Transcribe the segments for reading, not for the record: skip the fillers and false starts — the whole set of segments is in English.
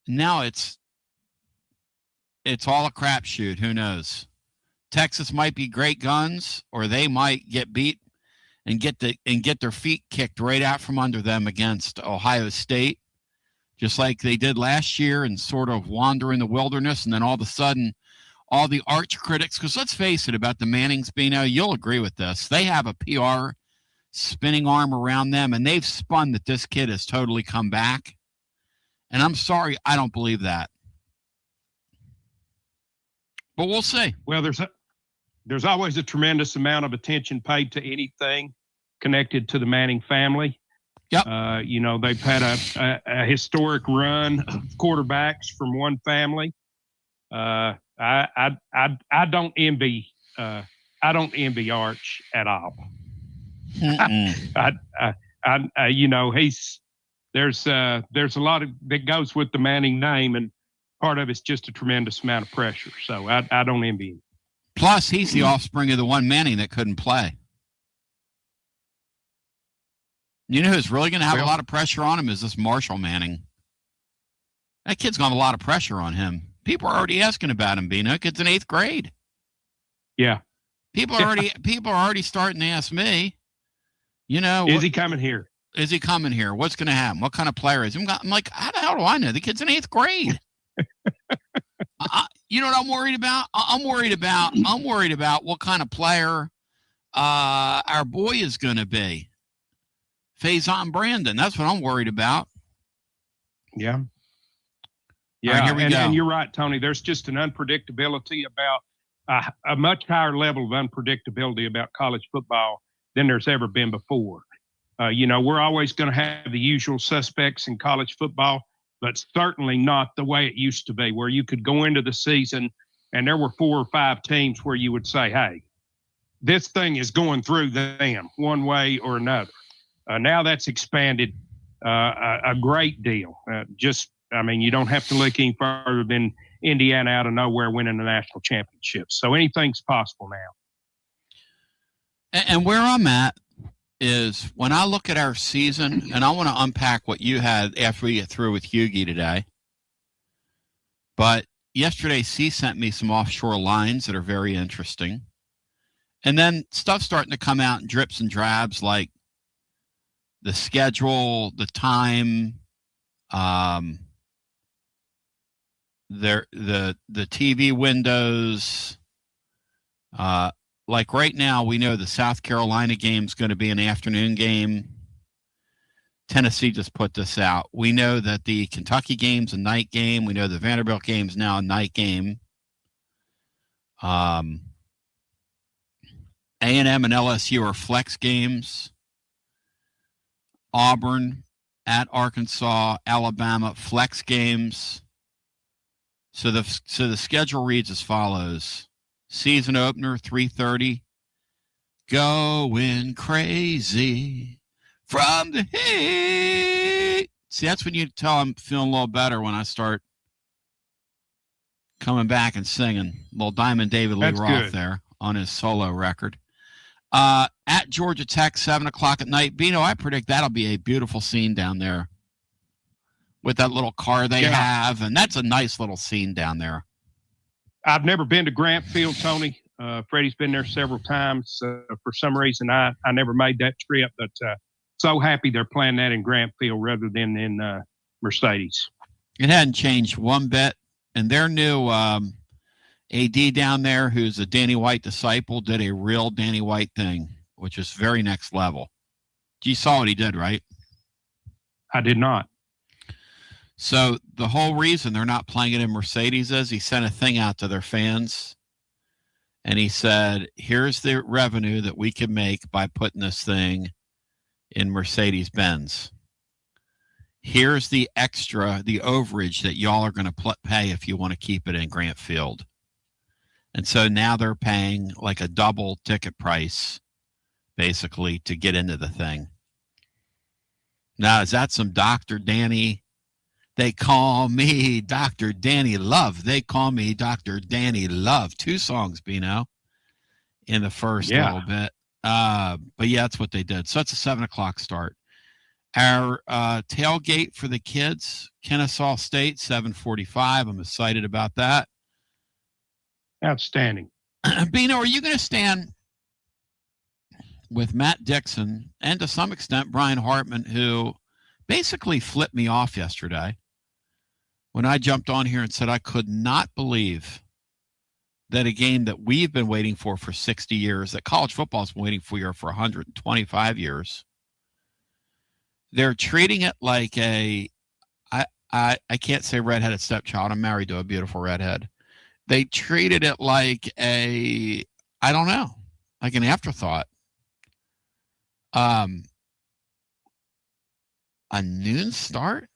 Now it's all a crapshoot. Who knows? Texas might be great guns, or they might get beat and get their feet kicked right out from under them against Ohio State, just like they did last year, and sort of wander in the wilderness, and then all of a sudden, all the arch critics, because let's face it about the Mannings, Bino, you'll agree with this. They have a PR spinning arm around them, and they've spun that this kid has totally come back. And I'm sorry, I don't believe that. But we'll see. Well, there's always a tremendous amount of attention paid to anything connected to the Manning family. Yep. They've had a historic run of quarterbacks from one family. I don't envy Arch at all. There's a lot of that goes with the Manning name, and part of it's just a tremendous amount of pressure. So I don't envy him. Plus, he's the offspring of the one Manning that couldn't play. You know who's really going to have a lot of pressure on him is this Marshall Manning. That kid's going to have a lot of pressure on him. People are already asking about him, Bino. Kid's in 8th grade. Yeah. People are already starting to ask me, is he coming here? Is he coming here? What's going to happen? What kind of player is he? I'm like, how the hell do I know? The kid's in 8th grade. You know what I'm worried about? I'm worried about what kind of player our boy is going to be. Faison Brandon. That's what I'm worried about. Yeah. Yeah. Right, here we go. And you're right, Tony. There's just an unpredictability about a much higher level of unpredictability about college football than there's ever been before. We're always going to have the usual suspects in college football, but certainly not the way it used to be, where you could go into the season and there were 4 or 5 teams where you would say, hey, this thing is going through them one way or another. Now that's expanded a great deal. You don't have to look any further than Indiana out of nowhere winning the national championship. So anything's possible now. And where I'm at is when I look at our season, and I want to unpack what you had after we get through with Hughie today. But yesterday, C sent me some offshore lines that are very interesting. And then stuff starting to come out in drips and drabs, like the schedule, the time, the TV windows. Like right now, we know the South Carolina game is going to be an afternoon game. Tennessee just put this out. We know that the Kentucky game's a night game. We know the Vanderbilt game's now a night game. A&M and LSU are flex games. Auburn at Arkansas, Alabama, flex games. So the schedule reads as follows. Season opener, 3:30. Going crazy from the heat. See, that's when you tell I'm feeling a little better, when I start coming back and singing. Little Diamond David Lee Roth there on his solo record. At Georgia Tech, 7 o'clock at night. Bino, I predict that'll be a beautiful scene down there with that little car they have, and that's a nice little scene down there. I've never been to Grant Field, Tony. Freddie's been there several times. For some reason, I never made that trip, but so happy they're playing that in Grant Field rather than in Mercedes. It hadn't changed one bit, and their new AD down there, who's a Danny White disciple, did a real Danny White thing, which is very next level. You saw what he did, right? I did not. So the whole reason they're not playing it in Mercedes is he sent a thing out to their fans, and he said, here's the revenue that we can make by putting this thing in Mercedes-Benz. Here's the extra, the overage that y'all are going to pay if you want to keep it in Grant Field. And so now they're paying like a double ticket price, basically, to get into the thing. Now, is that some Dr. Danny? They call me Dr. Danny Love. They call me Dr. Danny Love. 2 songs, Bino, in the first little bit. But yeah, that's what they did. So it's a 7 o'clock start. Our tailgate for the kids, Kennesaw State, 7:45. I'm excited about that. Outstanding. Bino, are you going to stand with Matt Dixon and to some extent Brian Hartman, who basically flipped me off yesterday when I jumped on here and said I could not believe that a game that we've been waiting for 60 years, that college football's been waiting for 125 years, they're treating it like I can't say redheaded stepchild. I'm married to a beautiful redhead. They treated it like I don't know, like an afterthought. A noon start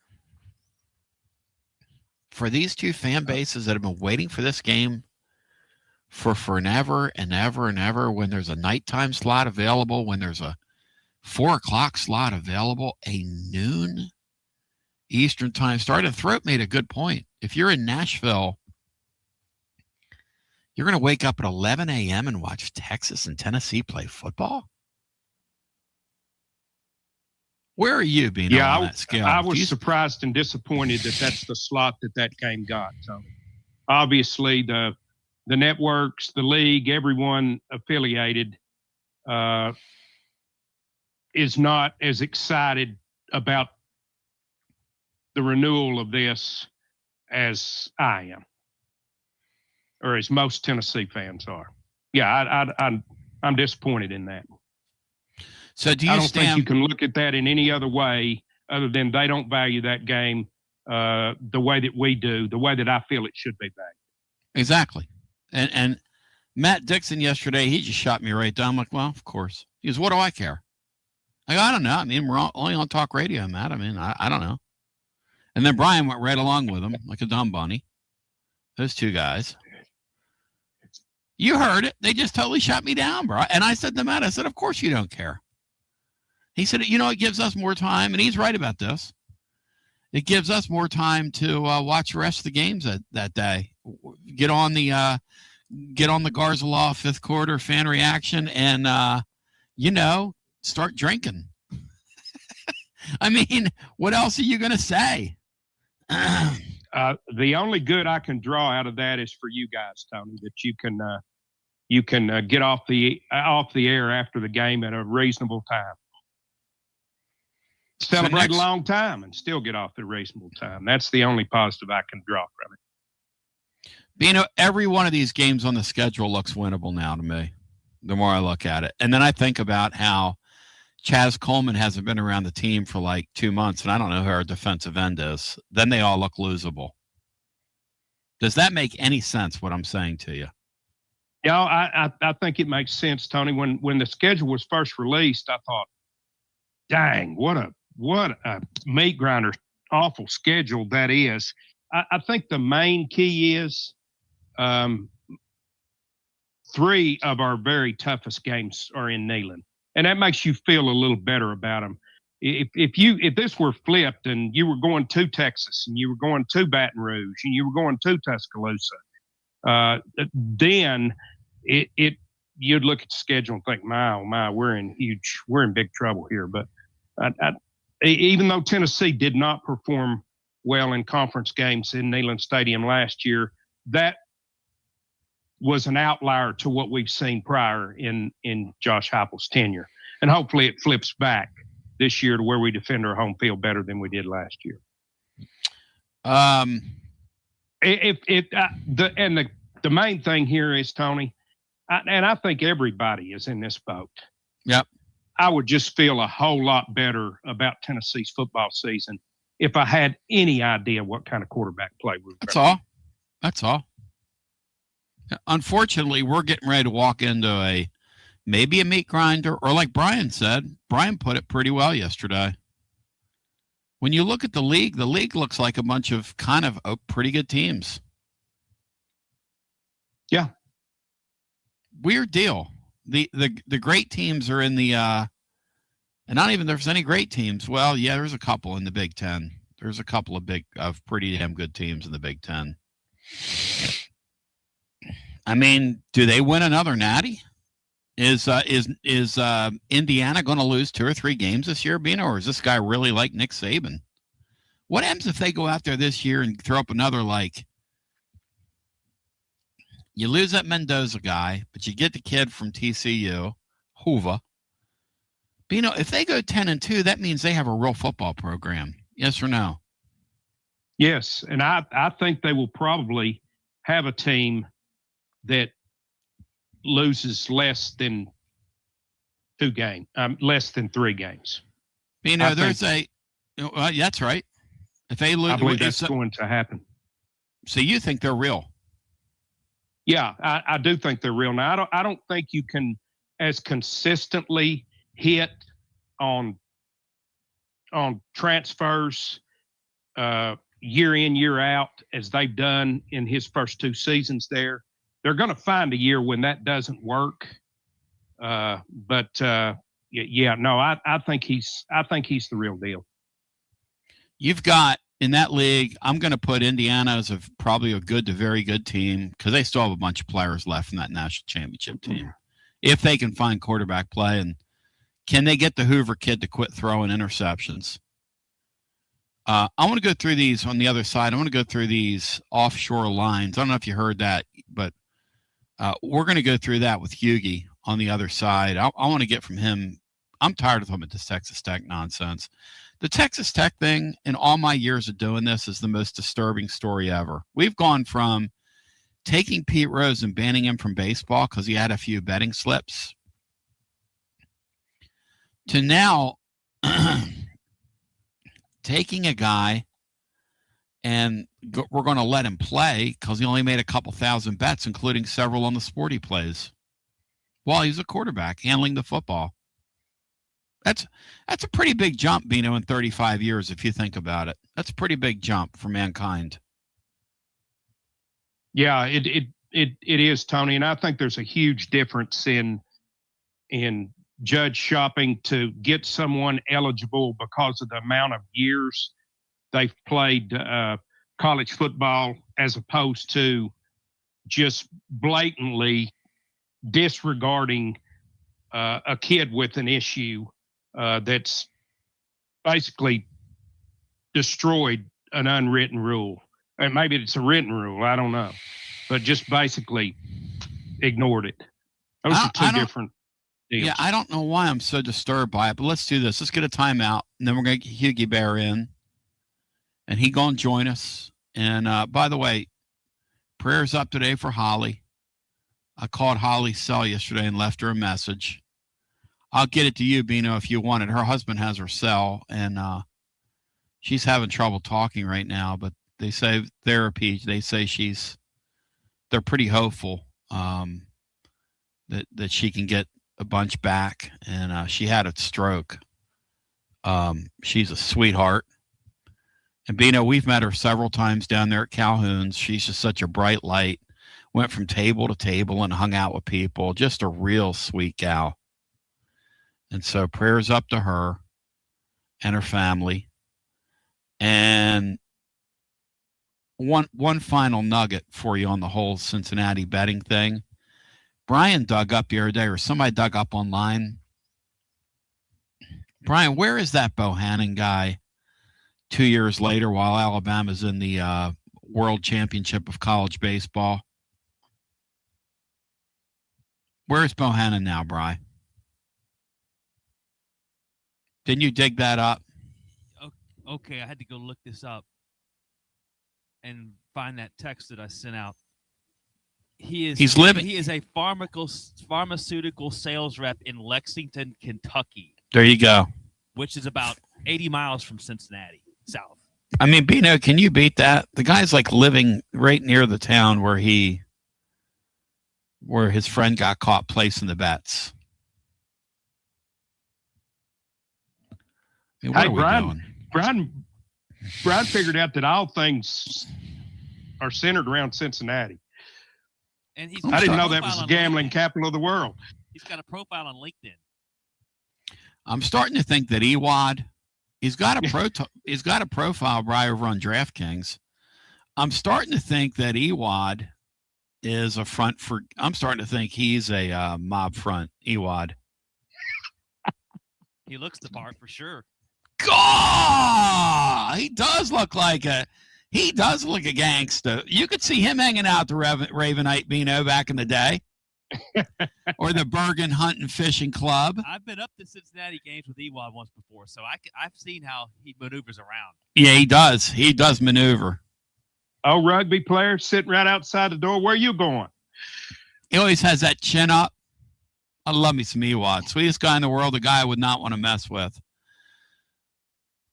for these two fan bases that have been waiting for this game for forever and ever and ever, when there's a nighttime slot available, when there's a 4:00 slot available, a noon Eastern time start. And Throat made a good point. If you're in Nashville, you're going to wake up at 11 a.m. and watch Texas and Tennessee play football? Where are you, Bino, on that scale? I was surprised and disappointed that that's the slot that game got, Tony. Obviously, the networks, the league, everyone affiliated is not as excited about the renewal of this as I am, or as most Tennessee fans are. Yeah, I'm disappointed in that. So do you I don't think you can look at that in any other way other than they don't value that game the way that we do, the way that I feel it should be valued. Exactly. And Matt Dixon yesterday, he just shot me right down. I'm like, well, of course. He goes, what do I care? I go, I don't know. I mean, we're only on talk radio, Matt. I mean, I don't know. And then Brian went right along with him like a dumb bunny. Those two guys. You heard it. They just totally shot me down, bro. And I said to Matt, I said, of course you don't care. He said, it gives us more time. And he's right about this. It gives us more time to watch the rest of the games that day. Get on the Garzalaw fifth quarter fan reaction and, start drinking. I mean, what else are you going to say? The only good I can draw out of that is for you guys, Tony, that you can get off the air after the game at a reasonable time. Celebrate a long time and still get off at a reasonable time. That's the only positive I can draw from it. Every one of these games on the schedule looks winnable now to me, the more I look at it. And then I think about how Chaz Coleman hasn't been around the team for like 2 months, and I don't know who our defensive end is. Then they all look losable. Does that make any sense, what I'm saying to you? Yeah, I think it makes sense, Tony. When the schedule was first released, I thought, dang, what a meat grinder, awful schedule that is. I think the main key is 3 of our very toughest games are in Neyland. And that makes you feel a little better about them. If this were flipped and you were going to Texas and you were going to Baton Rouge and you were going to Tuscaloosa, then you'd look at the schedule and think, my, oh my, we're in big trouble here. But even though Tennessee did not perform well in conference games in Neyland Stadium last year, that was an outlier to what we've seen prior in Josh Heupel's tenure. And hopefully it flips back this year to where we defend our home field better than we did last year. The main thing here is, Tony, and I think everybody is in this boat. Yep. I would just feel a whole lot better about Tennessee's football season if I had any idea what kind of quarterback play we were. That's all. Unfortunately, we're getting ready to walk into maybe a meat grinder, or like Brian said, Brian put it pretty well yesterday. When you look at the league looks like a bunch of kind of pretty good teams. Yeah. Weird deal. The great teams are in the and not even there's any great teams. Well, yeah, there's a couple in the Big Ten. There's a couple of pretty damn good teams in the Big Ten. I mean, do they win another natty Is Indiana going to lose 2 or 3 games this year, Bino, or is this guy really like Nick Saban? What happens if they go out there this year and throw up another, like, you lose that Mendoza guy, but you get the kid from TCU, Hoover. Bino, if they go 10-2, that means they have a real football program. Yes or no? Yes, and I think they will probably have a team that loses less than 2 games, less than 3 games. Bino, that's right. If they lose, I believe that's going to happen. So you think they're real? Yeah, I do think they're real. Now, I don't think you can as consistently hit on transfers year in, year out as they've done in his first 2 seasons there. They're going to find a year when that doesn't work. I think he's the real deal. You've got in that league, I'm going to put Indiana as probably a good to very good team because they still have a bunch of players left in that national championship team. If they can find quarterback play, and can they get the Hoover kid to quit throwing interceptions? I want to go through these on the other side. I want to go through these offshore lines. I don't know if you heard that, but we're going to go through that with Hughie on the other side. I want to get from him. I'm tired of him at this Texas Tech nonsense. The Texas Tech thing, in all my years of doing this, is the most disturbing story ever. We've gone from taking Pete Rose and banning him from baseball because he had a few betting slips to now taking a guy and we're going to let him play because he only made a couple thousand bets, including several on the sport he plays while he's a quarterback handling the football. That's a pretty big jump, Bino, in 35 years, if you think about it. That's a pretty big jump for mankind. Yeah, it is, Tony, and I think there's a huge difference in judge shopping to get someone eligible because of the amount of years they've played college football, as opposed to just blatantly disregarding a kid with an issue that's basically destroyed an unwritten rule. And maybe it's a written rule, I don't know. But just basically ignored it. Those are 2 different deals. Yeah, I don't know why I'm so disturbed by it, but let's do this. Let's get a timeout, and then we're going to get Hughie Bear in, and he going to join us. And by the way, prayers up today for Holly. I called Holly's cell yesterday and left her a message. I'll get it to you, Bino, if you want it. Her husband has her cell, and she's having trouble talking right now, but they say therapy. They say they're pretty hopeful that she can get a bunch back, and she had a stroke. She's a sweetheart. And Bino, we've met her several times down there at Calhoun's. She's just such a bright light. Went from table to table and hung out with people. Just a real sweet gal. And so prayers up to her and her family. And one final nugget for you on the whole Cincinnati betting thing. Brian dug up the other day, or somebody dug up online. Brian, where is that Bohannon guy 2 years later while Alabama's in the World Championship of College Baseball? Where's Bohannon now, Brian? Didn't you dig that up? Okay, I had to go look this up and find that text that I sent out. He is a pharmaceutical sales rep in Lexington, Kentucky. There you go. Which is about 80 miles from Cincinnati, south. I mean, Bino, can you beat that? The guy's like living right near the town where his friend got caught placing the bets. I mean, what are we doing? Brian figured out that all things are centered around Cincinnati. And I didn't know that was the gambling capital of the world. He's got a profile on LinkedIn. I'm starting to think that Ewad, he's got a profile right over on DraftKings. I'm starting to think that Ewad is a front for. I'm starting to think he's a mob front. Ewad. He looks the part for sure. God, he does look like a. He does look a gangster. You could see him hanging out the Ravenite Beano back in the day. Or the Bergen Hunt and Fishing Club. I've been up to Cincinnati games with Ewad once before, so I've seen how he maneuvers around. Yeah, he does. He does maneuver. Oh, rugby player sitting right outside the door. Where you going? He always has that chin up. I love me some Ewad. Sweetest guy in the world, a guy I would not want to mess with.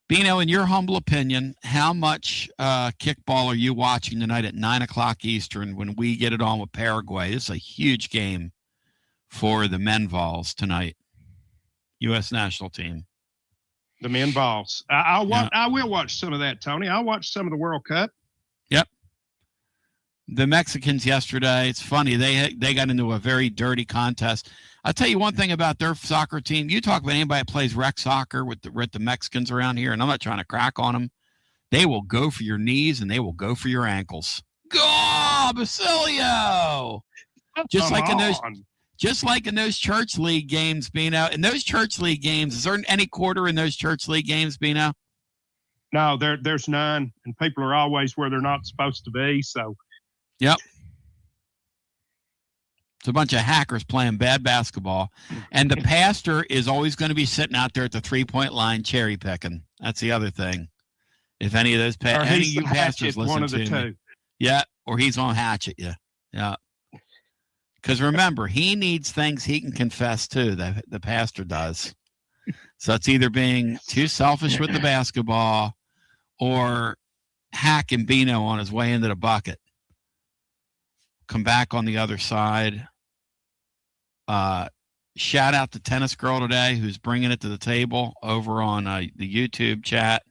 Bino, in your humble opinion, how much kickball are you watching tonight at 9 o'clock Eastern when we get it on with Paraguay? This is a huge game for the men Vols tonight. U.S. national team. The men Vols. I will watch some of that, Tony. I'll watch some of the World Cup. Yep. The Mexicans yesterday, it's funny, they got into a very dirty contest. I'll tell you one thing about their soccer team. You talk about anybody that plays rec soccer with the Mexicans around here, and I'm not trying to crack on them. They will go for your knees and they will go for your ankles. Go, Basilio! Just like in those church league games, Bino. In those church league games, is there any quarter in those church league games, Bino? No, there's none, and people are always where they're not supposed to be. So, yep. It's a bunch of hackers playing bad basketball, and the pastor is always going to be sitting out there at the 3-point line cherry picking. That's the other thing. If any of those any of you pastors listen to me, yeah, or he's on hatchet you, yeah. Because remember, he needs things he can confess to. The pastor does. So it's either being too selfish with the basketball, or hacking Bino on his way into the bucket. Come back on the other side. Shout out to Tennis Girl today, who's bringing it to the table over on the YouTube chat.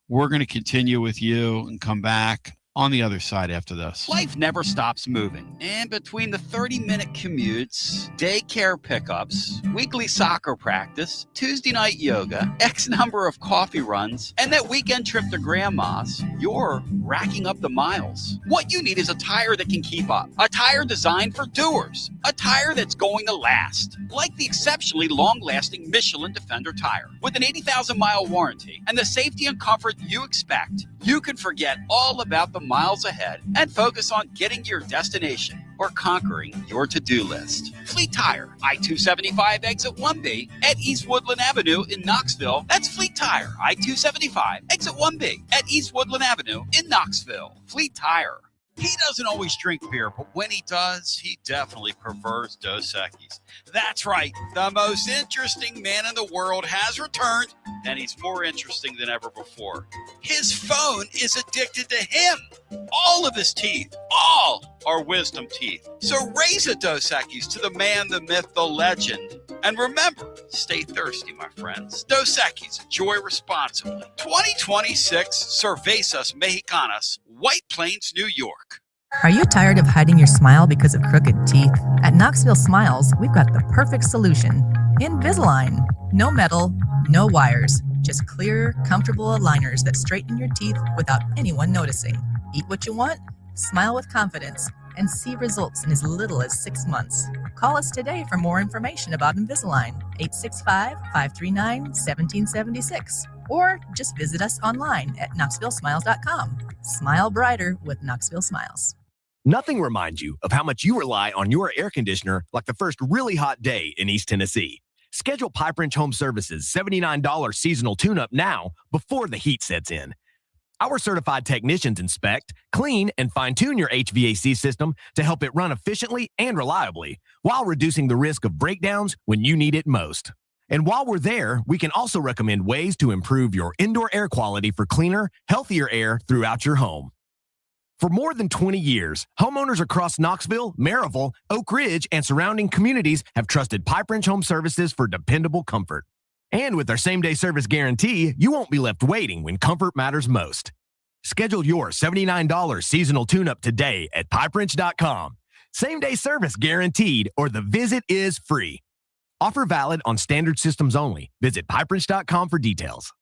We're going to continue with you and come back on the other side after this. Life never stops moving. And between the 30-minute commutes, daycare pickups, weekly soccer practice, Tuesday night yoga, X number of coffee runs, and that weekend trip to grandma's, you're racking up the miles. What you need is a tire that can keep up. A tire designed for doers. A tire that's going to last. Like the exceptionally long-lasting Michelin Defender tire. With an 80,000-mile warranty and the safety and comfort you expect, you can forget all about the miles ahead and focus on getting to your destination or conquering your to-do list. Fleet Tire, I-275 exit 1B at East Woodland Avenue in Knoxville. That's Fleet Tire, I-275 exit 1B at East Woodland Avenue in Knoxville. Fleet Tire. He doesn't always drink beer, but when he does, he definitely prefers Dos Equis. That's right. The most interesting man in the world has returned, and he's more interesting than ever before. His phone is addicted to him. All of his teeth, all are wisdom teeth. So raise a Dos Equis to the man, the myth, the legend. And remember, stay thirsty, my friends. Dos Equis, enjoy responsibly. 2026 Cervezas Mexicanas, White Plains, New York. Are you tired of hiding your smile because of crooked teeth? At Knoxville Smiles, we've got the perfect solution. Invisalign. No metal, no wires, just clear, comfortable aligners that straighten your teeth without anyone noticing. Eat what you want, smile with confidence, and see results in as little as 6 months. Call us today for more information about Invisalign, 865-539-1776. Or just visit us online at knoxvillesmiles.com. Smile brighter with Knoxville Smiles. Nothing reminds you of how much you rely on your air conditioner like the first really hot day in East Tennessee. Schedule Pipe Wrench Home Services' $79 seasonal tune-up now before the heat sets in. Our certified technicians inspect, clean, and fine-tune your HVAC system to help it run efficiently and reliably while reducing the risk of breakdowns when you need it most. And while we're there, we can also recommend ways to improve your indoor air quality for cleaner, healthier air throughout your home. For more than 20 years, homeowners across Knoxville, Maryville, Oak Ridge, and surrounding communities have trusted Pipe Wrench Home Services for dependable comfort. And with our same-day service guarantee, you won't be left waiting when comfort matters most. Schedule your $79 seasonal tune-up today at pipewrench.com. Same-day service guaranteed, or the visit is free. Offer valid on standard systems only. Visit pipewrench.com for details.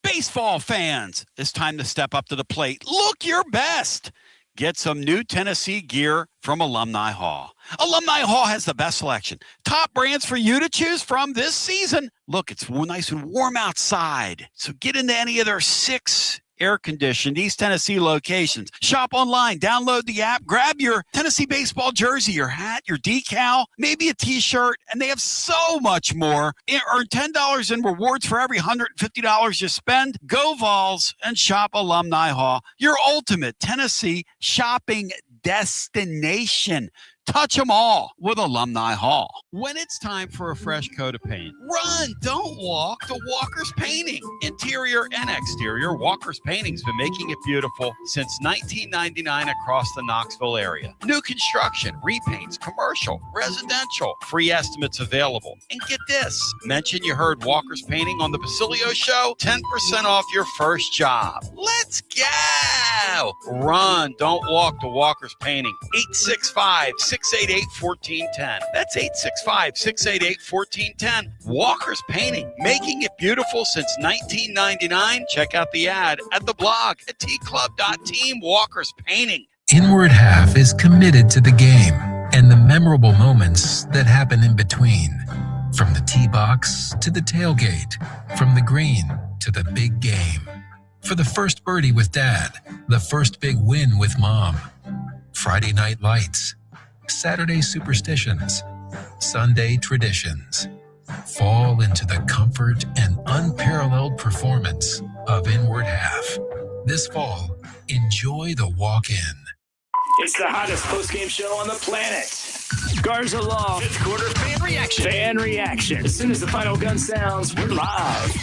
Baseball fans, it's time to step up to the plate. Look your best. Get some new Tennessee gear from Alumni Hall. Alumni Hall has the best selection. Top brands for you to choose from this season. Look, it's nice and warm outside. So get into any of their 6 air-conditioned East Tennessee locations. Shop online, download the app, grab your Tennessee baseball jersey, your hat, your decal, maybe a T-shirt, and they have so much more. Earn $10 in rewards for every $150 you spend. Go Vols and shop Alumni Hall, your ultimate Tennessee shopping destination. Touch them all with Alumni Hall. When it's time for a fresh coat of paint, run, don't walk to Walker's Painting. Interior and exterior, Walker's Painting's been making it beautiful since 1999 across the Knoxville area. New construction, repaints, commercial, residential, free estimates available. And get this, mention you heard Walker's Painting on the Basilio show, 10% off your first job. Let's go! Run, don't walk to Walker's Painting. 865-688-1410. That's 865-688-1410. Walker's Painting, making it beautiful since 1999. Check out the ad at the blog at tclub.team. Walker's Painting. Inward Half is committed to the game and the memorable moments that happen in between. From the tee box to the tailgate, from the green to the big game. For the first birdie with Dad, the first big win with Mom. Friday night lights, Saturday superstitions, Sunday traditions. Fall into the comfort and unparalleled performance of Inward Half. This fall, enjoy the walk-in. It's the hottest post-game show on the planet. Garza Law. Fifth quarter fan reaction. Fan reaction. As soon as the final gun sounds, we're live.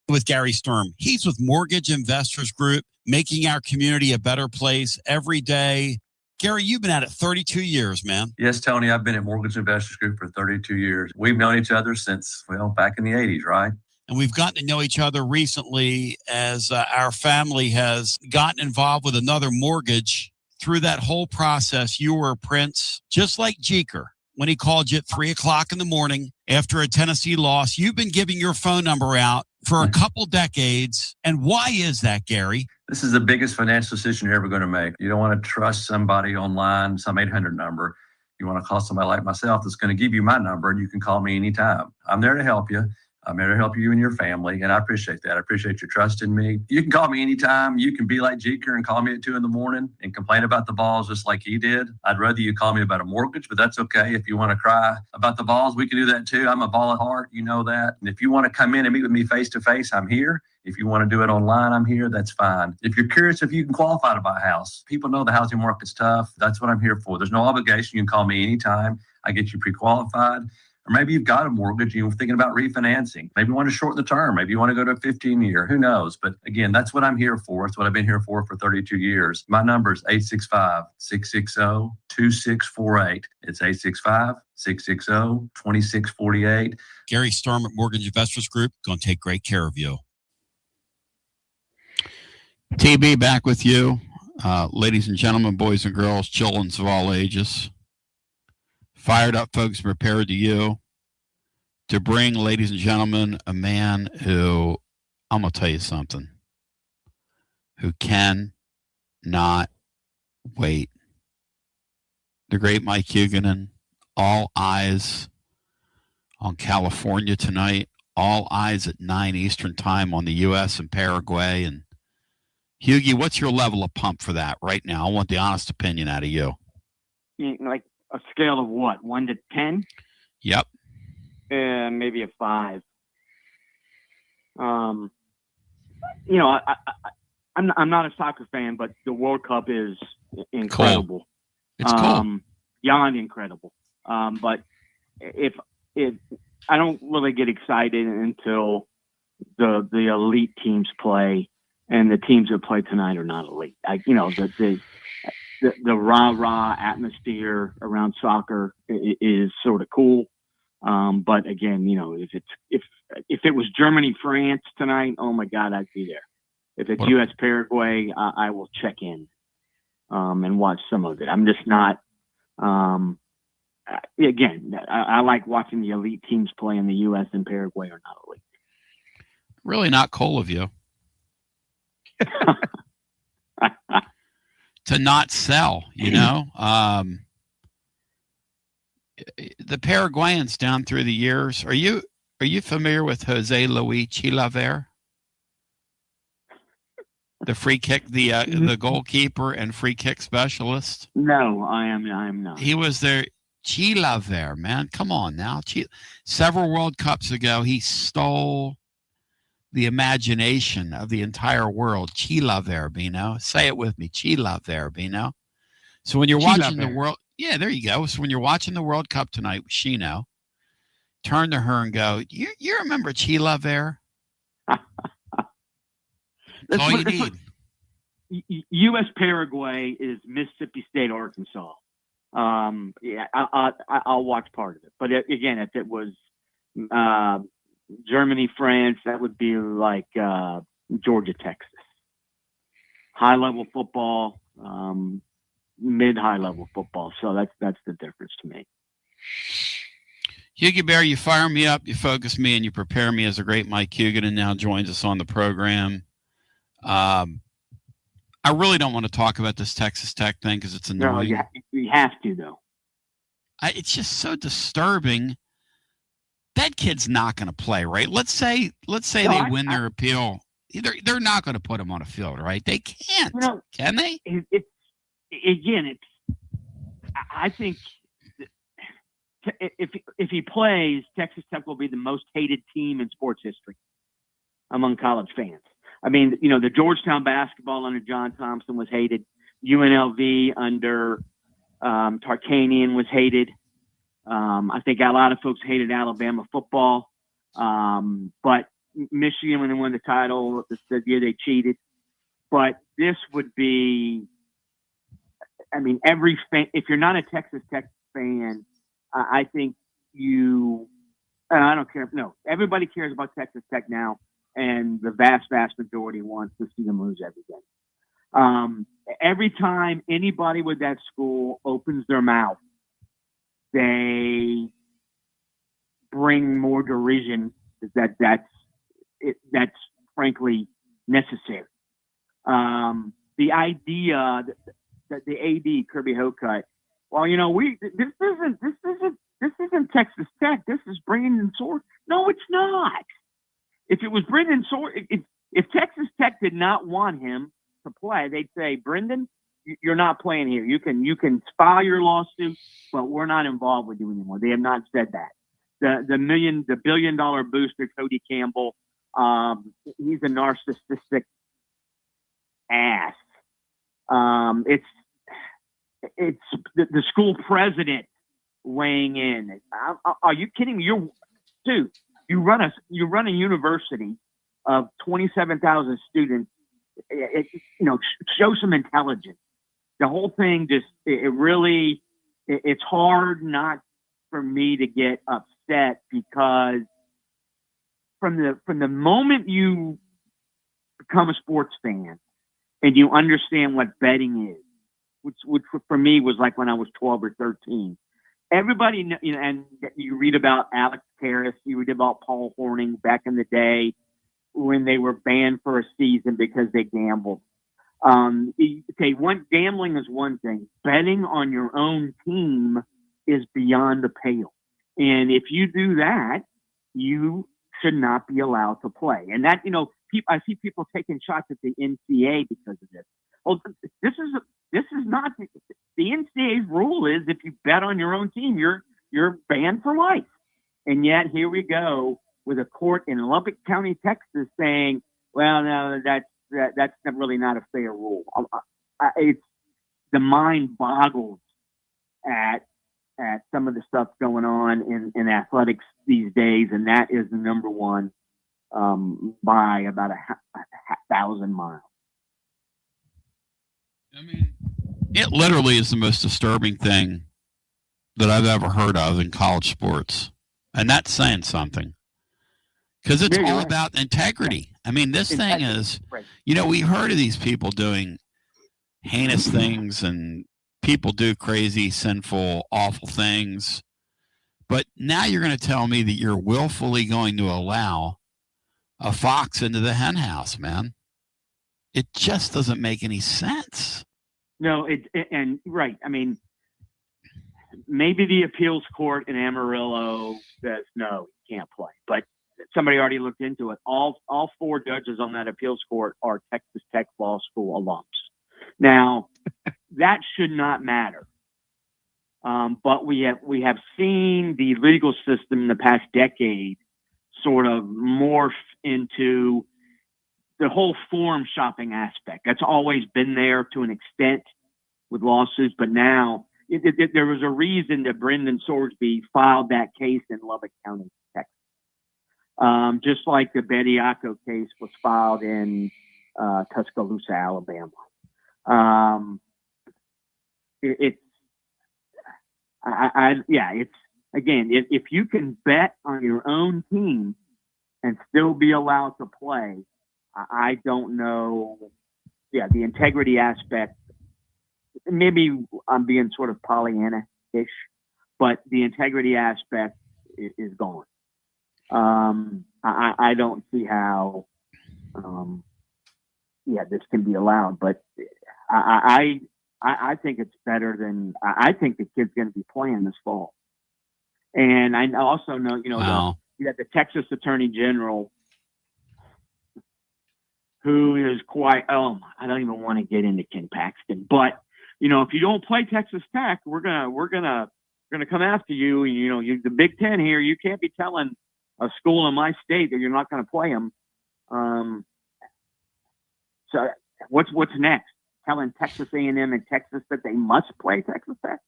With Gary Sturm. He's with Mortgage Investors Group, making our community a better place every day. Gary, you've been at it 32 years, man. Yes, Tony, I've been at Mortgage Investors Group for 32 years. We've known each other since, back in the 80s, right? And we've gotten to know each other recently as our family has gotten involved with another mortgage. Through that whole process, you were a prince, just like Jeker. When he called you at 3 o'clock in the morning after a Tennessee loss, you've been giving your phone number out for a couple decades. And why is that, Gary? This is the biggest financial decision you're ever going to make. You don't want to trust somebody online, some 800 number. You want to call somebody like myself that's going to give you my number, and you can call me anytime. I'm there to help you. I'm here to help you and your family, and I appreciate that. I appreciate your trust in me. You can call me anytime. You can be like Jeker and call me at 2 a.m. and complain about the Vols just like he did. I'd rather you call me about a mortgage, but that's okay. If you want to cry about the Vols, we can do that too. I'm a Vol at heart. You know that. And if you want to come in and meet with me face-to-face, I'm here. If you want to do it online, I'm here. That's fine. If you're curious if you can qualify to buy a house, people know the housing market's tough. That's what I'm here for. There's no obligation. You can call me anytime. I get you pre-qualified. Or maybe you've got a mortgage and you're thinking about refinancing. Maybe you want to shorten the term. Maybe you want to go to a 15-year. Who knows? But again, that's what I'm here for. It's what I've been here for 32 years. My number is 865-660-2648. It's 865-660-2648. Gary Sturm at Mortgage Investors Group, going to take great care of you. TB, back with you. Ladies and gentlemen, boys and girls, children of all ages. Fired up folks, prepared to you to bring, ladies and gentlemen, a man who, I'm going to tell you something, who can not wait. The great Mike Huguenin, all eyes on California tonight, all eyes at 9 Eastern time on the U.S. and Paraguay. And Hughie, what's your level of pump for that right now? I want the honest opinion out of you. Like a scale of what, 1 to 10? Yep. Maybe a 5. I'm not a soccer fan, but the World Cup is incredible. Cool. It's cool. Beyond incredible. But if I don't really get excited until the elite teams play, and the teams that play tonight are not elite. The rah-rah atmosphere around soccer is sort of cool. But again, if it was Germany, France tonight, oh my God, I'd be there. If it's U.S. Paraguay, I will check in and watch some of it. I'm just not. Again, I like watching the elite teams play, in the U.S. and Paraguay are not elite. Really not cool of you. To not sell, you know. The Paraguayans down through the years. Are you familiar with Jose Luis Chilaver? The free kick, the goalkeeper and free kick specialist. No, I am not. He was their Chilaver, man. Come on now. Several World Cups ago, he stole the imagination of the entire world. Chilaver, Bino. Say it with me. Chilaver, Bino. So when you're watching the world, yeah, there you go. So when you're watching the World Cup tonight with Shino, turn to her and go, you remember Chilaver? That's all you need. U.S. Paraguay is Mississippi State, Arkansas. Yeah, I'll watch part of it. But again, if it was Germany, France, that would be like Georgia, Texas. High level football, mid-high level football. So that's the difference to me. Hugie Bear, you fire me up, you focus me, and you prepare me as a great Mike Hugiton now joins us on the program. I really don't want to talk about this Texas Tech thing because it's annoying. No, you have to, though. It's just so disturbing. That kid's not going to play, right? Let's say they win their appeal. They're not going to put him on a field, right? They can't, can they? I think if he plays, Texas Tech will be the most hated team in sports history among college fans. I mean, the Georgetown basketball under John Thompson was hated. UNLV under Tarkanian was hated. I think a lot of folks hated Alabama football. But Michigan, when they won the title, said, yeah, they cheated. But this would be, I mean, every fan, if you're not a Texas Tech fan, I think and I don't care. No, everybody cares about Texas Tech now. And the vast, vast majority wants to see them lose every game. Every time anybody with that school opens their mouth, they bring more derision. That's frankly necessary. The idea that the AD Kirby Hocutt, well, this isn't Texas Tech. This is Brandon Sword. No, it's not. If it was Brendan Sword, if Texas Tech did not want him to play, they'd say, Brendan, you're not playing here. You can file your lawsuit, but we're not involved with you anymore. They have not said that. The billion-dollar booster, Cody Campbell, he's a narcissistic ass. It's the school president weighing in. Are you kidding me? You run a university of 27,000 students. Show some intelligence. The whole thing it's hard not for me to get upset because from the moment you become a sports fan and you understand what betting is, which for me was like when I was 12 or 13. Everybody, and you read about Alex Harris, you read about Paul Hornung back in the day when they were banned for a season because they gambled. Gambling is one thing. Betting on your own team is beyond the pale. And if you do that, you should not be allowed to play. And that, I see people taking shots at the NCAA because of this. Well, this is not the NCAA's rule is if you bet on your own team, you're banned for life. And yet here we go with a court in Lubbock County, Texas, saying, "Well, no, that's really not a fair rule." It's the mind boggles at some of the stuff going on in athletics these days, and that is the number one by about a 1,000 miles. I mean, it literally is the most disturbing thing that I've ever heard of in college sports. And that's saying something. Because it's all about integrity. I mean, this thing is, we heard of these people doing heinous things and people do crazy, sinful, awful things. But now you're going to tell me that you're willfully going to allow a fox into the hen house, man. It just doesn't make any sense. No, and right. I mean, maybe the appeals court in Amarillo says no, you can't play, but somebody already looked into it. All 4 judges on that appeals court are Texas Tech Law School alums. Now, that should not matter. But we have seen the legal system in the past decade sort of morph into the whole forum shopping aspect. That's always been there to an extent with lawsuits, but now there was a reason that Brendan Sorsby filed that case in Lubbock County, Texas. Just like the Bediaco case was filed in Tuscaloosa, Alabama. It's again, if you can bet on your own team and still be allowed to play, I don't know. Yeah, the integrity aspect. Maybe I'm being sort of Pollyanna-ish, but the integrity aspect is gone. I don't see how, this can be allowed. But I think it's better than I think the kid's going to be playing this fall. And I also know, the Texas Attorney General, who is quite. I don't even want to get into Ken Paxton, but if you don't play Texas Tech, we're gonna come after you. You the Big Ten here. You can't be telling a school in my state that you're not going to play them. So what's next? Telling Texas A&M and Texas that they must play Texas Tech?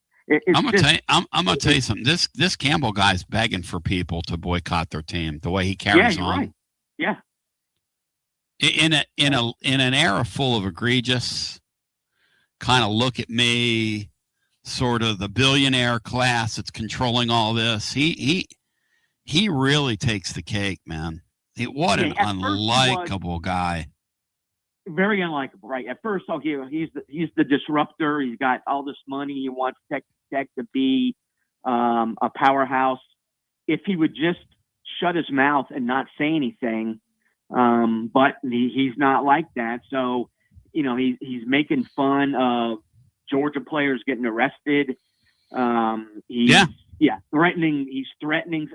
I'm gonna tell you something. This Campbell guy's begging for people to boycott their team. The way he carries on. Right. Yeah. In an era full of egregious, kind of look at me, sort of the billionaire class that's controlling all this. He really takes the cake, man. What an unlikable guy. Very unlikable, right? At first, he's the disruptor. He's got all this money. He wants Tech to be a powerhouse. If he would just shut his mouth and not say anything, but he's not like that. So, he's making fun of Georgia players getting arrested. He's threatening. He's threatening.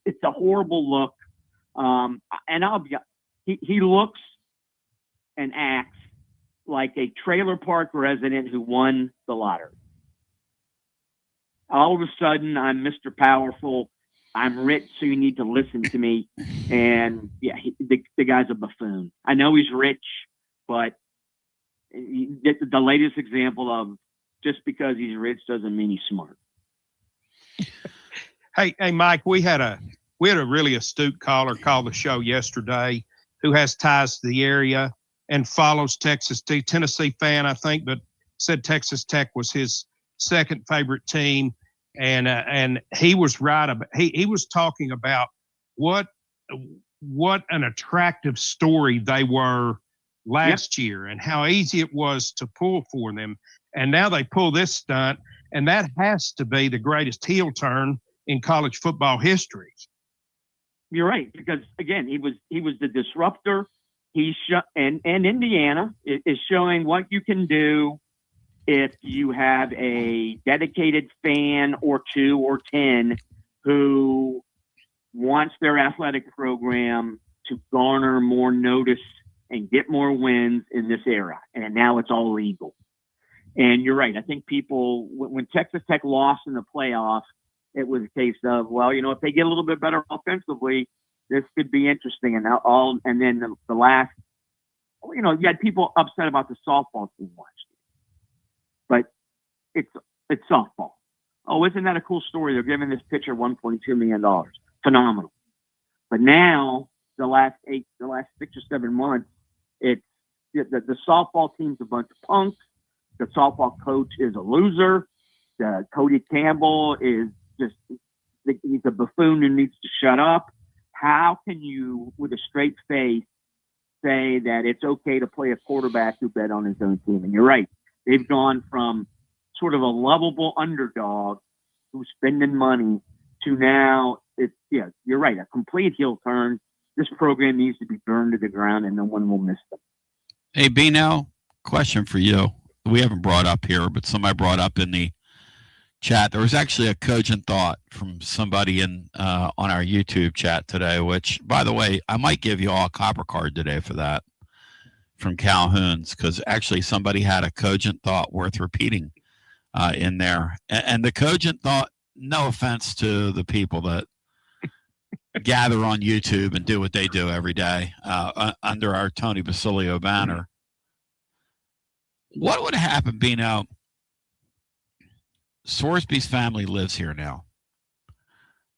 It's a horrible look. And he looks and acts like a trailer park resident who won the lottery. All of a sudden, I'm Mr. Powerful. I'm rich, so you need to listen to me. And the guy's a buffoon. I know he's rich, but the latest example of just because he's rich doesn't mean he's smart. Hey, Mike, we had a really astute caller call the show yesterday who has ties to the area and follows Texas Tech, Tennessee fan, I think, but said Texas Tech was his second favorite team. And he was right. He was talking about what an attractive story they were last year and how easy it was to pull for them. And now they pull this stunt, and that has to be the greatest heel turn in college football history. You're right, because again, he was the disruptor. And Indiana is showing what you can do if you have a dedicated fan or 2 or 10 who wants their athletic program to garner more notice and get more wins in this era. And now it's all legal. And you're right. I think people, when Texas Tech lost in the playoffs, it was a case of, if they get a little bit better offensively, this could be interesting. And then the last, you had people upset about the softball team last year. But it's softball. Oh, isn't that a cool story? They're giving this pitcher $1.2 million. Phenomenal. But now, the last 6 or 7 months, it's the softball team's a bunch of punks. The softball coach is a loser. Cody Campbell is he's a buffoon who needs to shut up. How can you, with a straight face, say that it's okay to play a quarterback who bet on his own team? And you're right. They've gone from sort of a lovable underdog who's spending money to now you're right, a complete heel turn. this program needs to be burned to the ground, and no one will miss them. Hey, Bino, question for you. We haven't brought up here, but somebody brought up in the chat. There was actually a cogent thought from somebody in on our YouTube chat today, which, by the way, I might give you all a copper card today for that from Calhoun's, because actually somebody had a cogent thought worth repeating in there. And the cogent thought, no offense to the people that gather on YouTube and do what they do every day under our Tony Basilio banner. What would happen, Bino? Sorsby's family lives here now.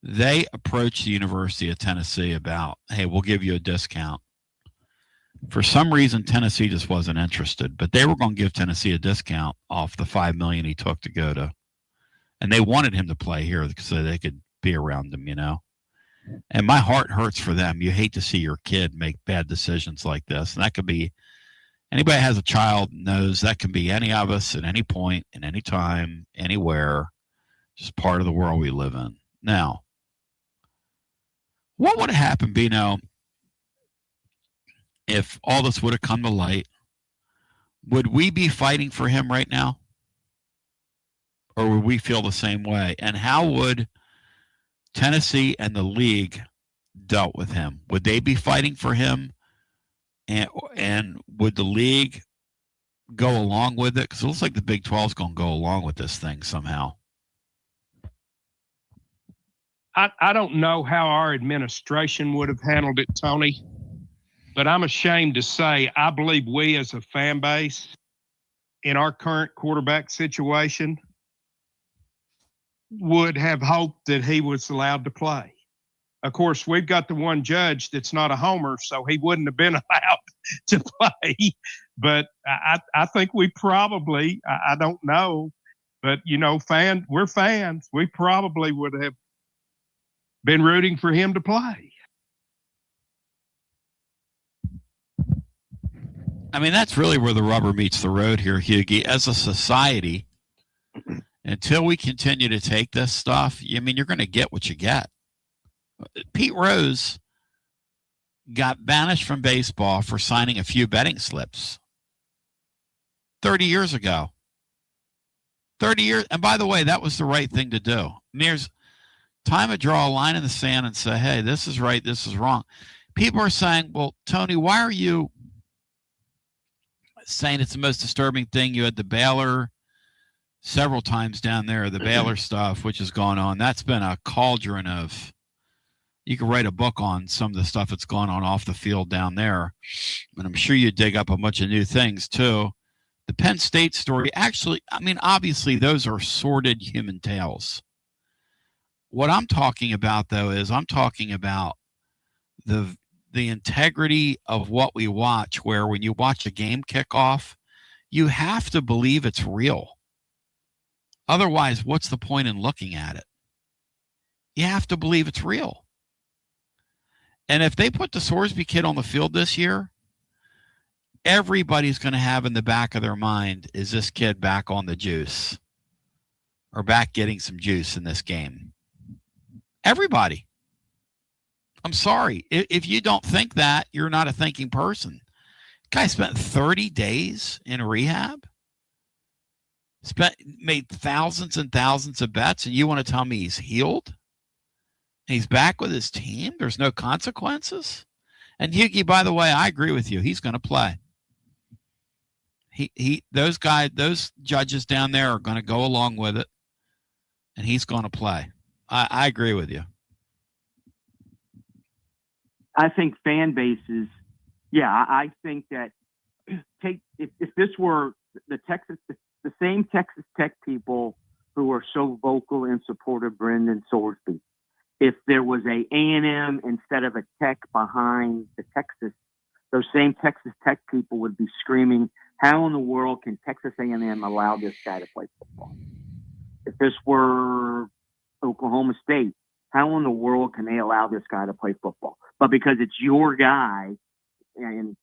They approached the University of Tennessee about, hey, we'll give you a discount. For some reason, Tennessee just wasn't interested, but they were going to give Tennessee a discount off the $5 million he took to go to, and they wanted him to play here so they could be around him, you know. And my heart hurts for them. You hate to see your kid make bad decisions like this, and that could be anybody that has a child knows that can be any of us at any point, at any time, anywhere. Just part of the world we live in. Now, what would have happened, Bino, if all this would have come to light? Would we be fighting for him right now? Or would we feel the same way? And how would Tennessee and the league dealt with him? Would they be fighting for him? And would the league go along with it? Because it looks like the Big 12 is going to go along with this thing somehow. I don't know how our administration would have handled it, Tony, but I'm ashamed to say I believe we as a fan base in our current quarterback situation would have hoped that he was allowed to play. Of course, we've got the one judge that's not a homer, so he wouldn't have been allowed to play. But I think we probably, I don't know, but, you know, we're fans. We probably would have been rooting for him to play. I mean, that's really where the rubber meets the road here, Hughie. As a society, until we continue to take this stuff, I mean, you're going to get what you get. Pete Rose got banished from baseball for signing a few betting slips 30 years ago. 30 years. And by the way, that was the right thing to do. And there's time to draw a line in the sand and say, hey, this is right, this is wrong. People are saying, well, Tony, why are you saying it's the most disturbing thing? You had the Baylor several times down there, the Baylor stuff, which has gone on. That's been a cauldron of, you could write a book on some of the stuff that's gone on off the field down there. And I'm sure you dig up a bunch of new things too. The Penn State story, actually, I mean, obviously those are sordid human tales. What I'm talking about, though, is I'm talking about the integrity of what we watch, where when you watch a game kick off, you have to believe it's real. Otherwise, what's the point in looking at it? You have to believe it's real. And if they put the Sorsby kid on the field this year, everybody's going to have in the back of their mind, is this kid back on the juice or back getting some juice in this game? Everybody. I'm sorry. If you don't think that, you're not a thinking person. Guy spent 30 days in rehab, made thousands and thousands of bets, and you want to tell me he's healed? He's back with his team? There's no consequences? And Yuki, by the way, I agree with you. He's going to play. Those judges down there are going to go along with it, and he's going to play. I agree with you. I think fan bases, I think that if this were the same Texas Tech people who are so vocal in support of Brendan Sorsby, if there was a A&M instead of a Tech behind the Texas, those same Texas Tech people would be screaming, how in the world can Texas A&M allow this guy to play football? If this were Oklahoma State, how in the world can they allow this guy to play football? But because it's your guy, and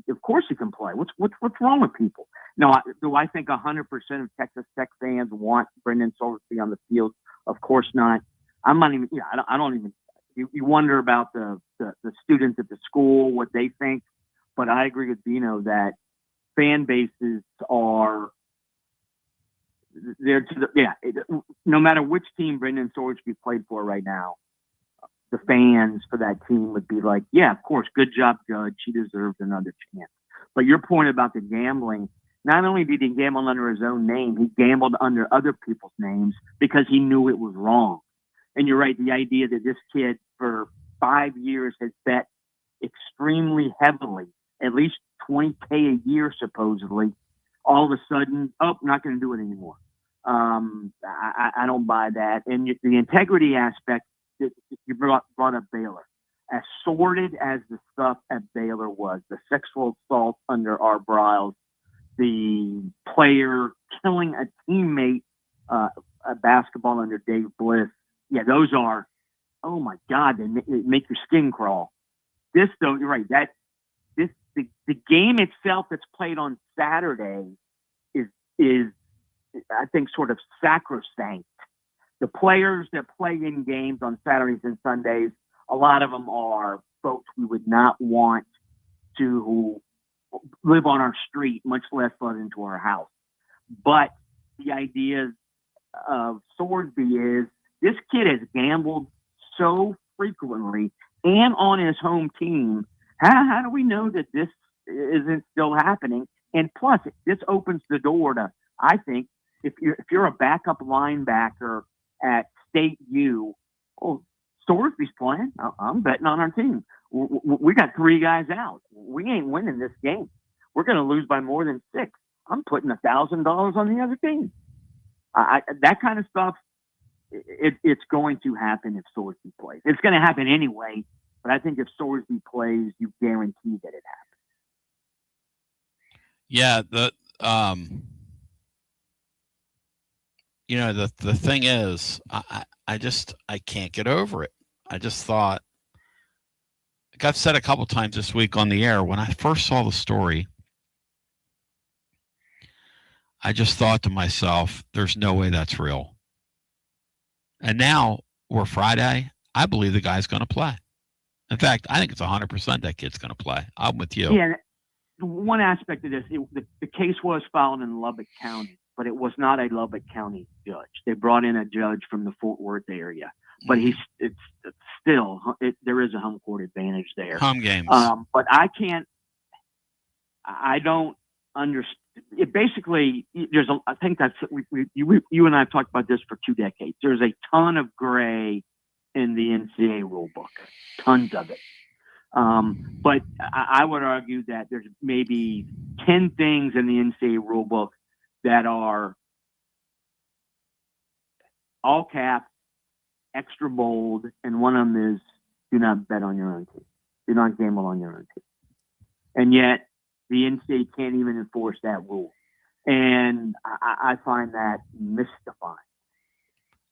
of course he can play. What's wrong with people? No, do I think 100% of Texas Tech fans want Brendan Sorsby on the field? Of course not. I'm not even. I don't even. you wonder about the students at the school, what they think. But I agree with Bino that fan bases are there no matter which team Brendan Sorsby played for right now, the fans for that team would be like, yeah, of course, good job, Judge. He deserves another chance. But your point about the gambling, not only did he gamble under his own name, he gambled under other people's names because he knew it was wrong. And you're right, the idea that this kid for 5 years has bet extremely heavily, at least $20K a year, supposedly, all of a sudden, not going to do it anymore. I don't buy that. And the integrity aspect, you brought up Baylor. As sordid as the stuff at Baylor was, the sexual assault under Art Briles, the player killing a teammate at basketball under Dave Bliss, yeah, those are, oh my God, they make your skin crawl. This, though, you're right, the game itself that's played on Saturday is I think sort of sacrosanct. The players that play in games on Saturdays and Sundays, a lot of them are folks we would not want to live on our street, much less let into our house. But the idea of Sorsby is this kid has gambled so frequently and on his home team. How do we know that this isn't still happening? And plus, this opens the door to, I think, if you're a backup linebacker at State U, Sorsby's playing. I'm betting on our team. We got 3 guys out. We ain't winning this game. We're going to lose by more than 6. I'm putting $1,000 on the other team. That kind of stuff, it's going to happen if Sorsby plays. It's going to happen anyway, but I think if Sorsby plays, you guarantee that it happens. Yeah, the thing is, I can't get over it. I just thought, like I've said a couple times this week on the air, when I first saw the story, I just thought to myself, there's no way that's real. And now we're Friday. I believe the guy's going to play. In fact, I think it's 100% that kid's going to play. I'm with you. Yeah. One aspect of this, the case was filed in Lubbock County, but it was not a Lubbock County judge. They brought in a judge from the Fort Worth area, but there is a home court advantage there. Home games. But I don't understand. It basically, I think that's, you and I have talked about this for 2 decades. There's a ton of gray in the NCAA rule book, tons of it. But I would argue that there's maybe 10 things in the NCAA rule book that are all caps, extra bold, and one of them is do not bet on your own team. Do not gamble on your own team. And yet the NCAA can't even enforce that rule. And I find that mystifying.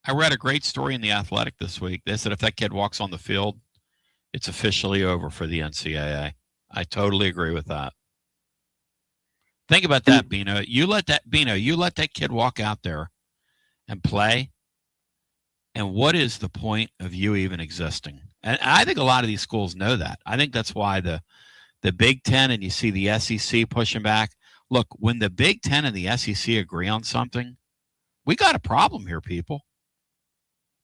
I read a great story in The Athletic this week. They said if that kid walks on the field, it's officially over for the NCAA. I totally agree with that. Think about that, Bino. You let that kid walk out there and play, and what is the point of you even existing? And I think a lot of these schools know that. I think that's why the Big Ten and you see the SEC pushing back. Look, when the Big Ten and the SEC agree on something, we got a problem here, people.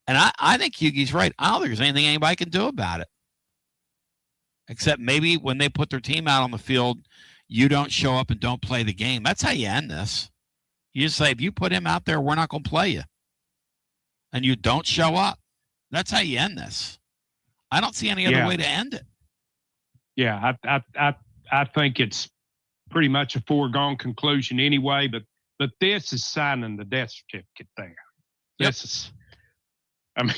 And I think Hughie's right. I don't think there's anything anybody can do about it. Except maybe when they put their team out on the field, you don't show up and don't play the game. That's how you end this. You just say, if you put him out there, we're not going to play you. And you don't show up. That's how you end this. I don't see any other way to end it. Yeah, I think it's pretty much a foregone conclusion anyway, but this is signing the death certificate there. Yep. This is, I mean,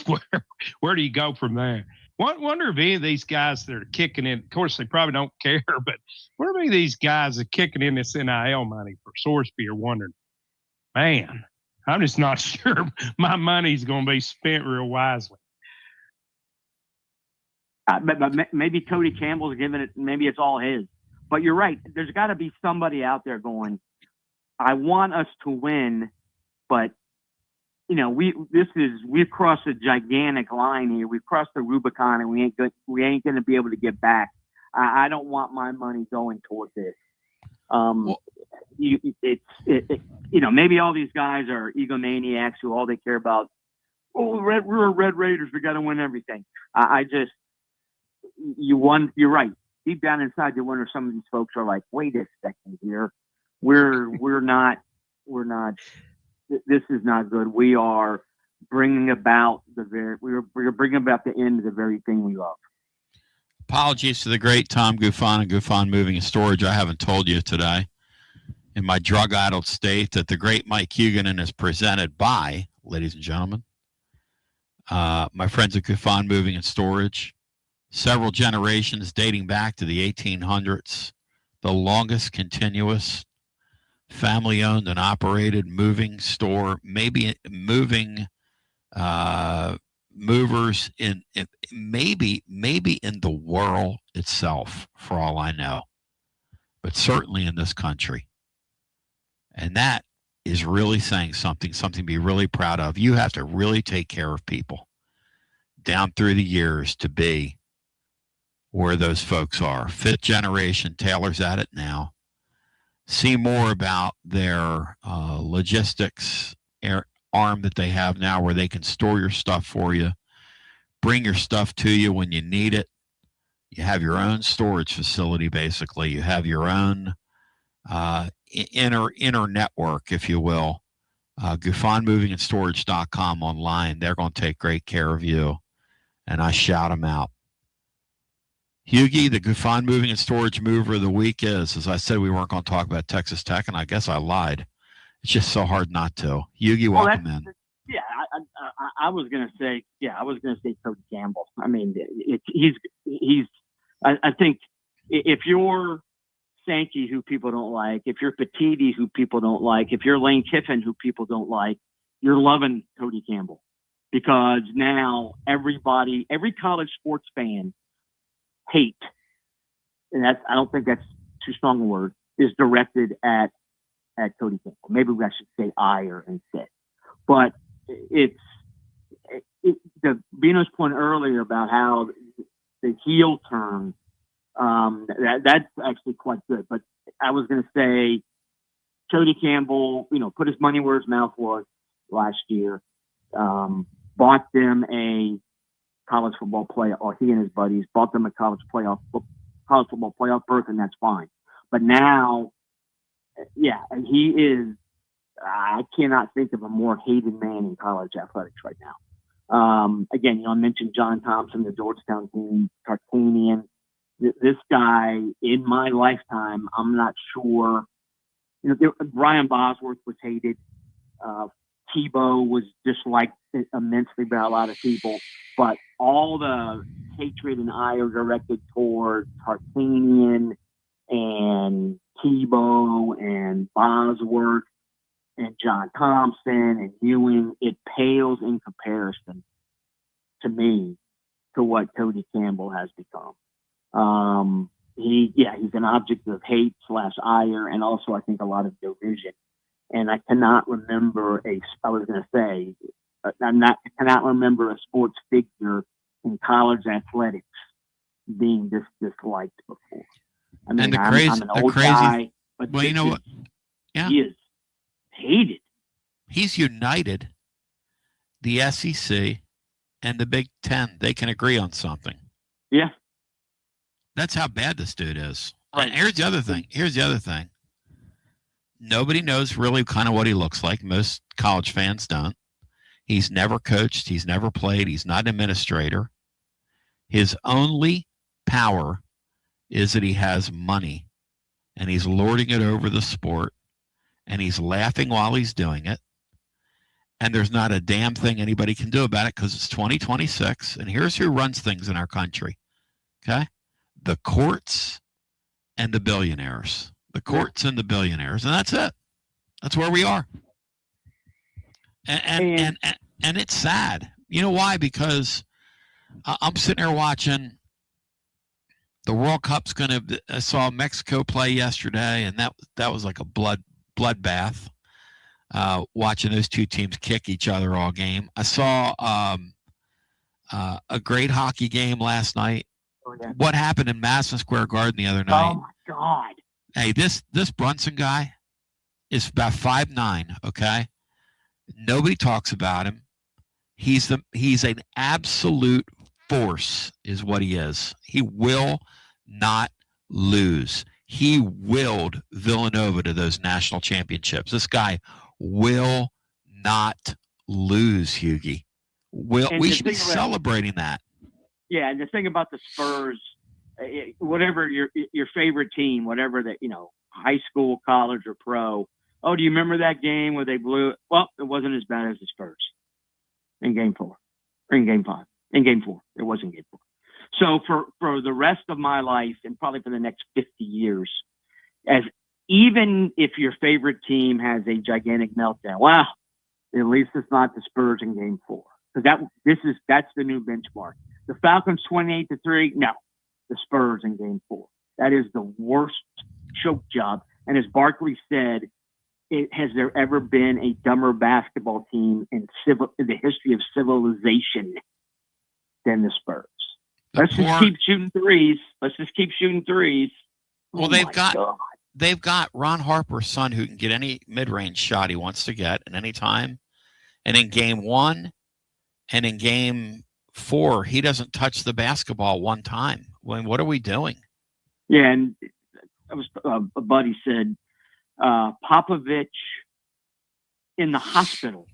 where do you go from there? Wonder if any of these guys that are kicking in, of course, they probably don't care, but wonder if any of these guys are kicking in this NIL money for Sorsby are wondering, man, I'm just not sure my money's going to be spent real wisely. But maybe Cody Campbell's giving it, maybe it's all his. But you're right. There's got to be somebody out there going, I want us to win, but we've crossed a gigantic line here. We've crossed the Rubicon, and we ain't going to be able to get back. I don't want my money going toward this. Maybe all these guys are egomaniacs who all they care about, we're Red Raiders, we got to win everything. You're right. Deep down inside, you wonder some of these folks are like, wait a second here. We're not, this is not good. We are bringing about we're bringing about the end of the very thing we love. Apologies to the great Tom Gouffon and Gouffon Moving and Storage. I haven't told you today in my drug-addled state that the great Mike Huguenin is presented by, ladies and gentlemen, my friends at Gouffon Moving and Storage, several generations dating back to the 1800s, the longest continuous family-owned and operated moving store, maybe moving movers in maybe in the world itself, for all I know, but certainly in this country. And that is really saying something to be really proud of. You have to really take care of people down through the years to be where those folks are. Fifth generation, Taylor's at it now. See more about their logistics arm that they have now, where they can store your stuff for you, bring your stuff to you when you need it. You have your own storage facility, basically. You have your own inner network, if you will. GouffonMovingandStorage.com online. They're going to take great care of you, and I shout them out. Hughie, the Gouffon Moving and Storage Mover of the Week is, as I said, we weren't going to talk about Texas Tech, and I guess I lied. It's just so hard not to. Hughie, welcome in. Yeah, I was going to say, Cody Campbell. I mean, I think if you're Sankey, who people don't like, if you're Petiti, who people don't like, if you're Lane Kiffin, who people don't like, you're loving Cody Campbell, because now every college sports fan hate, and I don't think that's too strong a word, is directed at Cody Campbell. Maybe I should say ire instead. But it's Bino's point earlier about how the heel turn, that's actually quite good. But I was going to say Cody Campbell, put his money where his mouth was last year, bought them a college football playoff, or he and his buddies bought them a college football playoff berth, and that's fine. But now, yeah, he is. I cannot think of a more hated man in college athletics right now. Again, I mentioned John Thompson, the Georgetown team, Tarkanian. This guy, in my lifetime, I'm not sure. Brian Bosworth was hated. Tebow was disliked immensely by a lot of people, but all the hatred and ire directed toward Tarkanian and Tebow and Bosworth and John Thompson and Ewing, it pales in comparison to me to what Cody Campbell has become. He's an object of hate / ire, and also I think a lot of division. And I cannot remember cannot remember a sports figure in college athletics being this disliked before. I mean, I'm an old guy, but well, you know what? Yeah. He is hated. He's united the SEC and the Big Ten. They can agree on something. Yeah. That's how bad this dude is. Right. And here's the other thing. Nobody knows really kind of what he looks like. Most college fans don't. He's never coached. He's never played. He's not an administrator. His only power is that he has money, and he's lording it over the sport, and he's laughing while he's doing it. And there's not a damn thing anybody can do about it, because it's 2026, and here's who runs things in our country. Okay? The courts and the billionaires. The courts and the billionaires, and that's it. That's where we are. And it's sad. You know why? Because I'm sitting there watching the World Cup's I saw Mexico play yesterday, and that was like a bloodbath. watching those two teams kick each other all game. I saw a great hockey game last night. Oh, yeah. What happened in Madison Square Garden the other night? Oh my God! Hey, this Brunson guy is about 5'9". Okay, nobody talks about him. He's an absolute force, is what he is. He will not lose. He willed Villanova to those national championships. This guy will not lose, Hughie. We should be celebrating that. Yeah, and the thing about the Spurs, whatever your favorite team, whatever that, high school, college, or pro. Oh, do you remember that game where they blew it? Well, it wasn't as bad as the Spurs in Game 4, or in Game 5, in Game 4. It was in Game 4. So for the rest of my life, and probably for the next 50 years, even if your favorite team has a gigantic meltdown, wow, at least it's not the Spurs in Game 4. Because that's the new benchmark. The Falcons 28-3, no, the Spurs in Game 4. That is the worst choke job. And as Barkley said, has there ever been a dumber basketball team in the history of civilization than the Spurs? Let's just keep shooting threes. Well, they've got Ron Harper's son who can get any mid-range shot he wants to get at any time. And in Game 1 and in Game 4, he doesn't touch the basketball one time. What are we doing? Yeah, and a buddy said Popovich in the hospital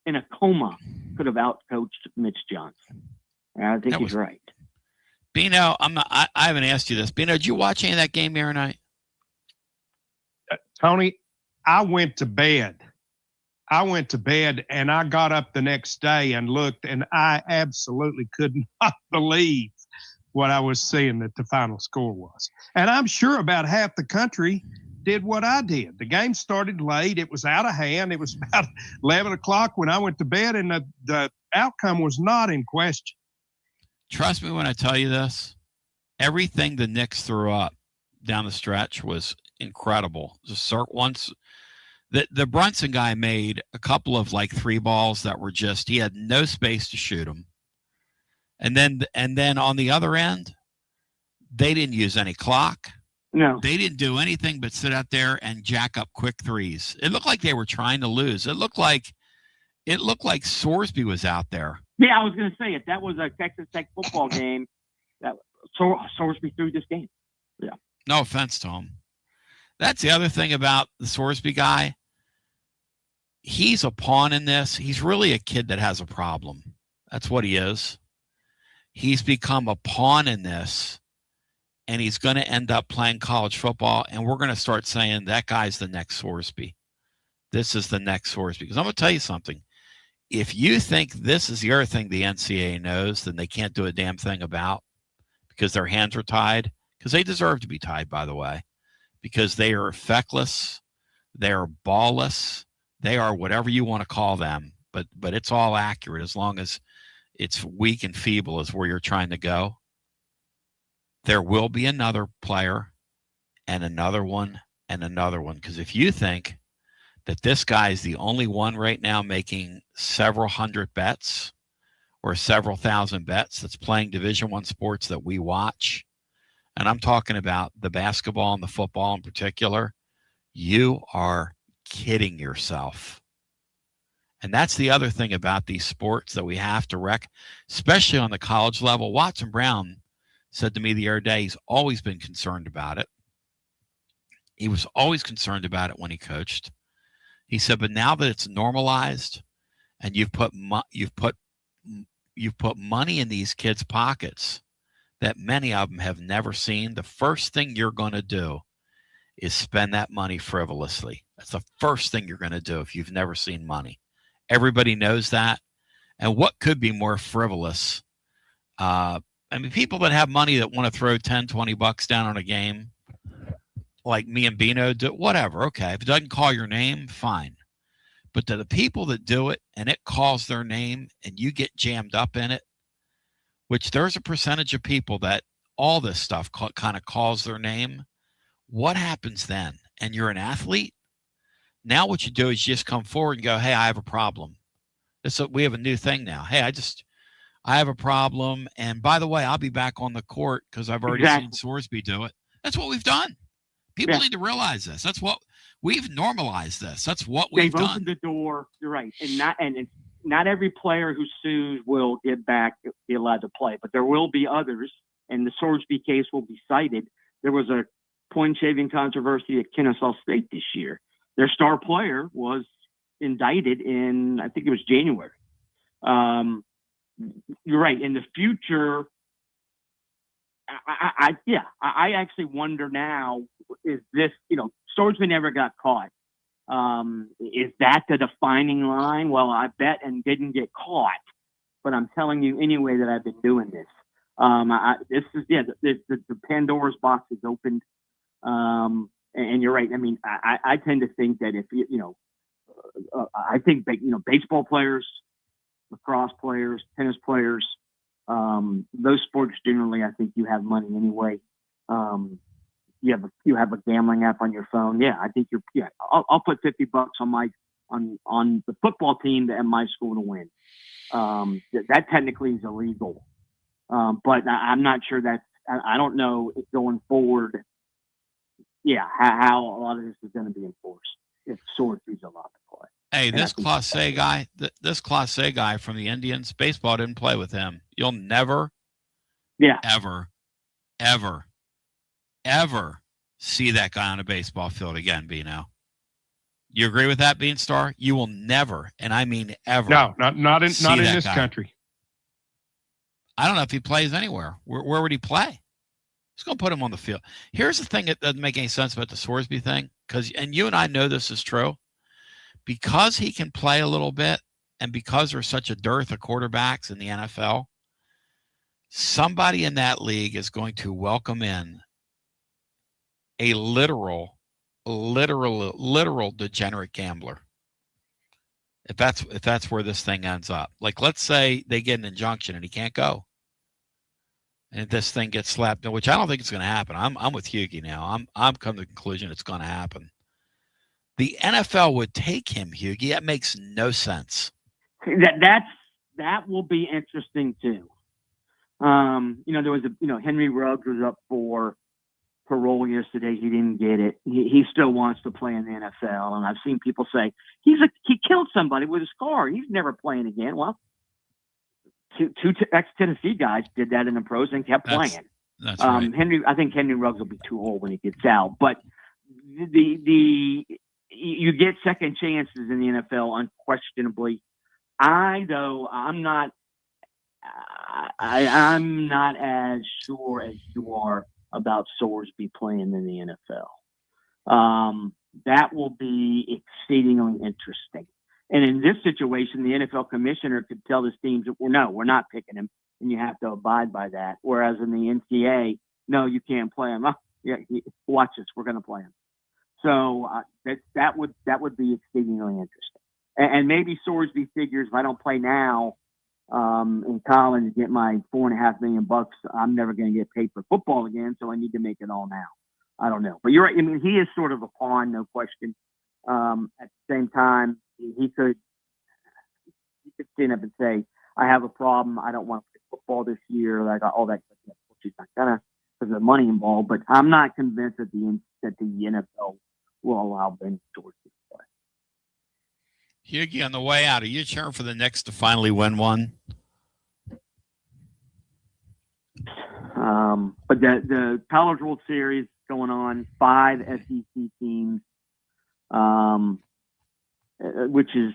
in a coma could have outcoached Mitch Johnson. And I think he's right. Bino, I haven't asked you this. Bino, did you watch any of that game the other night? Tony, I went to bed and I got up the next day and looked, and I absolutely could not believe what I was seeing that the final score was. And I'm sure about half the country did what I did. The game started late. It was out of hand. It was about 11 o'clock when I went to bed, and the outcome was not in question. Trust me when I tell you this. Everything the Knicks threw up down the stretch was incredible. The Brunson guy made a couple of three balls that were just, he had no space to shoot them. And then on the other end, they didn't use any clock. No. They didn't do anything but sit out there and jack up quick threes. It looked like they were trying to lose. It looked like Sorsby was out there. Yeah, I was going to say, if that was a Texas Tech football game, that Sorsby threw this game. Yeah. No offense to him. That's the other thing about the Sorsby guy. He's a pawn in this. He's really a kid that has a problem. That's what he is. He's become a pawn in this, and he's going to end up playing college football, and we're going to start saying that guy's the next Sorsby. This is the next Sorsby. Because I'm going to tell you something. If you think this is the other thing the NCAA knows, then they can't do a damn thing about, because their hands are tied, because they deserve to be tied, by the way, because they are feckless, they are ballless, they are whatever you want to call them, but it's all accurate as long as it's weak and feeble is where you're trying to go. There will be another player and another one and another one, because if you think that this guy is the only one right now making several hundred bets or several thousand bets that's playing Division I sports that we watch, and I'm talking about the basketball and the football in particular, you are kidding yourself. And that's the other thing about these sports that we have to especially on the college level. Watson Brown said to me the other day he's always been concerned about it. He was always concerned about it when he coached. He said, but now that it's normalized and you've put money in these kids' pockets that many of them have never seen, the first thing you're going to do is spend that money frivolously. That's the first thing you're going to do if you've never seen money. Everybody knows that. And what could be more frivolous? People that have money that want to throw 10, 20 bucks down on a game, like me and Bino do, whatever. Okay. If it doesn't call your name, fine. But to the people that do it and it calls their name and you get jammed up in it, which there's a percentage of people that all this stuff kind of calls their name, what happens then? And you're an athlete? Now what you do is you just come forward and go, hey, I have a problem. We have a new thing now. Hey, I have a problem. And by the way, I'll be back on the court because I've already seen Sorsby do it. That's what we've done. People need to realize this. That's what we've normalized this. That's what we've done. They've opened the door. You're right. And not every player who sues will get back, be allowed to play, but there will be others. And the Sorsby case will be cited. There was a point shaving controversy at Kennesaw State this year. Their star player was indicted in, I think it was January. You're right. In the future, I actually wonder now, is this, Sorsby never got caught. Is that the defining line? Well, I bet and didn't get caught, but I'm telling you anyway that I've been doing this. The Pandora's box is opened. And you're right. I mean, I tend to think that if I think baseball players, lacrosse players, tennis players, those sports generally, I think you have money anyway. You have a gambling app on your phone. Yeah, I think I'll put $50 on the football team at my school to win. That technically is illegal, but I'm not sure I don't know if going forward. Yeah, how a lot of this is going to be enforced if Sorsby's allowed to play. Hey, this Class A guy from the Indians, baseball didn't play with him. You'll never, ever see that guy on a baseball field again, Bino. You agree with that, Beanstar? You will never, and I mean ever. No, not in this country. I don't know if he plays anywhere. Where would he play? Who's going to put him on the field? Here's the thing that doesn't make any sense about the Sorsby thing, and you and I know this is true. Because he can play a little bit, and because there's such a dearth of quarterbacks in the NFL, somebody in that league is going to welcome in a literal degenerate gambler. If that's where this thing ends up. Like, let's say they get an injunction and he can't go, and this thing gets slapped, which I don't think it's going to happen. I'm with Hughie now. I'm come to the conclusion it's going to happen. The NFL would take him, Hughie. That makes no sense. That will be interesting too. There was Henry Ruggs was up for parole yesterday. He didn't get it. He still wants to play in the NFL, and I've seen people say he killed somebody with his car. He's never playing again. Well, two ex-Tennessee guys did that in the pros and kept playing. That's right. I think Henry Ruggs will be too old when he gets out, but you get second chances in the NFL, unquestionably. I'm not as sure as you are about Sorsby playing in the NFL. That will be exceedingly interesting. And in this situation, the NFL commissioner could tell his teams, well, no, we're not picking him, and you have to abide by that. Whereas in the NCAA, no, you can't play him. Oh, yeah, watch this, we're going to play him. So that would be exceedingly interesting. And maybe Sorsby figures, if I don't play now in college and get my $4.5 million, I'm never going to get paid for football again. So I need to make it all now. I don't know, but you're right. I mean, he is sort of a pawn, no question. At the same time, he could stand up and say, "I have a problem. I don't want to play football this year." Like all that. She's not gonna, because of the money involved. But I'm not convinced that the NFL will allow Ben Sorsby to play. Hughie, on the way out, are you cheering for the Knicks to finally win one? But the College World Series going on, 5 SEC teams, which is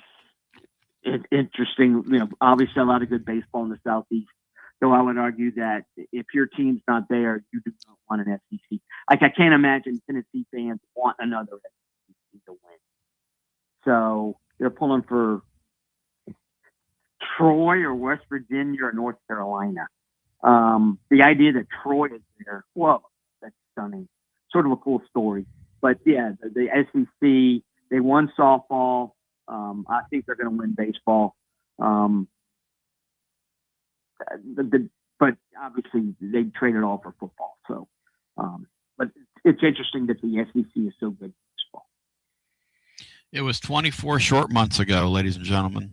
interesting. Obviously a lot of good baseball in the Southeast. So I would argue that if your team's not there, you do not want an SEC. Like, I can't imagine Tennessee fans want another SEC to win. So they're pulling for Troy or West Virginia or North Carolina. The idea that Troy is there, whoa, that's stunning. Sort of a cool story. But yeah, the SEC, they won softball. I think they're going to win baseball. But obviously they traded all for football. So, but it's interesting that the SEC is so good at baseball. It was 24 short months ago, ladies and gentlemen,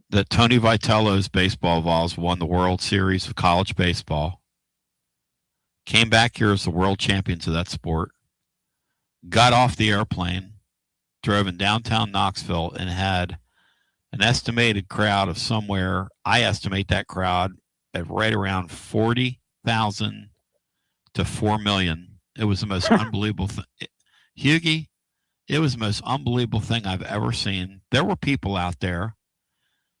that Tony Vitello's baseball Vols won the World Series of college baseball, came back here as the world champions of that sport, got off the airplane, drove in downtown Knoxville, and had an estimated crowd of somewhere, I estimate that crowd at right around 40,000 to 4 million. It was the most unbelievable thing. Hughie, it was the most unbelievable thing I've ever seen. There were people out there.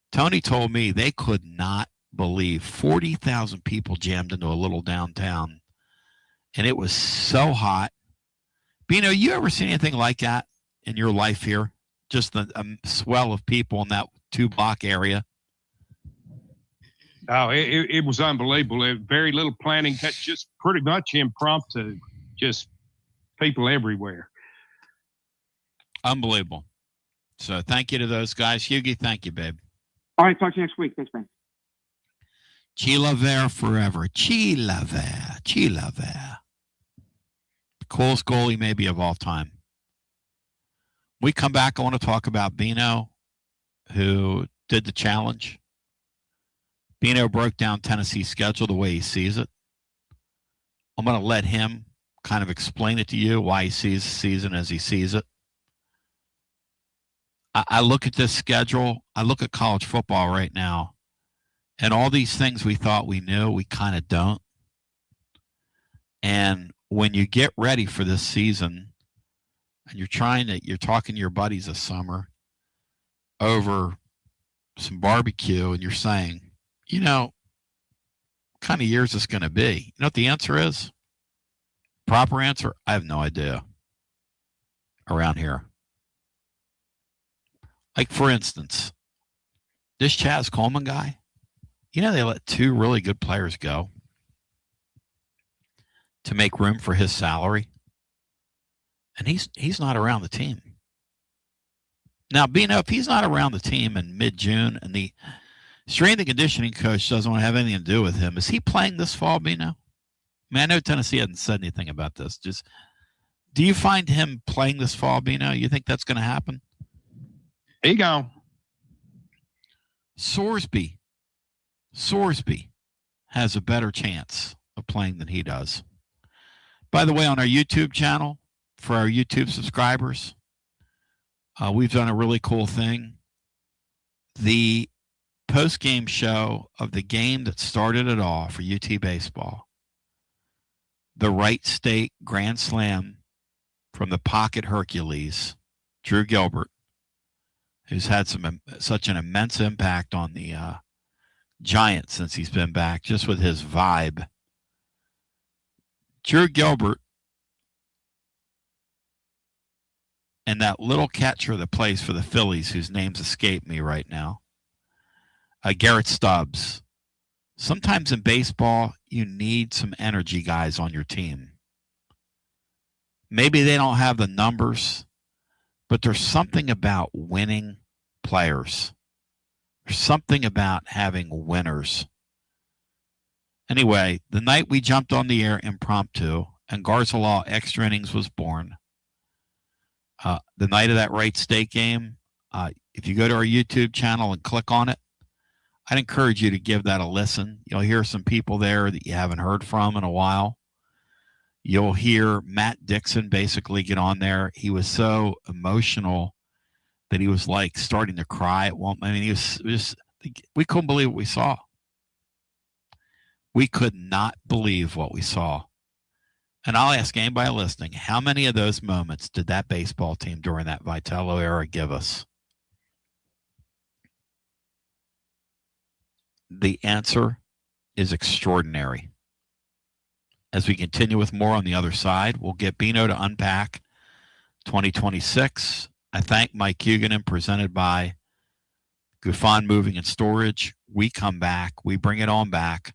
Tony told me they could not believe 40,000 people jammed into a little downtown. And it was so hot. Bino, you ever seen anything like that in your life here? Just a swell of people in that 2-block area? Oh, it was unbelievable. Very little planning, just pretty much impromptu, just people everywhere. Unbelievable. So thank you to those guys. Hughie, thank you, babe. All right, talk to you next week. Thanks, man. Chila Ver forever. Chila Ver. Chila Ver. The coolest goalie maybe of all time. When we come back, I want to talk about Bino, who did the challenge. Bino broke down Tennessee's schedule the way he sees it. I'm going to let him kind of explain it to you, why he sees the season as he sees it. I look at this schedule. I look at college football right now, and all these things we thought we knew, we kind of don't. And when you get ready for this season, and you're talking to your buddies this summer over some barbecue, and you're saying, what kind of year is this going to be? You know what the answer is? Proper answer? I have no idea around here. Like, for instance, this Chaz Coleman guy, they let 2 really good players go to make room for his salary. And he's not around the team. Now, Bino, if he's not around the team in mid-June and the strength and conditioning coach doesn't want to have anything to do with him, is he playing this fall, Bino? I mean, I know Tennessee hasn't said anything about this. Just, do you find him playing this fall, Bino? You think that's going to happen? He gone. Sorsby has a better chance of playing than he does. By the way, on our YouTube channel, for our YouTube subscribers, we've done a really cool thing. The post-game show of the game that started it all for UT baseball, the Wright State Grand Slam from the Pocket Hercules, Drew Gilbert, who's had such an immense impact on the Giants since he's been back, just with his vibe. Drew Gilbert and that little catcher that plays for the Phillies, whose names escape me right now, Garrett Stubbs. Sometimes in baseball, you need some energy guys on your team. Maybe they don't have the numbers, but there's something about winning players. There's something about having winners. Anyway, the night we jumped on the air impromptu and Garza Law Extra Innings was born, the night of that Wright State game, if you go to our YouTube channel and click on it, I'd encourage you to give that a listen. You'll hear some people there that you haven't heard from in a while. You'll hear Matt Dixon basically get on there. He was so emotional that he was like starting to cry at one. I mean, we couldn't believe what we saw. We could not believe what we saw. And I'll ask anybody listening, how many of those moments did that baseball team during that Vitello era give us? The answer is extraordinary. As we continue with more on the other side, we'll get Bino to unpack 2026. I thank Mike Huguenin, presented by Gufon Moving and Storage. We come back. We bring it on back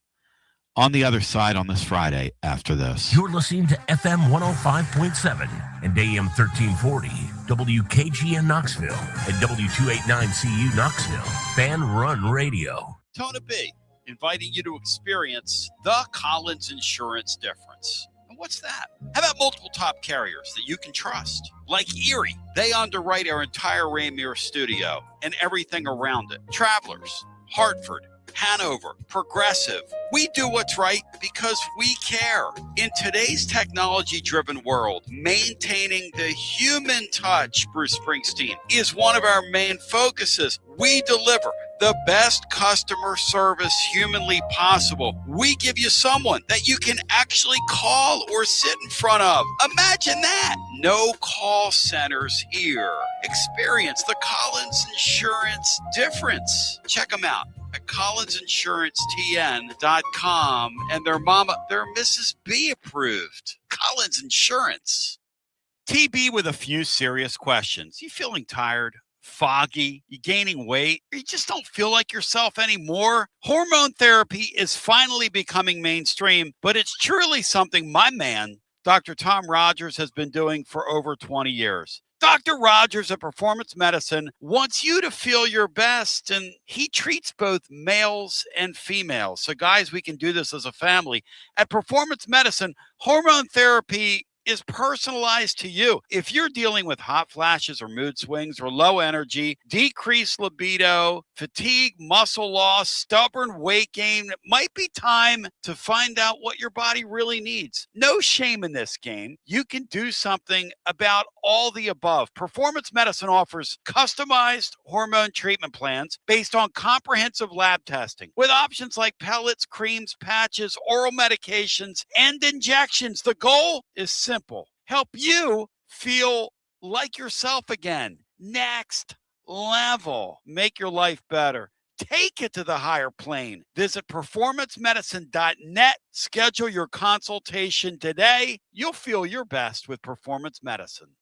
on the other side on this Friday after this. You're listening to FM 105.7 and AM 1340, WKGN Knoxville, and W289CU Knoxville, Fan Run Radio. Tona B, inviting you to experience the Collins Insurance difference. what's that? How about multiple top carriers that you can trust? Like Erie. They underwrite our entire Rainier studio and everything around it. Travelers, Hartford, Hanover, Progressive. We do what's right because we care. In today's technology-driven world, maintaining the human touch, Bruce Springsteen, is one of our main focuses. We deliver the best customer service humanly possible. We give you someone that you can actually call or sit in front of. Imagine that. No call centers here. Experience the Collins Insurance difference. Check them out at collinsinsuranceTN.com, and they're Mrs. B approved. Collins Insurance. TB with a few serious questions. You feeling tired? Foggy? You gaining weight? Or you just don't feel like yourself anymore? Hormone therapy is finally becoming mainstream, but it's truly something my man, Dr. Tom Rogers, has been doing for over 20 years. Dr. Rogers at Performance Medicine wants you to feel your best, and he treats both males and females. So, guys, we can do this as a family. At Performance Medicine, hormone therapy is personalized to you. If you're dealing with hot flashes or mood swings or low energy, decreased libido, fatigue, muscle loss, stubborn weight gain, it might be time to find out what your body really needs. No shame in this game. You can do something about all the above. Performance Medicine offers customized hormone treatment plans based on comprehensive lab testing with options like pellets, creams, patches, oral medications, and injections. The goal is simple. Help you feel like yourself again. Next level. Make your life better. Take it to the higher plane. Visit performancemedicine.net. Schedule your consultation today. You'll feel your best with Performance Medicine.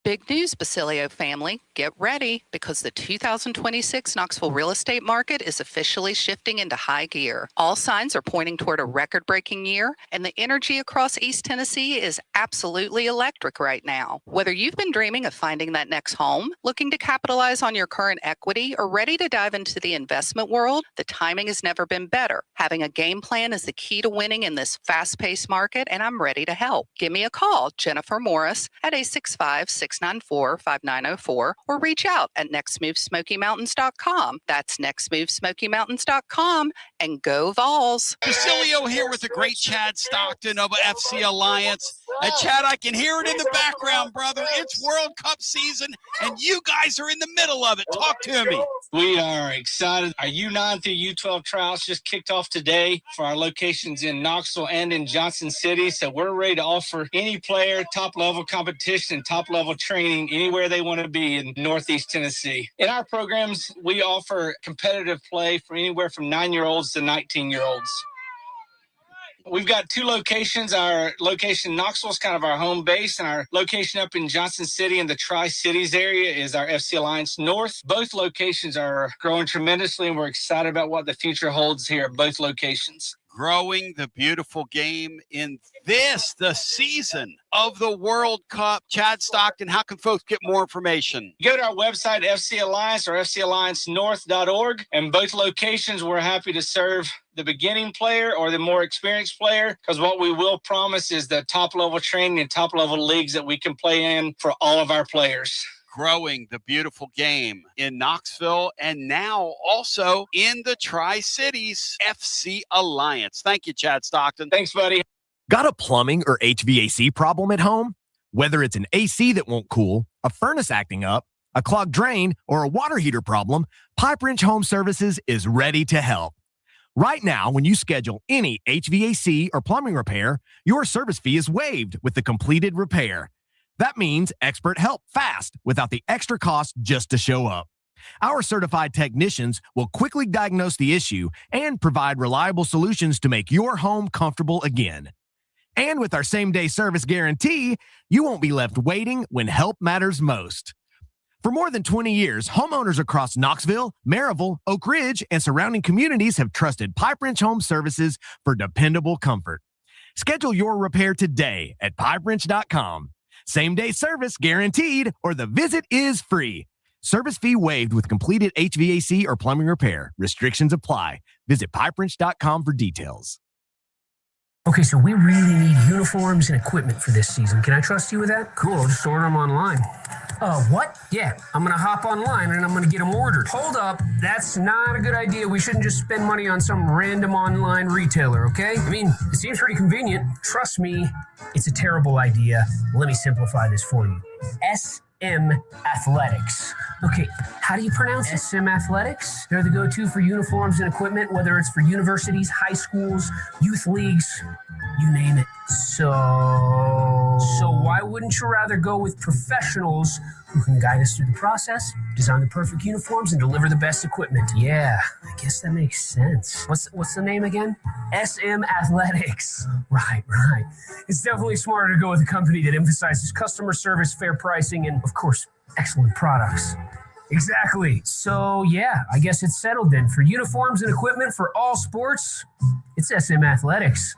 Big news, Basilio family. Get ready because the 2026 Knoxville real estate market is officially shifting into high gear. All signs are pointing toward a record-breaking year, and the energy across East Tennessee is absolutely electric right now. Whether you've been dreaming of finding that next home, looking to capitalize on your current equity, or ready to dive into the investment world, the timing has never been better. Having a game plan is the key to winning in this fast-paced market, and I'm ready to help. Give me a call, Jennifer Morris, at 865-694-5904, or reach out at nextmovesmokymountains.com. That's nextmovesmokymountains.com, and go Vols. Basilio here with the great Chad Stockton of FC Alliance. Chad, I can hear it in the background, brother. It's World Cup season, and you guys are in the middle of it. Talk to me. We are excited. Our U9 through U12 trials just kicked off today for our locations in Knoxville and in Johnson City. So we're ready to offer any player top-level competition and top-level training anywhere they want to be in Northeast Tennessee. In our programs, we offer competitive play for anywhere from 9-year-olds to 19-year-olds. We've got two locations. Our location in Knoxville is kind of our home base, and our location up in Johnson City in the Tri-Cities area is our FC Alliance North. Both locations are growing tremendously, and we're excited about what the future holds here at both locations. Growing the beautiful game in the season of the World Cup. Chad Stockton, how can folks get more information? Go to our website, FC Alliance or FCAllianceNorth.org, and both locations we're happy to serve the beginning player or the more experienced player, because what we will promise is the top-level training and top-level leagues that we can play in for all of our players. Growing the beautiful game in Knoxville and now also in the Tri-Cities. FC Alliance. Thank you, Chad Stockton. Thanks, buddy. Got a plumbing or HVAC problem at home? Whether it's an AC that won't cool, a furnace acting up, a clogged drain, or a water heater problem, Pipe Wrench Home Services is ready to help. Right now, when you schedule any HVAC or plumbing repair, your service fee is waived with the completed repair. That means expert help fast without the extra cost just to show up. Our certified technicians will quickly diagnose the issue and provide reliable solutions to make your home comfortable again. And with our same-day service guarantee, you won't be left waiting when help matters most. For more than 20 years, homeowners across Knoxville, Maryville, Oak Ridge, and surrounding communities have trusted Pipe Wrench Home Services for dependable comfort. Schedule your repair today at pipewrench.com. Same-day service guaranteed, or the visit is free. Service fee waived with completed HVAC or plumbing repair. Restrictions apply. Visit pipewrench.com for details. Okay, so we really need uniforms and equipment for this season. Can I trust you with that? Cool, I'll just order them online. What? Yeah, I'm gonna hop online and I'm gonna get them ordered. Hold up, that's not a good idea. We shouldn't just spend money on some random online retailer, okay? I mean, it seems pretty convenient. Trust me, it's a terrible idea. Let me simplify this for you. SM Athletics. Okay, how do you pronounce it? SM Athletics? They're the go-to for uniforms and equipment, whether it's for universities, high schools, youth leagues, you name it. So why wouldn't you rather go with professionals who can guide us through the process, design the perfect uniforms, and deliver the best equipment? Yeah, I guess that makes sense. What's the name again? SM Athletics. Right. It's definitely smarter to go with a company that emphasizes customer service, fair pricing, and, of course, excellent products. Exactly. So, yeah, I guess it's settled then. For uniforms and equipment for all sports, it's SM Athletics.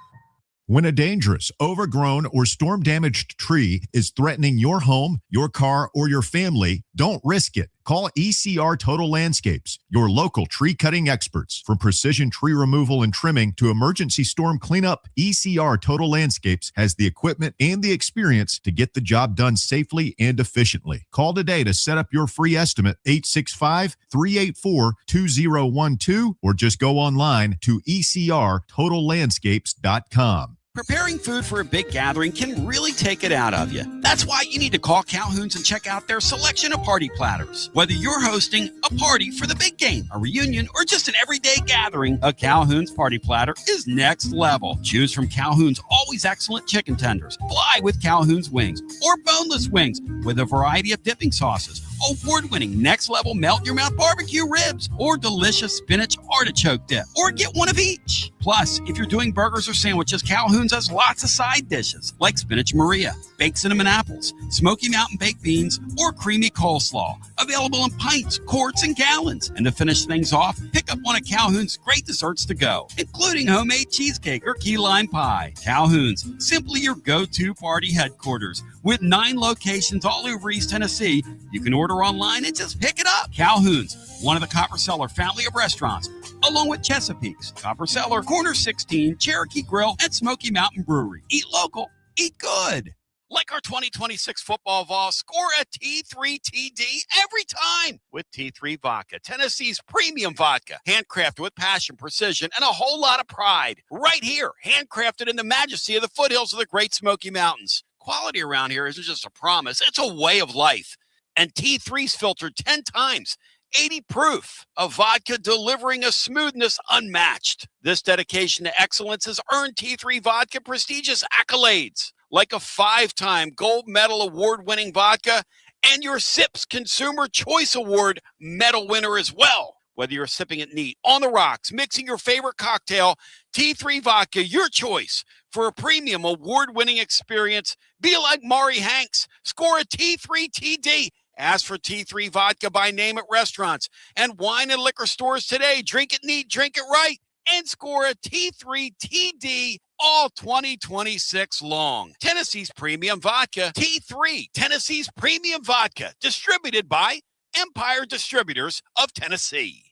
When a dangerous, overgrown, or storm-damaged tree is threatening your home, your car, or your family, don't risk it. Call ECR Total Landscapes, your local tree-cutting experts. From precision tree removal and trimming to emergency storm cleanup, ECR Total Landscapes has the equipment and the experience to get the job done safely and efficiently. Call today to set up your free estimate, 865-384-2012, or just go online to ecrtotallandscapes.com. Preparing food for a big gathering can really take it out of you. That's why you need to call Calhoun's and check out their selection of party platters. Whether you're hosting a party for the big game, a reunion, or just an everyday gathering, a Calhoun's party platter is next level. Choose from Calhoun's always excellent chicken tenders, fly with Calhoun's wings, or boneless wings with a variety of dipping sauces, award-winning next-level melt-in-your-mouth barbecue ribs, or delicious spinach artichoke dip, or get one of each. Plus, if you're doing burgers or sandwiches, Calhoun's has lots of side dishes like spinach Maria, baked cinnamon apples, Smoky Mountain baked beans, or creamy coleslaw. Available in pints, quarts, and gallons. And to finish things off, pick up one of Calhoun's great desserts to go, including homemade cheesecake or key lime pie. Calhoun's, simply your go-to party headquarters. With 9 locations all over East Tennessee, you can order online and just pick it up. Calhoun's, one of the Copper Cellar family of restaurants, along with Chesapeake's, Copper Cellar, Corner 16, Cherokee Grill, and Smoky Mountain Brewery. Eat local, eat good. Like our 2026 football Vols, score a T3 TD every time with T3 Vodka, Tennessee's premium vodka, handcrafted with passion, precision, and a whole lot of pride. Right here, handcrafted in the majesty of the foothills of the Great Smoky Mountains. Quality around here isn't just a promise, it's a way of life. And T3's filtered 10 times, 80 proof of vodka, delivering a smoothness unmatched. This dedication to excellence has earned T3 Vodka prestigious accolades, like a 5-time gold medal award-winning vodka and your SIPS Consumer Choice Award medal winner as well. Whether you're sipping it neat, on the rocks, mixing your favorite cocktail, T3 Vodka, your choice for a premium award-winning experience. Be like Maury Hanks. Score a T3 TD. Ask for T3 Vodka by name at restaurants and wine and liquor stores today. Drink it neat, drink it right, and score a T3 TD all 2026 long. Tennessee's Premium Vodka, T3, Tennessee's Premium Vodka, distributed by Empire Distributors of Tennessee.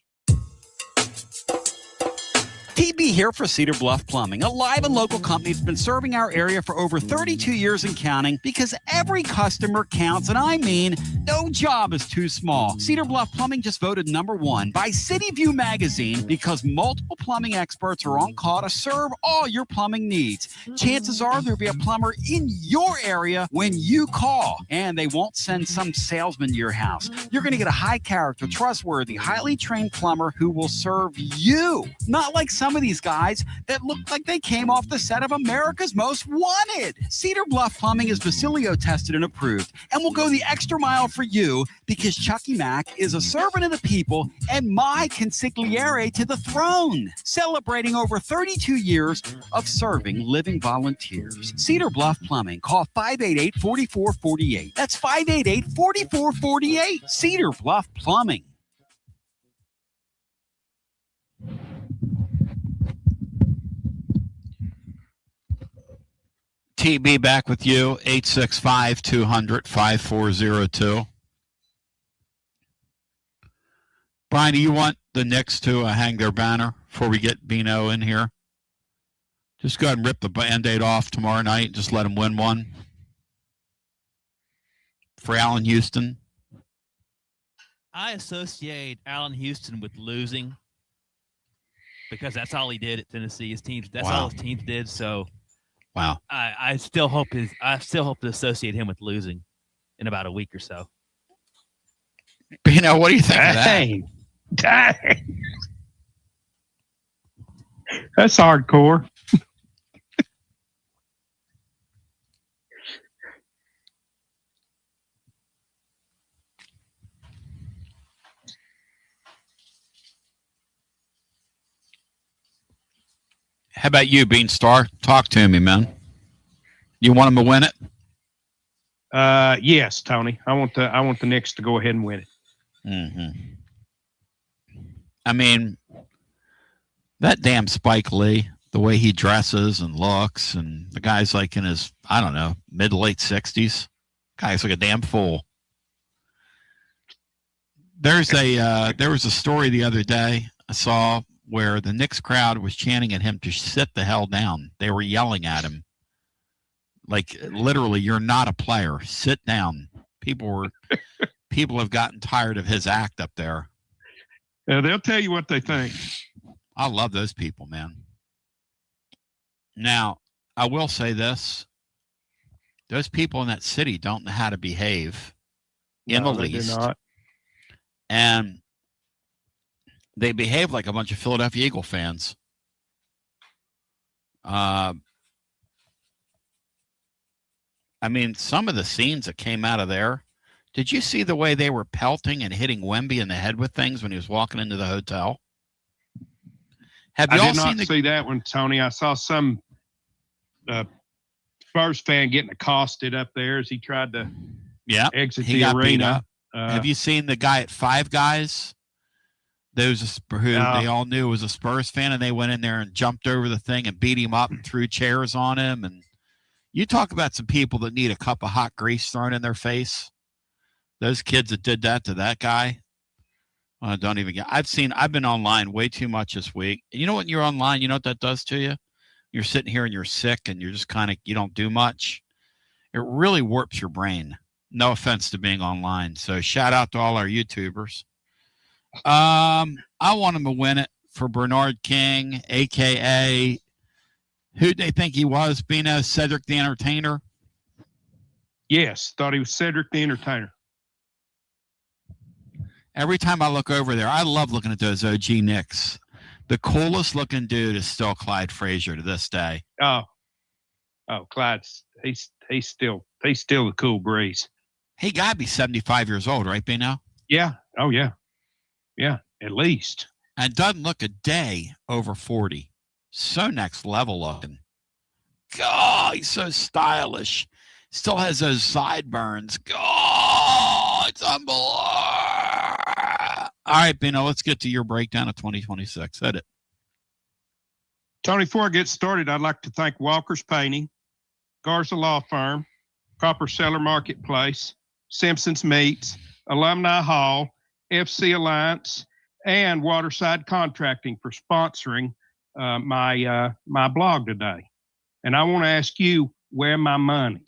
TB here for Cedar Bluff Plumbing, a live and local company that's been serving our area for over 32 years and counting, because every customer counts, and I mean no job is too small. Cedar Bluff Plumbing just voted #1 by City View magazine because multiple plumbing experts are on call to serve all your plumbing needs. Chances are there'll be a plumber in your area when you call, and they won't send some salesman to your house. You're going to get a high character, trustworthy, highly trained plumber who will serve you, not like some of these guys that look like they came off the set of America's Most Wanted. Cedar Bluff Plumbing is Basilio tested and approved and will go the extra mile for you because Chucky Mack is a servant of the people and my consigliere to the throne, celebrating over 32 years of serving living volunteers. Cedar Bluff Plumbing. Call 588-4448. That's 588-4448. Cedar Bluff Plumbing. TB back with you, 865-200-5402. Brian, do you want the Knicks to hang their banner before we get Bino in here? Just go ahead and rip the Band-Aid off tomorrow night and just let him win one. For Allen Houston. I associate Allen Houston with losing because that's all he did at Tennessee. His teams, that's all his teams did. So, wow. I still hope to associate him with losing in about a week or so. What do you think of that? Dang. That's hardcore. How about you, Beanstar? Talk to me, man. You want him to win it? Yes, Tony. I want the Knicks to go ahead and win it. Mm-hmm. I mean, that damn Spike Lee, the way he dresses and looks, and the guy's like in his, I don't know, mid to late 60s. Guy's like a damn fool. There was a story the other day I saw where the Knicks crowd was chanting at him to sit the hell down. They were yelling at him. Like, literally, you're not a player. Sit down. People have gotten tired of his act up there. They'll tell you what they think. I love those people, man. Now, I will say this. Those people in that city don't know how to behave in the least. They do not. And they behave like a bunch of Philadelphia Eagle fans. I mean, some of the scenes that came out of there. Did you see the way they were pelting and hitting Wemby in the head with things when he was walking into the hotel? Have you all seen see that one, Tony. I saw some Spurs fan getting accosted up there as he tried to exit the arena. Have you seen the guy at Five Guys? They all knew was a Spurs fan, and they went in there and jumped over the thing and beat him up and threw chairs on him. And you talk about some people that need a cup of hot grease thrown in their face. Those kids that did that to that guy, don't even get. I've been online way too much this week. And you know what? You're online. You know what that does to you? You're sitting here and you're sick and you're just you don't do much. It really warps your brain. No offense to being online. So shout out to all our YouTubers. I want him to win it for Bernard King, a.k.a. who'd they think he was, Bino? Cedric the Entertainer? Yes, thought he was Cedric the Entertainer. Every time I look over there, I love looking at those OG Knicks. The coolest looking dude is still Clyde Frazier to this day. Oh, Clyde's he's still the cool breeze. He got to be 75 years old, right, Bino? Yeah. Oh, yeah. Yeah, at least. And doesn't look a day over 40. So next level looking. God, he's so stylish. Still has those sideburns. God, it's unbelievable. All right, Bino, let's get to your breakdown of 2026. Hit it. Tony, before I get started, I'd like to thank Walker's Painting, Garza Law Firm, Copper Seller Marketplace, Simpson's Meats, Alumni Hall, FC Alliance, and Waterside Contracting for sponsoring my blog today. And I want to ask you, where my money?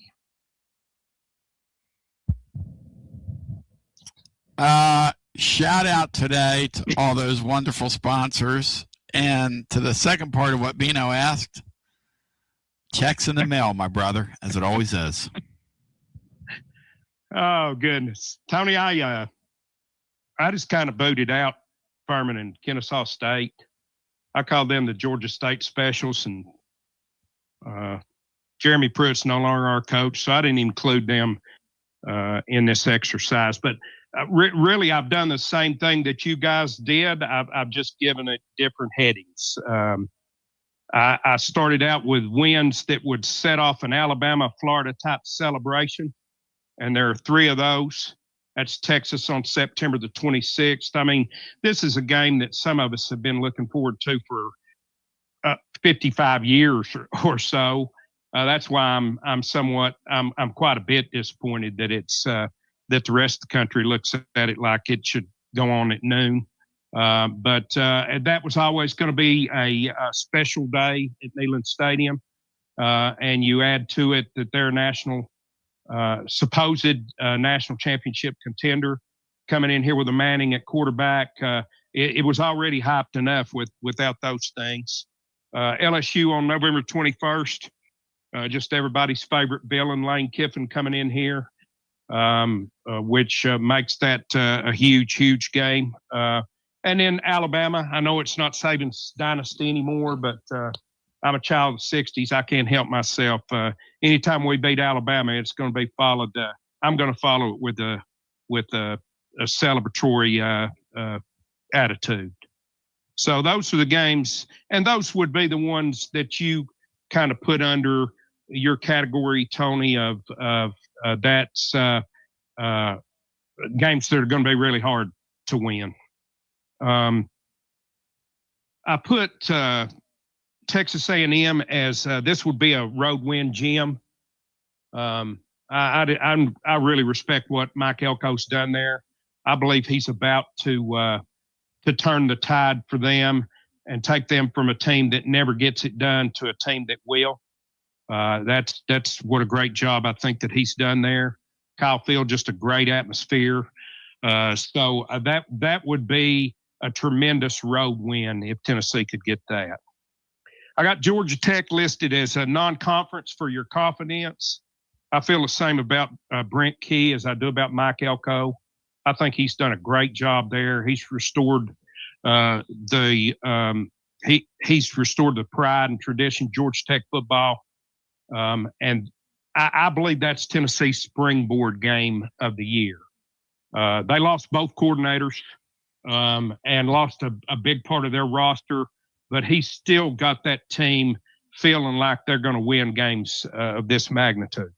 Shout out today to all those wonderful sponsors. And to the second part of what Bino asked, checks in the mail, my brother, as it always is. Oh, goodness. Tony, I just kind of booted out Furman and Kennesaw State. I call them the Georgia State Specials, and Jeremy Pruitt's no longer our coach, so I didn't include them in this exercise. But really, I've done the same thing that you guys did. I've just given it different headings. I started out with wins that would set off an Alabama-Florida type celebration, and there are 3 of those. That's Texas on September the 26th. I mean, this is a game that some of us have been looking forward to for 55 years or so. That's why I'm quite a bit disappointed that it's that the rest of the country looks at it like it should go on at noon. But that was always going to be a special day at Neyland Stadium. And you add to it that their supposed national championship contender coming in here with a Manning at quarterback. It was already hyped enough without those things. LSU on November 21st, just everybody's favorite Bill and Lane Kiffin coming in here, which makes that a huge game. And then Alabama, I know it's not Saban's dynasty anymore, but I'm a child of the 60s. I can't help myself. Anytime we beat Alabama, it's going to be followed. I'm going to follow it with a celebratory attitude. So those are the games, and those would be the ones that you kind of put under your category, Tony, of that's games that are going to be really hard to win. I put Texas A&M as this would be a road win, Jim. I really respect what Mike Elko's done there. I believe he's about to turn the tide for them and take them from a team that never gets it done to a team that will. That's what a great job I think that he's done there. Kyle Field, just a great atmosphere. So that would be a tremendous road win if Tennessee could get that. I got Georgia Tech listed as a non-conference for your confidence. I feel the same about Brent Key as I do about Mike Elko. I think he's done a great job there. He's restored he's restored the pride and tradition of Georgia Tech football, and I believe that's Tennessee's springboard game of the year. They lost both coordinators and lost a big part of their roster, but he's still got that team feeling like they're going to win games of this magnitude.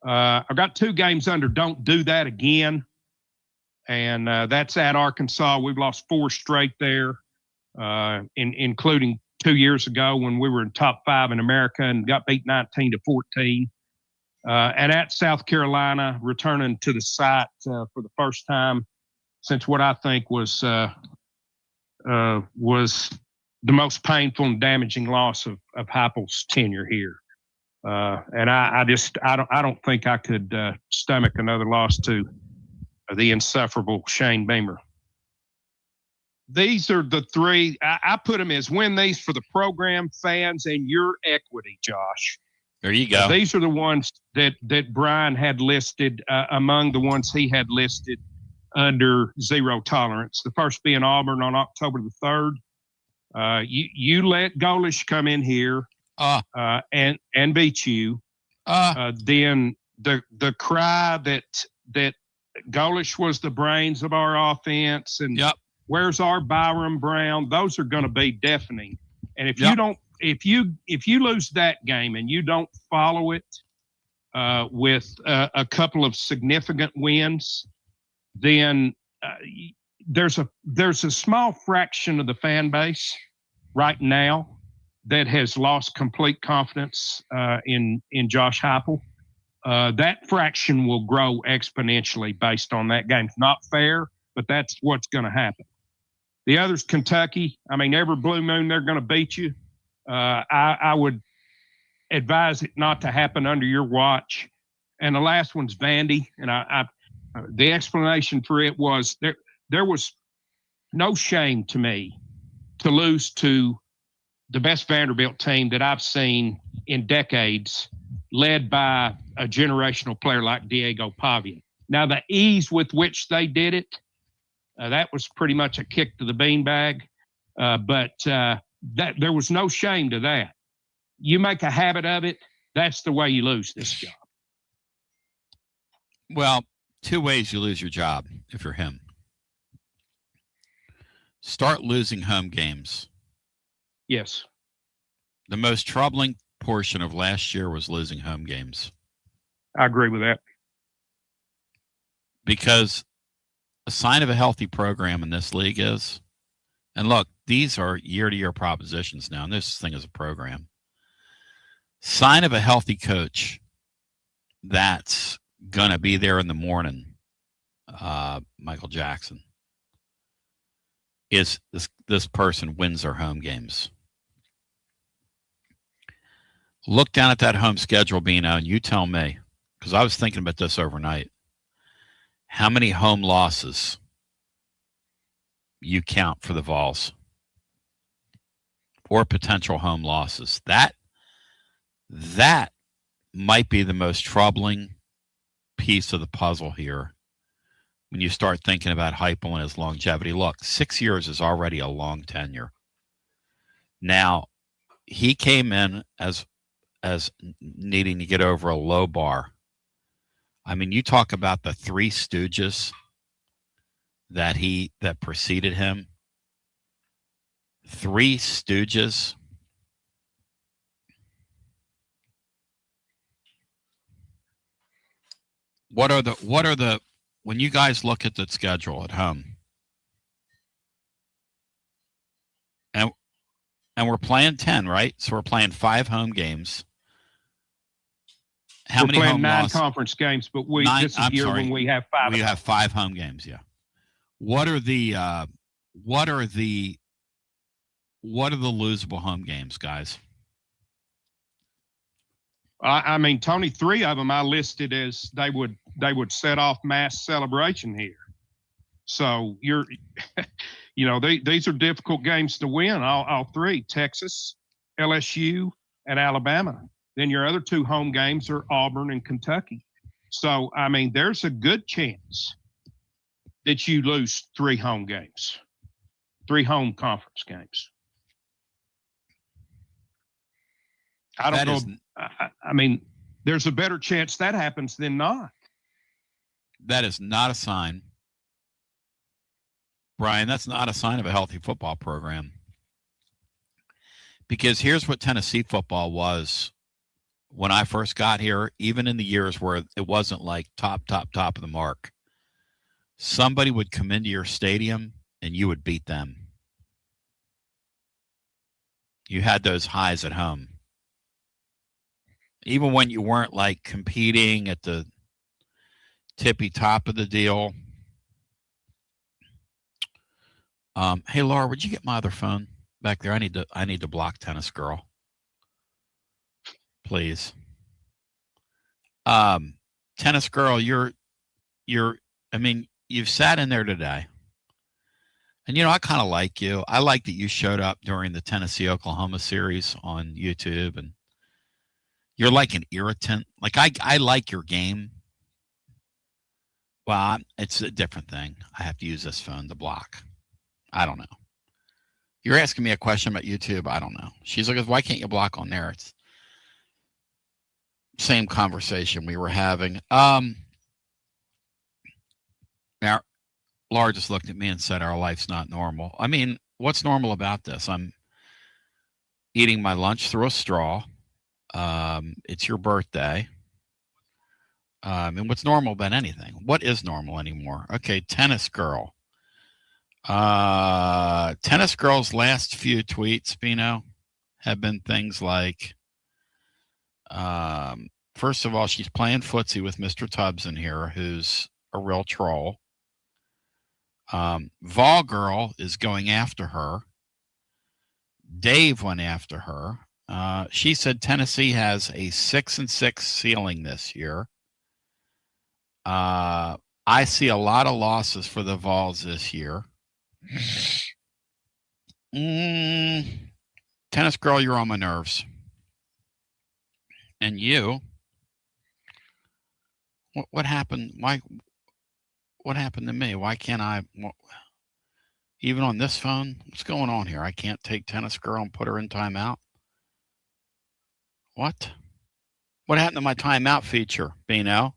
I've got 2 games under don't do that again, and that's at Arkansas. We've lost 4 straight there, including 2 years ago when we were in top 5 in America and got beat 19-14. And at South Carolina, returning to the site for the first time since what I think was the most painful and damaging loss of Heupel's tenure here. And I don't think I could stomach another loss to the insufferable Shane Beamer. These are the 3. I put them as win these for the program, fans, and your equity, Josh. There you go. These are the ones that Brian had listed among the ones he had listed under zero tolerance. The first being Auburn on October the 3rd. You let Golish come in here and beat you. Then the cry that Golish was the brains of our offense and where's our Byram Brown? Those are going to be deafening. And if you don't, if you lose that game and you don't follow it with a couple of significant wins, then there's a small fraction of the fan base right now that has lost complete confidence in Josh Heupel. That fraction will grow exponentially based on that game. It's not fair, but that's what's going to happen. The other's Kentucky. I mean, every blue moon they're going to beat you. I would advise it not to happen under your watch. And the last one's Vandy. And the explanation for it was there was no shame to me to lose to the best Vanderbilt team that I've seen in decades, led by a generational player like Diego Pavia. Now, the ease with which they did it, that was pretty much a kick to the beanbag. But that there was no shame to that. You make a habit of it, that's the way you lose this job. Well, 2 ways you lose your job if you're him. Start losing home games. Yes. The most troubling portion of last year was losing home games. I agree with that. Because a sign of a healthy program in this league is, and look, these are year-to-year propositions now, and this thing is a program. Sign of a healthy coach that's going to be there in the morning Michael Jackson, is this person wins their home games. Look down at that home schedule, Bino, and you tell me, because I was thinking about this overnight, how many home losses you count for the Vols or potential home losses. That might be the most troubling piece of the puzzle here when you start thinking about Heupel and his longevity. Look, 6 years is already a long tenure. Now, he came in as needing to get over a low bar. I mean, you talk about the three stooges that preceded him. Three stooges. What are the when you guys look at the schedule at home? And we're playing 10, right? So we're playing 5 home games. We're playing 9 conference games, but this is year when we have 5. We have 5 home games, yeah. What are the losable home games, guys? I mean, Tony, 3 of them I listed as they would set off mass celebration here. So you're, these are difficult games to win. All 3: Texas, LSU, and Alabama. Then your other 2 home games are Auburn and Kentucky. So I mean, there's a good chance that you lose 3 home games, 3 home conference games. I don't know. I mean, there's a better chance that happens than not. That is not a sign, Brian. That's not a sign of a healthy football program. Because here's what Tennessee football was when I first got here, even in the years where it wasn't like top of the mark. Somebody would come into your stadium and you would beat them. You had those highs at home. Even when you weren't like competing at the tippy top of the deal. Hey Laura, would you get my other phone back there? I need to block Tennis Girl. Please. Tennis Girl, I mean, you've sat in there today. And I kind of like you. I like that you showed up during the Tennessee-Oklahoma series on YouTube, and you're like an irritant. Like I like your game. Well, it's a different thing. I have to use this phone to block. I don't know. You're asking me a question about YouTube. I don't know. She's like, why can't you block on there? It's same conversation we were having. Now, Laura just looked at me and said, our life's not normal. I mean, what's normal about this? I'm eating my lunch through a straw. It's your birthday. And what's normal about anything? What is normal anymore? Okay, Tennis Girl. Tennis Girl's last few tweets, Bino, have been things like, first of all, she's playing footsie with Mr. Tubbs in here, who's a real troll. Vol Girl is going after her. Dave went after her. She said Tennessee has a 6-6 ceiling this year. I see a lot of losses for the Vols this year. Tennis Girl, you're on my nerves. And you? What happened? What happened to me? Why can't I? Even on this phone? What's going on here? I can't take Tennis Girl and put her in timeout? What? What happened to my timeout feature, Bino?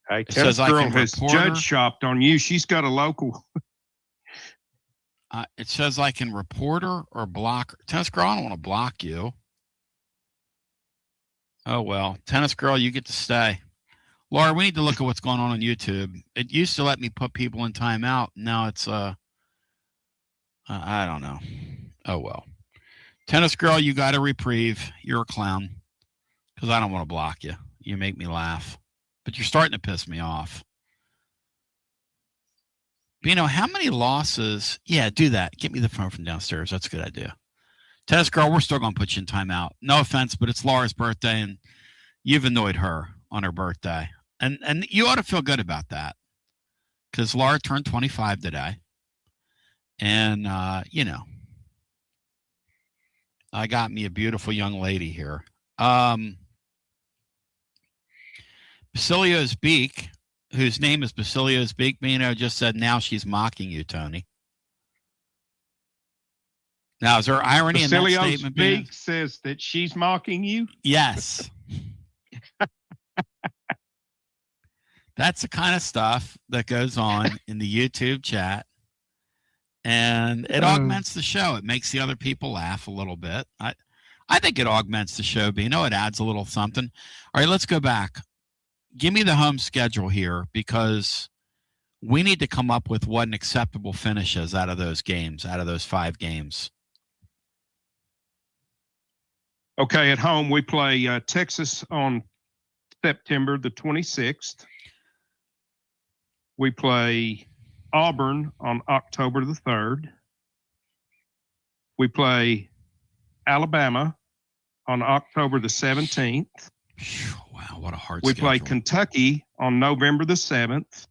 Hey, Tennis Girl has judge shopped on you. She's got a local. It says I can report her or block her. Tennis Girl, I don't want to block you. Oh, well. Tennis Girl, you get to stay. Laura, we need to look at what's going on YouTube. It used to let me put people in timeout. Now it's, I don't know. Oh, well. Tennis Girl, you got a reprieve. You're a clown. Because I don't want to block you. You make me laugh. but you're starting to piss me off. Bino, how many losses? Yeah, do that. Get me the phone from downstairs. That's a good idea. Tennis girl, we're still going to put you in timeout. No offense, but it's Laura's birthday, and you've annoyed her on her birthday. And you ought to feel good about that because Laura turned 25 today. And, you know, I got me a beautiful young lady here. Basilio's Beak, whose name is Basilio's Beak, Bino, just said, now she's mocking you, Tony. Now, is there irony in that statement? Basilio's Beak says that she's mocking you? Yes. That's the kind of stuff that goes on in the YouTube chat. And it augments the show. It makes the other people laugh a little bit. I think it augments the show, Bino. It adds a little something. All right, let's go back. Give me the home schedule here because we need to come up with what an acceptable finish is out of those games, out of those 5 games. Okay, at home, we play Texas on September the 26th. We play Auburn on October the 3rd. We play Alabama on October the 17th. Wow, what a hard We schedule. play Kentucky on November the 7th.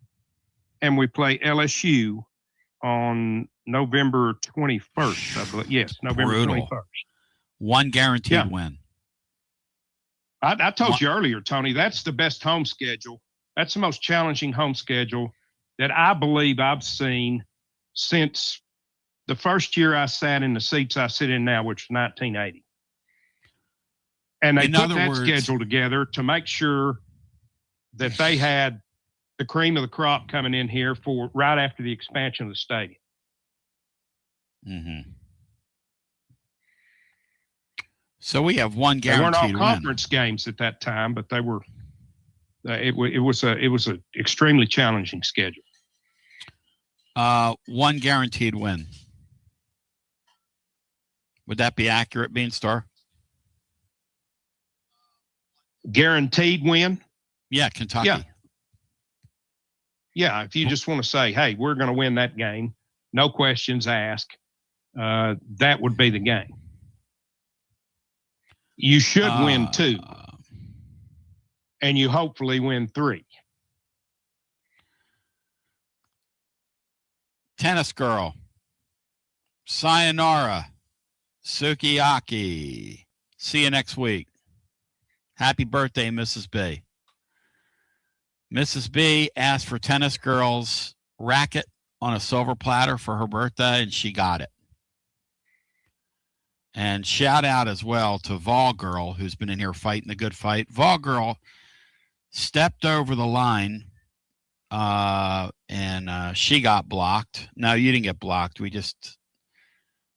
And we play LSU on November 21st, I believe. Yes, November Brutal. 21st. One guaranteed win. I told you earlier, Tony, that's the best home schedule. That's the most challenging home schedule that I believe I've seen since the first year I sat in the seats I sit in now, which is 1980. And they put that schedule together to make sure that they had the cream of the crop coming in here for right after the expansion of the stadium. Mm-hmm. So we have one guaranteed They weren't all conference games at that time, but they were. It was a extremely challenging schedule. One guaranteed win. Would that be accurate, Beanstar? Guaranteed win? Yeah, Kentucky. Yeah, if you just want to say, hey, we're going to win that game, no questions asked, that would be the game. You should win 2, and you hopefully win 3. Tennis girl. Sayonara. Sukiyaki. See you next week. Happy birthday, Mrs. B. Mrs. B asked for Tennis Girl's racket on a silver platter for her birthday, and she got it. And shout out as well to Vol Girl, who's been in here fighting the good fight. Vol Girl stepped over the line, and she got blocked. No, you didn't get blocked.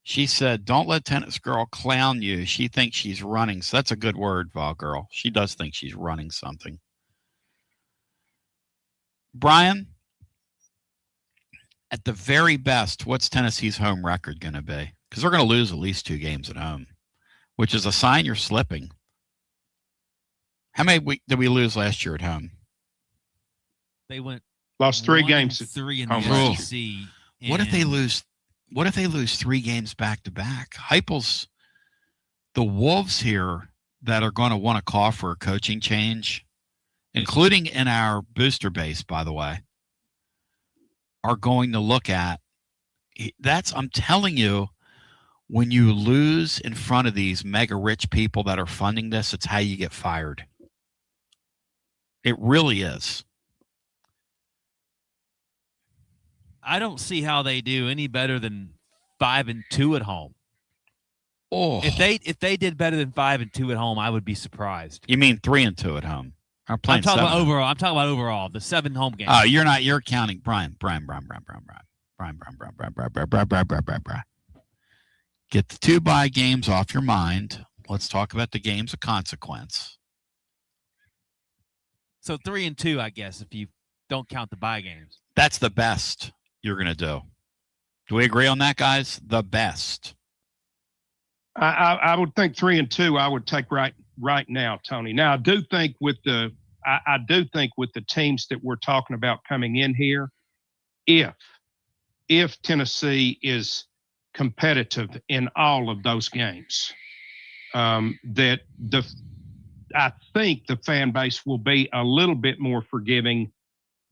She said, don't let Tennis Girl clown you. She thinks she's running. So that's a good word, Vol Girl. She does think she's running something. Brian, at the very best, what's Tennessee's home record going to be? Because they're going to lose at least 2 games at home, which is a sign you're slipping. How many did we lose last year at home? They lost 3 games. 3 in the SEC. What if they lose? What if they lose 3 games back to back? Heupel's, the Wolves here that are going to want to call for a coaching change, including in our booster base, by the way, are going to look at that's. I'm telling you. When you lose in front of these mega rich people that are funding this, it's how you get fired. It really is. I don't see how they do any better than 5-2 at home. Oh, if they did better than 5-2 at home, I would be surprised. You mean 3-2 at home? I'm talking about overall. I'm talking about overall. The 7 home games. Oh, you're not. You're counting Brian. Get the 2-bye games off your mind. Let's talk about the games of consequence. So 3-2, I guess, if you don't count the bye games. That's the best you're going to do. Do we agree on that, guys? The best. I would think 3-2 I would take right now, Tony. Now, I do think with the I do think with the teams that we're talking about coming in here, if Tennessee is competitive in all of those games, I think the fan base will be a little bit more forgiving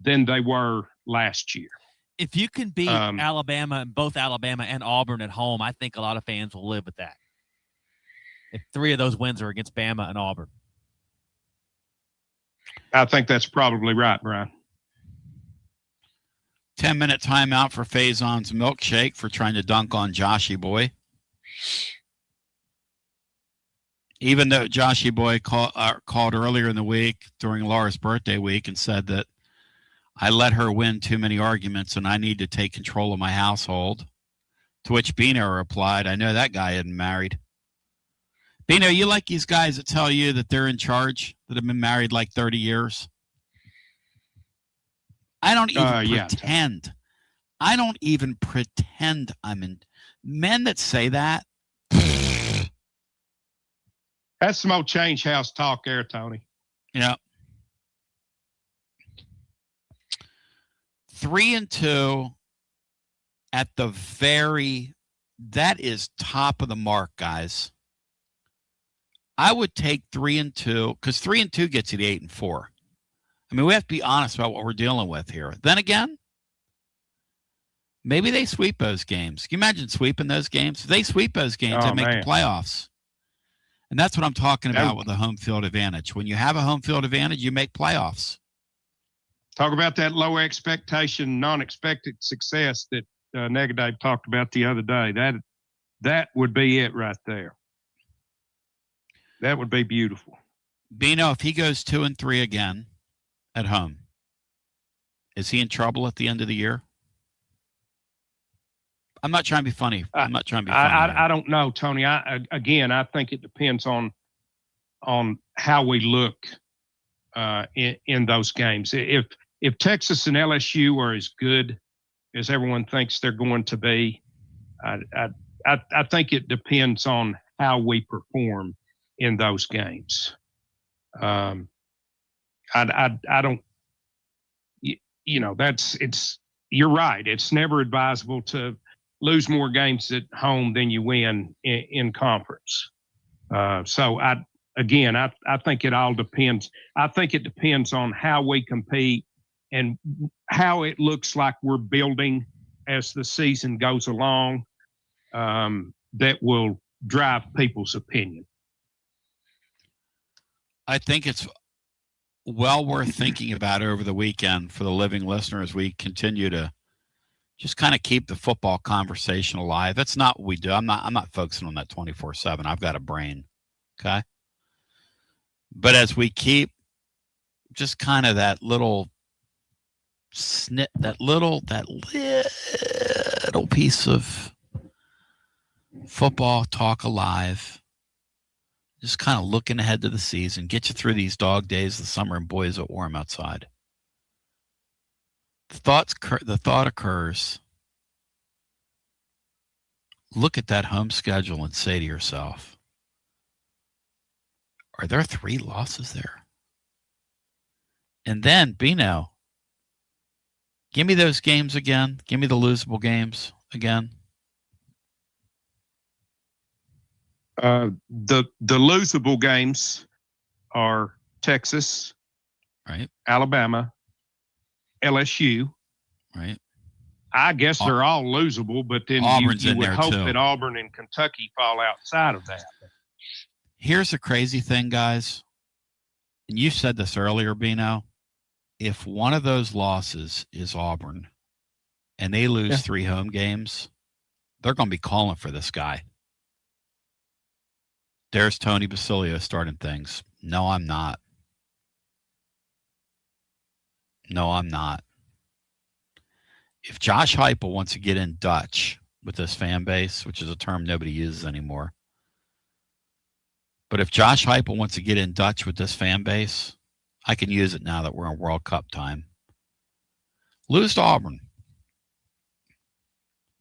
than they were last year. If you can beat Alabama, both Alabama and Auburn at home, I think a lot of fans will live with that. If 3 of those wins are against Bama and Auburn. I think that's probably right, Brian. 10-minute timeout for Faison's Milkshake for trying to dunk on Joshy Boy. Even though Joshy Boy called earlier in the week during Laura's birthday week and said that I let her win too many arguments and I need to take control of my household, to which Bino replied, I know that guy isn't married. Bino, you like these guys that tell you that they're in charge, that have been married like 30 years? I don't even pretend. I don't even pretend I'm in. Men that say that. That's some old change house talk there, Tony. Yeah. 3-2 at the that is top of the mark, guys. I would take 3-2 because 3-2 gets you to 8-4. I mean, we have to be honest about what we're dealing with here. Then again, maybe they sweep those games. Can you imagine sweeping those games? If they sweep those games, they make the playoffs. And that's what I'm talking about with the home field advantage. When you have a home field advantage, you make playoffs. Talk about that low expectation, non-expected success that Negative talked about the other day. That would be it right there. That would be beautiful. Bino, if he goes 2-3 again at home, is he in trouble at the end of the year? I'm not trying to be funny. I'm not trying to be funny. I don't know, Tony. I think it depends on how we look in those games. If Texas and LSU are as good as everyone thinks they're going to be, I think it depends on how we perform in those games. I don't. You're right. It's never advisable to lose more games at home than you win in conference. So I think it all depends. I think it depends on how we compete and how it looks like we're building as the season goes along. That will drive people's opinion. I think it's well worth thinking about over the weekend for the living listener as we continue to just kind of keep the football conversation alive. That's not what we do. I'm not focusing on that 24/7. I've got a brain. Okay. But as we keep just kind of that little snip, that little piece of football talk alive, just kind of looking ahead to the season, get you through these dog days of the summer, and boy, is it warm outside. The thought occurs, look at that home schedule and say to yourself, are there 3 losses there? And then, Bino, give me those games again. Give me the losable games again. The losable games are Texas, right? Alabama, LSU, right? I guess they're all losable, but then you would hope that Auburn and Kentucky fall outside of that. Here's the crazy thing, guys. And you said this earlier, Bino. If one of those losses is Auburn and they lose 3 home games, they're going to be calling for this guy. There's Tony Basilio starting things. No, I'm not. No, I'm not. If Josh Heupel wants to get in Dutch with this fan base, which is a term nobody uses anymore, but if Josh Heupel wants to get in Dutch with this fan base, I can use it now that we're in World Cup time. Lose to Auburn.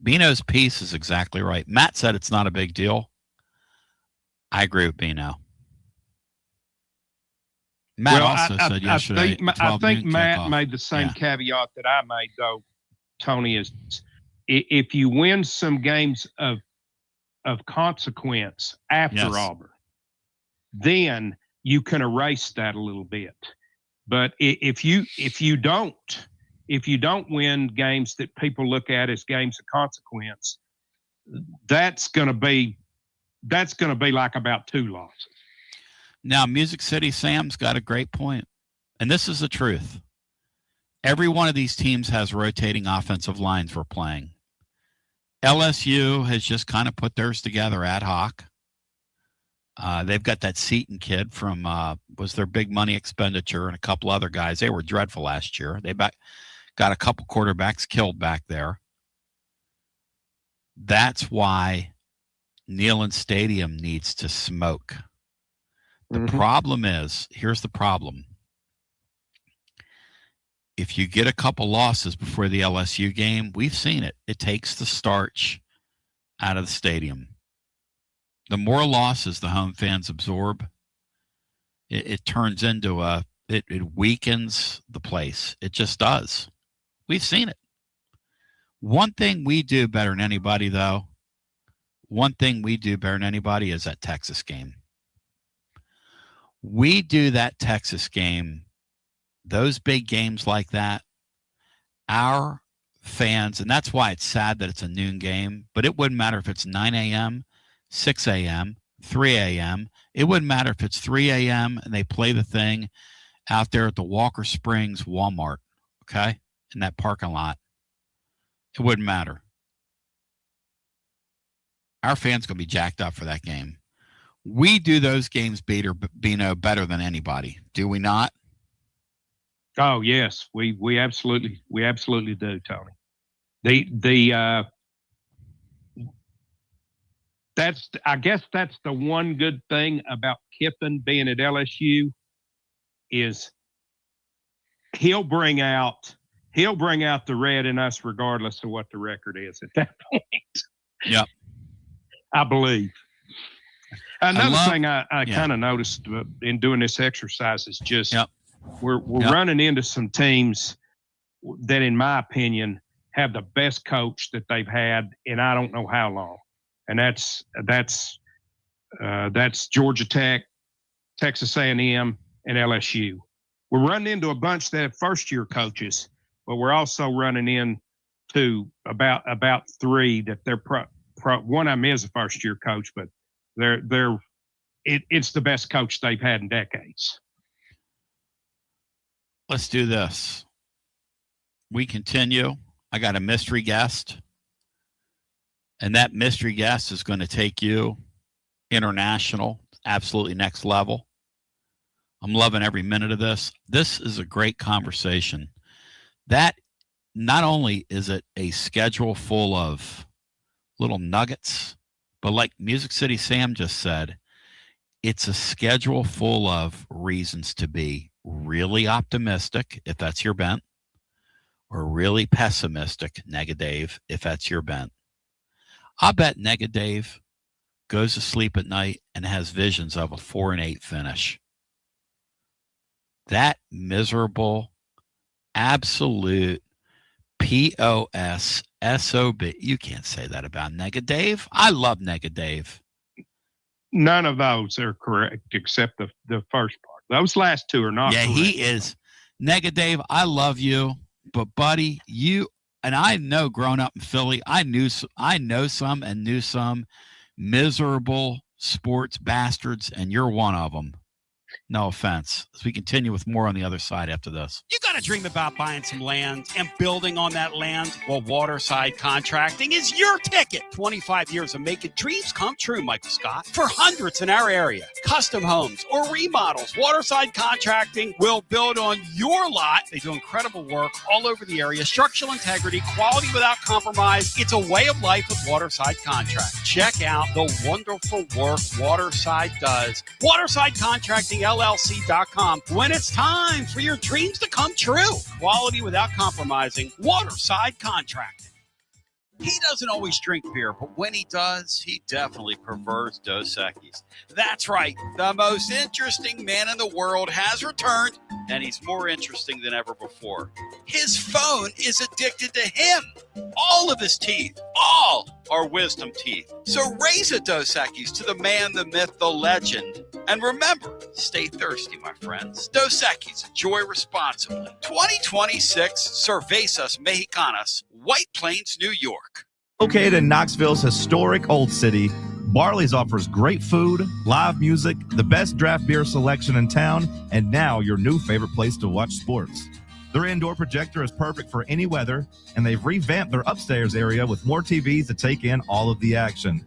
Bino's piece is exactly right. Matt said it's not a big deal. I agree with Bino. Matt also said yesterday. I think Matt made the same caveat that I made, though, Tony, is if you win some games of consequence after Auburn, then you can erase that a little bit. But if you don't win games that people look at as games of consequence, that's going to be like about 2 losses. Now, Music City Sam's got a great point, and this is the truth. Every one of these teams has rotating offensive lines we're playing. LSU has just kind of put theirs together ad hoc. They've got that Seton kid from was their big money expenditure, and a couple other guys. They were dreadful last year. They got a couple quarterbacks killed back there. That's why Neyland Stadium needs to smoke. The problem is, here's the problem. If you get a couple losses before the LSU game, we've seen it. It takes the starch out of the stadium. The more losses the home fans absorb, it turns into it weakens the place. It just does. We've seen it. One thing we do better than anybody, though, is that Texas game. We do that Texas game, those big games like that, our fans, and that's why it's sad that it's a noon game, but it wouldn't matter if it's 9 a.m., 6 a.m., 3 a.m. It wouldn't matter if it's 3 a.m. and they play the thing out there at the Walker Springs Walmart, okay, in that parking lot. It wouldn't matter. Our fans going to be jacked up for that game. We do those games, Bino, better than anybody. Do we not? Oh, yes. We absolutely do, Tony. I guess that's the one good thing about Kiffin being at LSU is he'll bring out the red in us regardless of what the record is at that point. Yep. I believe. Another thing I kind of noticed in doing this exercise is just we're running into some teams that, in my opinion, have the best coach that they've had in I don't know how long, and that's Georgia Tech, Texas A&M, and LSU. We're running into a bunch that have first-year coaches, but we're also running into about 3 that they're one of them is a first-year coach, but it's the best coach they've had in decades. Let's do this. We continue. I got a mystery guest, and that mystery guest is going to take you international, absolutely next level. I'm loving every minute of this. This is a great conversation. That not only is it a schedule full of little nuggets, but like Music City Sam just said, it's a schedule full of reasons to be really optimistic, if that's your bent, or really pessimistic, Dave, if that's your bent. I bet Dave goes to sleep at night and has visions of a 4-8 finish. That miserable, absolute POS SOB. You can't say that about Dave. I love Dave. None of those are correct except the first part. Those last 2 are not correct. He is. Dave, I love you, but buddy, you and I know growing up in Philly, I know some and knew some miserable sports bastards, and you're one of them. No offense. As we continue with more on the other side after this. You got to dream about buying some land and building on that land? Well, Waterside Contracting is your ticket. 25 years of making dreams come true, Michael Scott. For hundreds in our area, custom homes or remodels, Waterside Contracting will build on your lot. They do incredible work all over the area. Structural integrity, quality without compromise. It's a way of life with Waterside Contract. Check out the wonderful work Waterside does. Waterside Contracting LLC.com. When it's time for your dreams to come true. Quality without compromising. Waterside Contracting. He doesn't always drink beer, but when he does, he definitely prefers Dos Equis. That's right. The most interesting man in the world has returned, and he's more interesting than ever before. His phone is addicted to him. All of his teeth, all are wisdom teeth. So raise a Dos Equis to the man, the myth, the legend. And remember, stay thirsty, my friends. Dos Equis, enjoy responsibly. 2026 Cervezas Mexicanas, White Plains, New York. Located in Knoxville's historic Old City, Barley's offers great food, live music, the best draft beer selection in town, and now your new favorite place to watch sports. Their indoor projector is perfect for any weather, and they've revamped their upstairs area with more TVs to take in all of the action.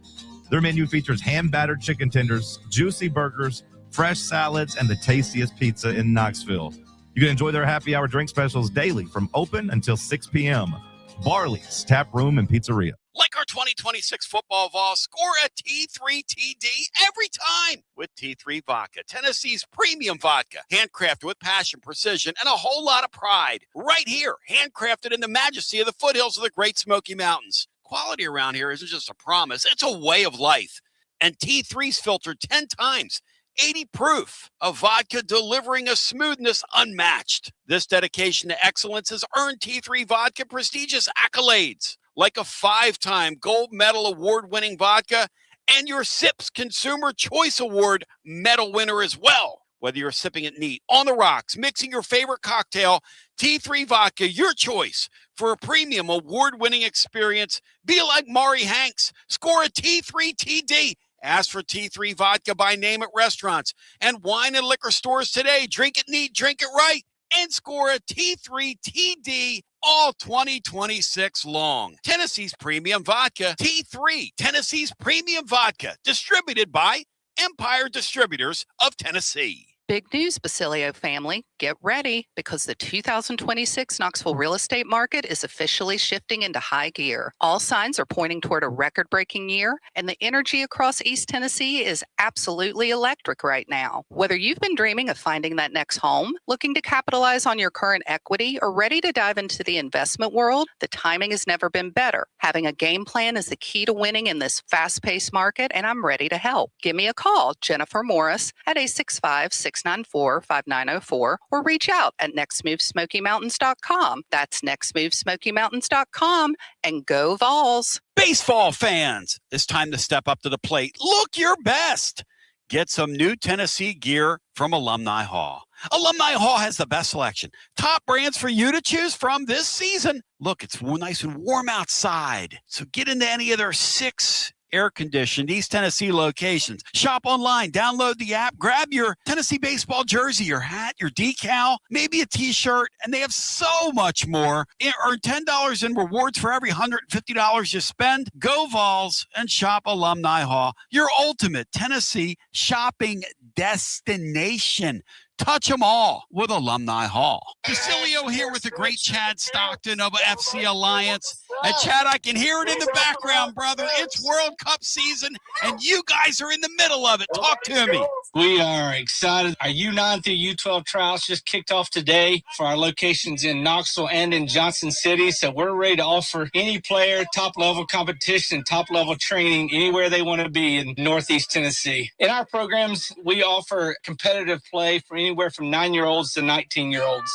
Their menu features hand-battered chicken tenders, juicy burgers, fresh salads, and the tastiest pizza in Knoxville. You can enjoy their happy hour drink specials daily from open until 6 p.m. Barley's Tap Room and Pizzeria. Like our 2026 football Vols, score a T3 TD every time with T3 Vodka, Tennessee's premium vodka, handcrafted with passion, precision, and a whole lot of pride. Right here, handcrafted in the majesty of the foothills of the Great Smoky Mountains. Quality around here isn't just a promise, it's a way of life. And T3's filtered 10 times, 80 proof of vodka, delivering a smoothness unmatched. This dedication to excellence has earned T3 Vodka prestigious accolades, like a 5-time gold medal award-winning vodka and your SIPS Consumer Choice Award medal winner as well. Whether you're sipping it neat, on the rocks, mixing your favorite cocktail, T3 Vodka, your choice for a premium award-winning experience. Be like Maury Hanks. Score a T3 TD. Ask for T3 Vodka by name at restaurants and wine and liquor stores today. Drink it neat, drink it right, and score a T3 TD all 2026 long. Tennessee's Premium Vodka, T3, Tennessee's Premium Vodka, distributed by Empire Distributors of Tennessee. Big news, Basilio family. Get ready, because the 2026 Knoxville real estate market is officially shifting into high gear. All signs are pointing toward a record-breaking year, and the energy across East Tennessee is absolutely electric right now. Whether you've been dreaming of finding that next home, looking to capitalize on your current equity, or ready to dive into the investment world, the timing has never been better. Having a game plan is the key to winning in this fast-paced market, and I'm ready to help. Give me a call, Jennifer Morris, at 865-694-5904, or reach out at nextmovesmokymountains.com. That's nextmovesmokymountains.com, and go Vols. Baseball fans, it's time to step up to the plate. Look your best. Get some new Tennessee gear from Alumni Hall. Alumni Hall has the best selection. Top brands for you to choose from this season. Look, it's nice and warm outside, so get into any of their 6 air-conditioned East Tennessee locations. Shop online, download the app, grab your Tennessee baseball jersey, your hat, your decal, maybe a t-shirt, and they have so much more. Earn $10 in rewards for every $150 you spend. Go Vols and shop Alumni Hall, your ultimate Tennessee shopping destination. Touch them all with Alumni Hall. Basilio here with the great Chad Stockton of FC Alliance. And Chad, I can hear it in the background, brother. It's World Cup season, and you guys are in the middle of it. Talk to me. We are excited. Our U9 through U12 trials just kicked off today for our locations in Knoxville and in Johnson City. So we're ready to offer any player top-level competition, top-level training anywhere they want to be in Northeast Tennessee. In our programs, we offer competitive play for anywhere from 9-year-olds to 19-year-olds.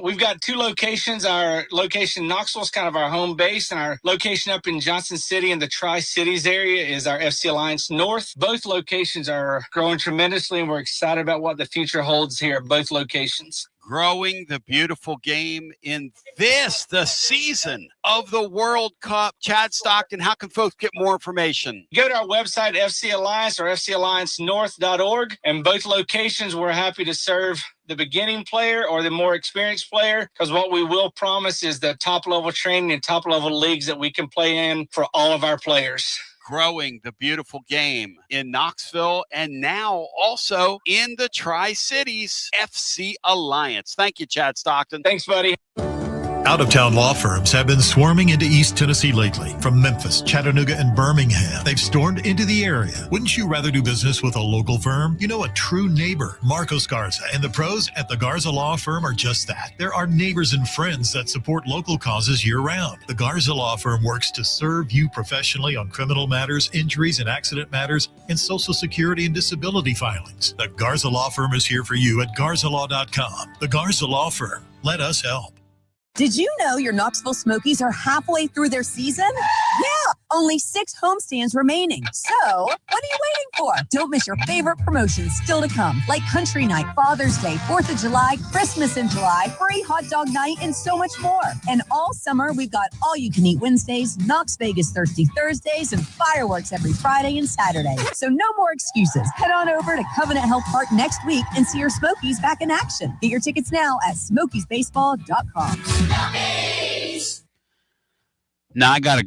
We've got 2 locations. Our location in Knoxville is kind of our home base, and our location up in Johnson City in the Tri-Cities area is our FC Alliance North. Both locations are growing tremendously, and we're excited about what the future holds here at both locations. Growing the beautiful game in the season of the World Cup. Chad Stockton, how can folks get more information? Go to our website, FC Alliance or FCAllianceNorth.org, and both locations we're happy to serve the beginning player or the more experienced player, because what we will promise is the top-level training and top-level leagues that we can play in for all of our players. Growing the beautiful game in Knoxville and now also in the Tri-Cities. FC Alliance. Thank you, Chad Stockton. Thanks, buddy. Out-of-town law firms have been swarming into East Tennessee lately. From Memphis, Chattanooga, and Birmingham, they've stormed into the area. Wouldn't you rather do business with a local firm? You know, a true neighbor. Marcos Garza and the pros at the Garza Law Firm are just that. There are neighbors and friends that support local causes year-round. The Garza Law Firm works to serve you professionally on criminal matters, injuries and accident matters, and Social Security and disability filings. The Garza Law Firm is here for you at garzalaw.com. The Garza Law Firm. Let us help. Did you know your Knoxville Smokies are halfway through their season? Yeah, only 6 homestands remaining. So, what are you waiting for? Don't miss your favorite promotions still to come, like Country Night, Father's Day, 4th of July, Christmas in July, free hot dog night, and so much more. And all summer, we've got all-you-can-eat Wednesdays, Knox Vegas Thirsty Thursdays, and fireworks every Friday and Saturday. So no more excuses. Head on over to Covenant Health Park next week and see your Smokies back in action. Get your tickets now at smokiesbaseball.com. Now I got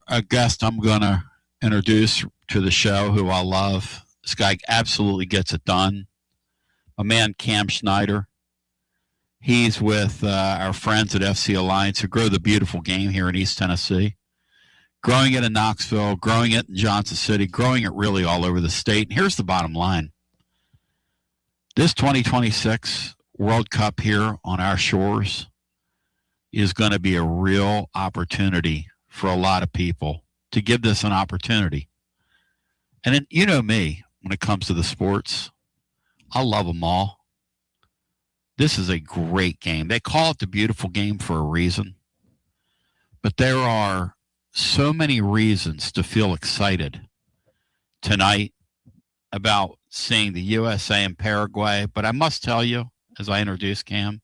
a guest I'm going to introduce to the show who I love. This guy absolutely gets it done. My man Cam Schneider. He's with our friends at FC Alliance who grow the beautiful game here in East Tennessee. Growing it in Knoxville, growing it in Johnson City, growing it really all over the state. And here's the bottom line. This 2026 World Cup here on our shores is going to be a real opportunity for a lot of people to give this an opportunity. And then, you know me, when it comes to the sports, I love them all. This is a great game. They call it the beautiful game for a reason. But there are so many reasons to feel excited tonight about seeing the USA and Paraguay. But I must tell you, as I introduce Cam,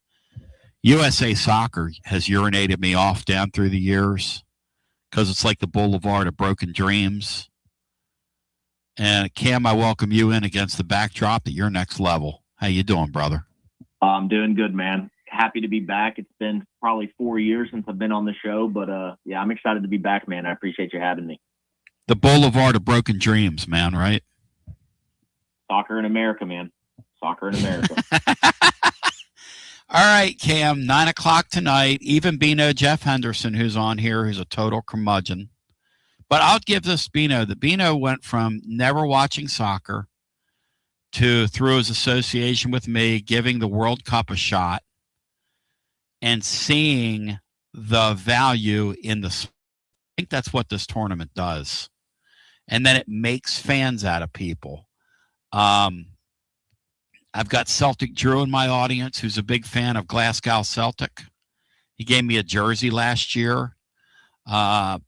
USA Soccer has urinated me off down through the years because it's like the boulevard of broken dreams. And Cam, I welcome you in against the backdrop that you're next level. How you doing, brother? I'm doing good, man. Happy to be back. It's been probably 4 years since I've been on the show, but yeah, I'm excited to be back, man. I appreciate you having me. The boulevard of broken dreams, man, right? Soccer in America, man. Soccer in America. All right, Cam, 9 o'clock tonight. Even Bino Jeff Henderson, who's on here, who's a total curmudgeon. But I'll give this Bino. The Bino went from never watching soccer to, through his association with me, giving the World Cup a shot and seeing the value in the sport. I think that's what this tournament does. And then it makes fans out of people. I've got Celtic Drew in my audience, who's a big fan of Glasgow Celtic. He gave me a jersey last year. I've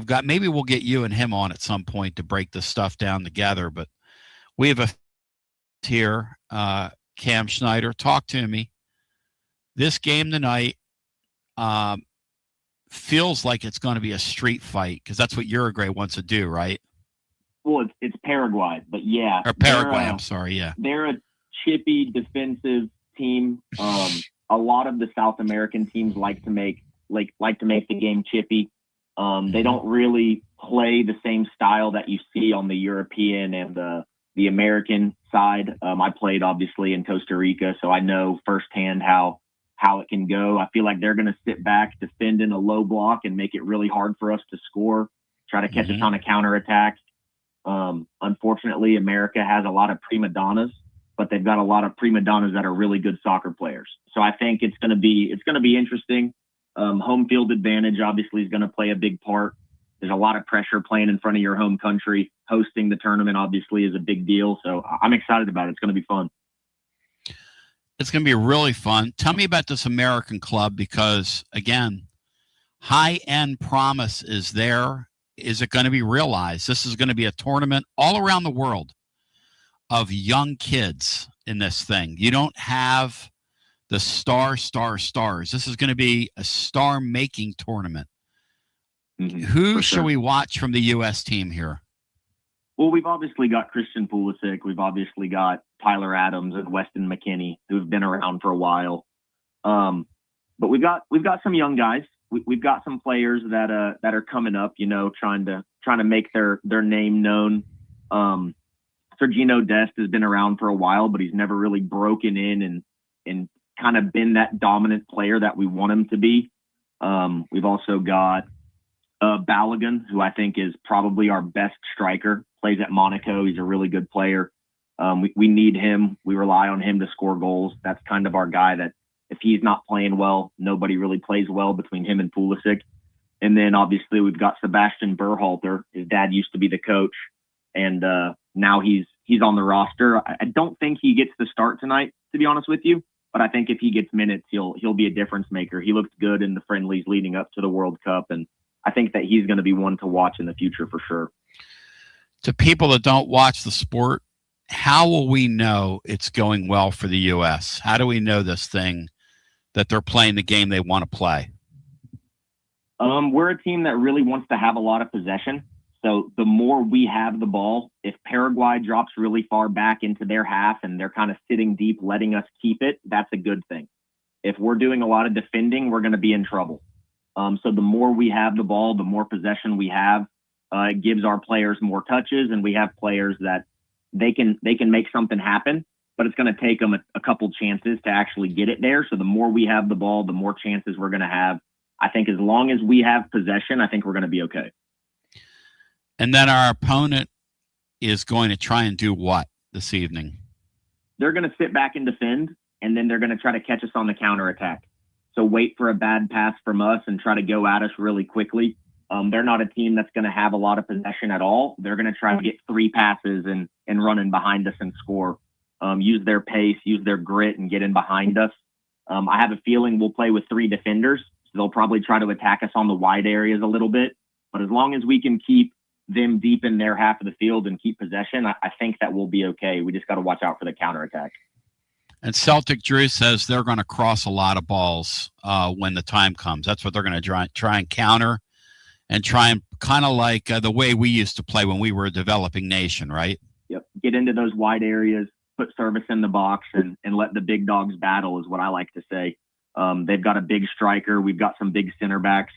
got, maybe we'll get you and him on at some point to break this stuff down together. But we have a here, Cam Schneider. Talk to me. This game tonight feels like it's going to be a street fight because that's what Uruguay wants to do, right? Well, it's Paraguay, but yeah. Or Paraguay, I'm sorry, yeah. They're a chippy defensive team. A lot of the South American teams like to make the game chippy. They don't really play the same style that you see on the European and the American side. I played obviously in Costa Rica, so I know firsthand how it can go. I feel like they're going to sit back, defend in a low block, and make it really hard for us to score, try to catch us on a counterattack. Unfortunately, America has a lot of prima donnas, but they've got a lot of prima donnas that are really good soccer players. So I think it's going to be interesting. Home field advantage obviously is going to play a big part. There's a lot of pressure playing in front of your home country. Hosting the tournament obviously is a big deal. So I'm excited about it. It's going to be fun. It's going to be really fun. Tell me about this American club because, again, high-end promise is there. Is it going to be realized? This is going to be a tournament all around the world of young kids in this thing. You don't have the stars. This is going to be a star-making tournament. Who should we watch from the U.S. team here? Well, we've obviously got Christian Pulisic. We've obviously got Tyler Adams and Weston McKennie, who've been around for a while. But we've got some young guys. We've got some players that are coming up, trying to make their name known. Sergino Dest has been around for a while, but he's never really broken in and kind of been that dominant player that we want him to be. We've also got Balogun, who I think is probably our best striker, plays at Monaco. He's a really good player. We need him. We rely on him to score goals. That's kind of our guy that if he's not playing well, nobody really plays well between him and Pulisic. And then obviously we've got Sebastian Berhalter. His dad used to be the coach, and now he's on the roster. I don't think he gets the start tonight, to be honest with you. But I think if he gets minutes, he'll be a difference maker. He looked good in the friendlies leading up to the World Cup, and I think that he's going to be one to watch in the future for sure. To people that don't watch the sport, how will we know it's going well for the U.S.? How do we know this thing that they're playing the game they want to play? We're a team that really wants to have a lot of possession. So the more we have the ball, if Paraguay drops really far back into their half and they're kind of sitting deep, letting us keep it, that's a good thing. If we're doing a lot of defending, we're going to be in trouble. So the more we have the ball, the more possession we have, it gives our players more touches, and we have players that they can make something happen, but it's going to take them a couple chances to actually get it there. So the more we have the ball, the more chances we're going to have. I think as long as we have possession, I think we're going to be okay. And then our opponent is going to try and do what this evening? They're going to sit back and defend, and then they're going to try to catch us on the counterattack. So wait for a bad pass from us and try to go at us really quickly. They're not a team that's going to have a lot of possession at all. They're going to try to get 3 passes and run in behind us and score. Use their pace, use their grit, and get in behind us. I have a feeling we'll play with 3 defenders. So they'll probably try to attack us on the wide areas a little bit. But as long as we can keep them deep in their half of the field and keep possession, I think that we'll be okay. We just got to watch out for the counterattack. And Celtic Drew says they're going to cross a lot of balls when the time comes. That's what they're going to try and counter and try and kind of like the way we used to play when we were a developing nation, right? Yep. Get into those wide areas, put service in the box, and let the big dogs battle is what I like to say. They've got a big striker. We've got some big center backs.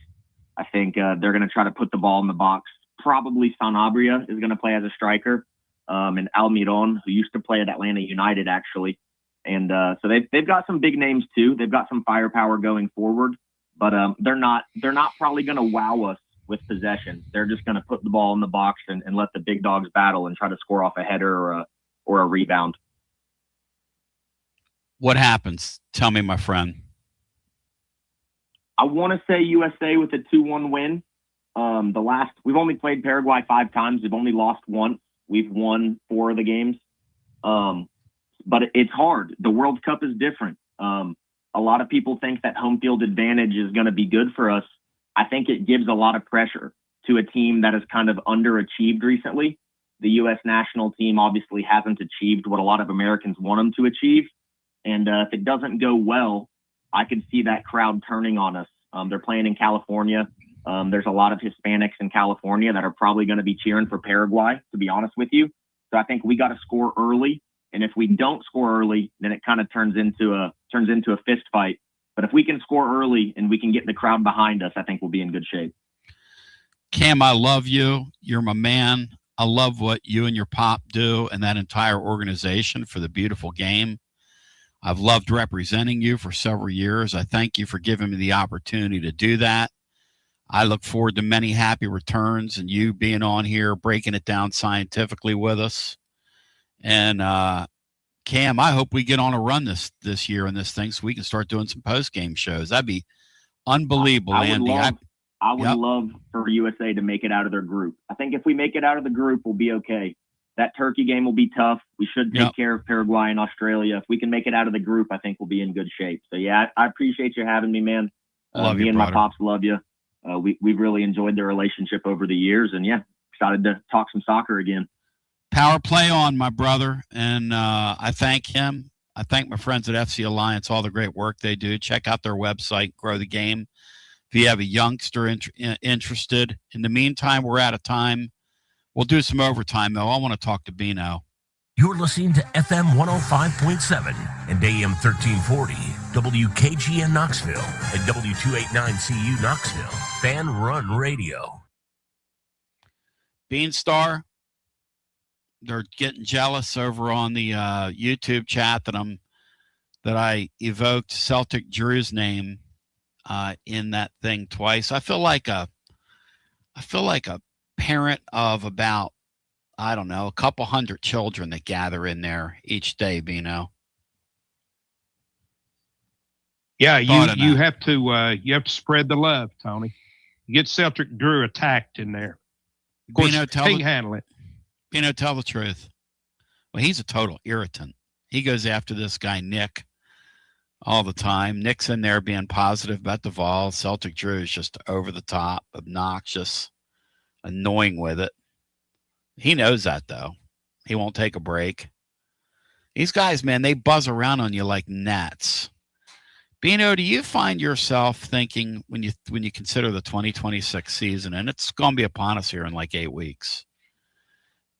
I think they're going to try to put the ball in the box. Probably Sanabria is going to play as a striker, and Almiron, who used to play at Atlanta United, actually. And so they've got some big names too. They've got some firepower going forward, but they're not probably going to wow us with possession. They're just going to put the ball in the box and let the big dogs battle and try to score off a header or a rebound. What happens? Tell me, my friend. I want to say USA with a 2-1 win. We've only played Paraguay 5 times. We've only lost once. We've won 4 of the games. But it's hard. The World Cup is different. A lot of people think that home field advantage is going to be good for us. I think it gives a lot of pressure to a team that has kind of underachieved recently. The U.S. national team obviously hasn't achieved what a lot of Americans want them to achieve. And if it doesn't go well, I could see that crowd turning on us. They're playing in California. There's a lot of Hispanics in California that are probably going to be cheering for Paraguay, to be honest with you. So I think we got to score early. And if we don't score early, then it kind of turns into a fist fight. But if we can score early and we can get the crowd behind us, I think we'll be in good shape. Cam, I love you. You're my man. I love what you and your pop do and that entire organization for the beautiful game. I've loved representing you for several years. I thank you for giving me the opportunity to do that. I look forward to many happy returns and you being on here, breaking it down scientifically with us. And Cam, I hope we get on a run this year in this thing so we can start doing some post-game shows. That'd be unbelievable, Andy. I would love for USA to make it out of their group. I think if we make it out of the group, we'll be okay. That Turkey game will be tough. We should take care of Paraguay and Australia. If we can make it out of the group, I think we'll be in good shape. So, yeah, I appreciate you having me, man. Love me you, and brother. my pops love you. We've really enjoyed the relationship over the years. And, yeah, excited to talk some soccer again. Power play on, my brother. And I thank him. I thank my friends at FC Alliance, all the great work they do. Check out their website, Grow the Game. If you have a youngster interested. In the meantime, we're out of time. We'll do some overtime, though. I want to talk to Bino. You're listening to FM 105.7 and AM 1340, WKGN Knoxville, and W289CU Knoxville, Fan Run Radio. Beanstar, they're getting jealous over on the YouTube chat that that I evoked Celtic Drew's name in that thing twice. I feel like a parent of about, I don't know, a couple hundred children that gather in there each day, Bino. Yeah, you have to spread the love, Tony. You get Celtic Drew attacked in there. Of course, he can handle it. Bino, tell the truth. Well, he's a total irritant. He goes after this guy, Nick, all the time. Nick's in there being positive about the Vols. Celtic Drew is just over the top, obnoxious, annoying with it. He knows that, though. He won't take a break. These guys, man, they buzz around on you like gnats. Bino, do you find yourself thinking when you consider the 2026 season, and it's going to be upon us here in like 8 weeks,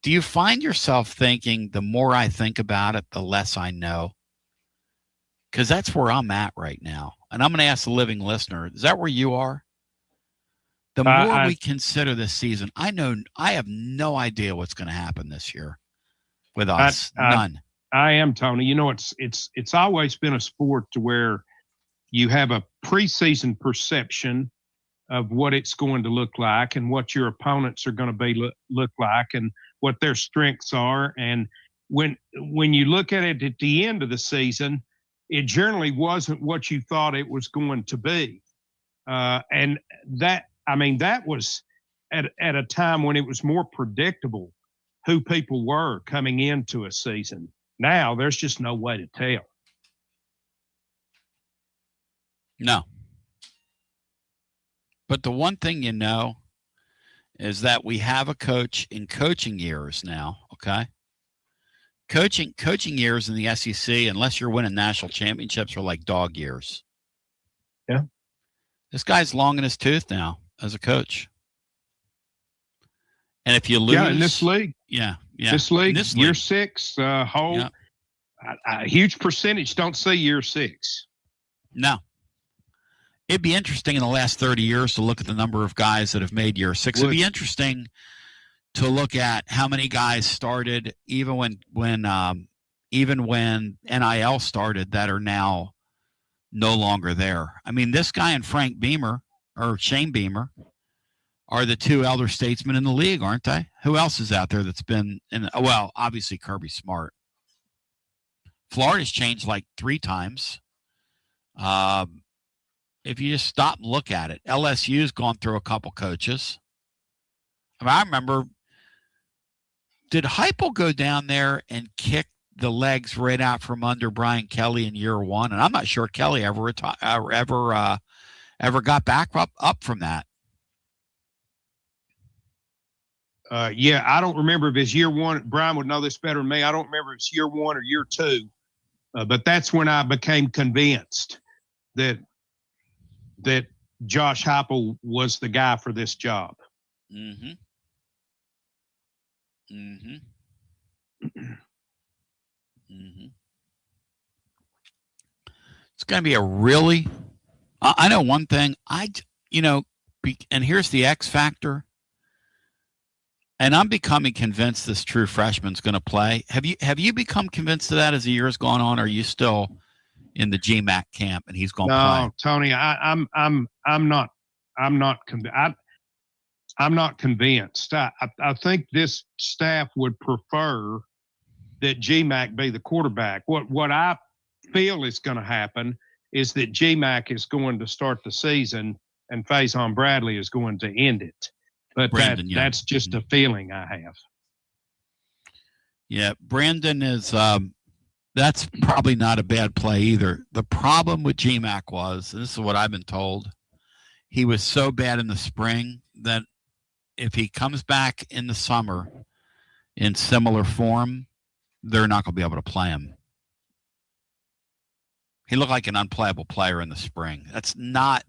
do you find yourself thinking, the more I think about it, the less I know? Because that's where I'm at right now. And I'm going to ask the living listener, is that where you are? The more we consider this season, I have no idea what's going to happen this year with us. None. I am, Tony. You know, it's always been a sport to where you have a preseason perception of what it's going to look like and what your opponents are going to be look like and what their strengths are. And when you look at it at the end of the season, it generally wasn't what you thought it was going to be. And that was at a time when it was more predictable who people were coming into a season. Now there's just no way to tell. No. But the one thing you know is that we have a coach in coaching years now, okay? Coaching years in the SEC, unless you're winning national championships, are like dog years. Yeah. This guy's long in his tooth now as a coach. And if you lose... Yeah, in this league. Yeah. This league, year 6, a huge percentage don't see year 6. No. It'd be interesting in the last 30 years to look at the number of guys that have made year 6. It'd be interesting to look at how many guys started even when NIL started that are now no longer there. I mean, this guy and Shane Beamer are the two elder statesmen in the league, aren't they? Who else is out there that's been in? Well, obviously Kirby Smart. Florida's changed like 3 times. If you just stop and look at it, LSU's gone through a couple coaches. I remember, did Heupel go down there and kick the legs right out from under Brian Kelly in year 1? And I'm not sure Kelly ever got back up from that. Yeah, I don't remember if it's year 1. Brian would know this better than me. I don't remember if it's year 1 or year 2. But that's when I became convinced that Josh Heupel was the guy for this job. Mm-hmm. Mm-hmm. Mm-hmm. It's going to be a really... I know one thing. And here's the X factor. And I'm becoming convinced this true freshman's going to play. Have you become convinced of that as the year's gone on? Or are you still in the GMAC camp and he's going to play? No, Tony, I'm not convinced. I think this staff would prefer that GMAC be the quarterback. What I feel is going to happen is that GMAC is going to start the season and Faison Bradley is going to end it. But that's just a feeling I have. Yeah, Brandon is that's probably not a bad play either. The problem with GMAC was, and this is what I've been told, he was so bad in the spring that if he comes back in the summer in similar form, they're not going to be able to play him. He looked like an unplayable player in the spring. That's not,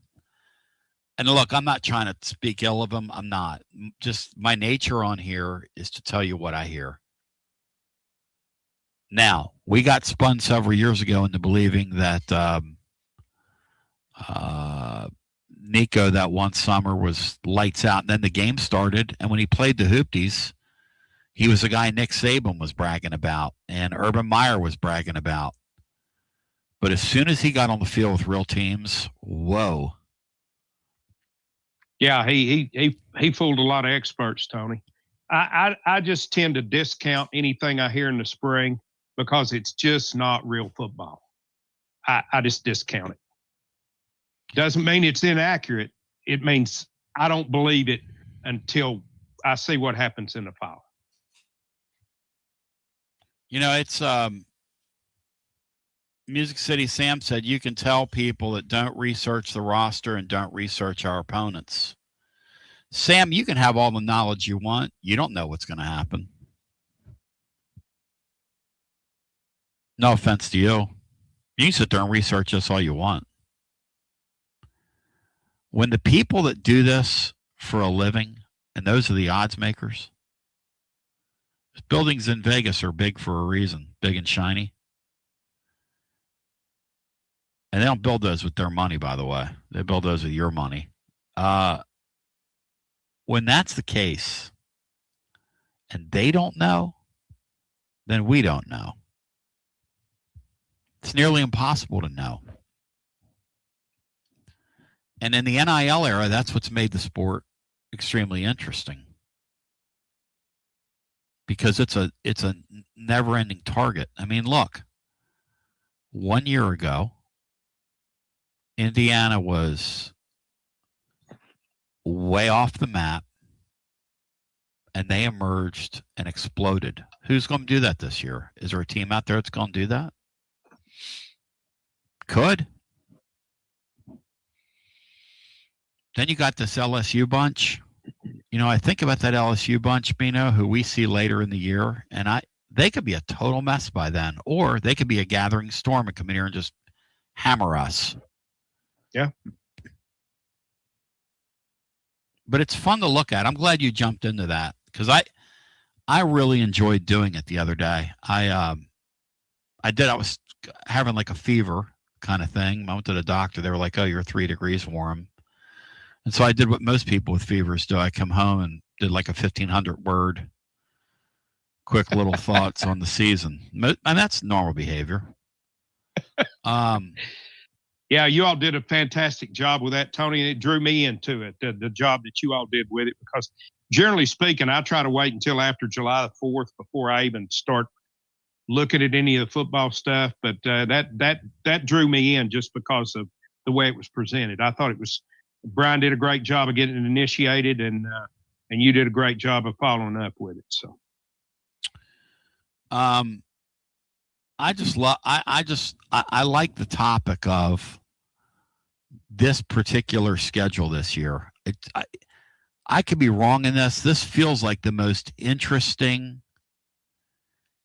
and look, I'm not trying to speak ill of him. I'm not. Just my nature on here is to tell you what I hear. Now, we got spun several years ago into believing that Nico that one summer was lights out, and then the game started, and when he played the Hoopties, he was the guy Nick Saban was bragging about and Urban Meyer was bragging about. But as soon as he got on the field with real teams, whoa. Yeah, he fooled a lot of experts, Tony. I just tend to discount anything I hear in the spring because it's just not real football. I just discount it. Doesn't mean it's inaccurate. It means I don't believe it until I see what happens in the fall. You know, it's Music City Sam said you can tell people that don't research the roster and don't research our opponents. Sam, you can have all the knowledge you want. You don't know what's going to happen. No offense to you. You can sit there and research this all you want. When the people that do this for a living, and those are the odds makers, buildings in Vegas are big for a reason, big and shiny. And they don't build those with their money, by the way. They build those with your money. When that's the case, and they don't know, then we don't know. It's nearly impossible to know. And in the NIL era, that's what's made the sport extremely interesting. Because it's a never-ending target. I mean, look, 1 year ago, Indiana was way off the map, and they emerged and exploded. Who's going to do that this year? Is there a team out there that's going to do that? Could. Then you got this LSU bunch. You know, I think about that LSU bunch, Bino, who we see later in the year, and they could be a total mess by then, or they could be a gathering storm and come in here and just hammer us. Yeah. But it's fun to look at. I'm glad you jumped into that because I really enjoyed doing it the other day. I was having like a fever kind of thing. I went to the doctor. They were like, "Oh, you're 3 degrees warm." And so I did what most people with fevers do. I come home and did like a 1,500 word quick little thoughts on the season. And that's normal behavior. Yeah, you all did a fantastic job with that, Tony, and it drew me into it, the job that you all did with it, because generally speaking, I try to wait until after July the 4th before I even start looking at any of the football stuff. But that drew me in just because of the way it was presented. I thought Brian did a great job of getting it initiated, and you did a great job of following up with it. So, I like the topic of this particular schedule this year. I could be wrong in this. This feels like the most interesting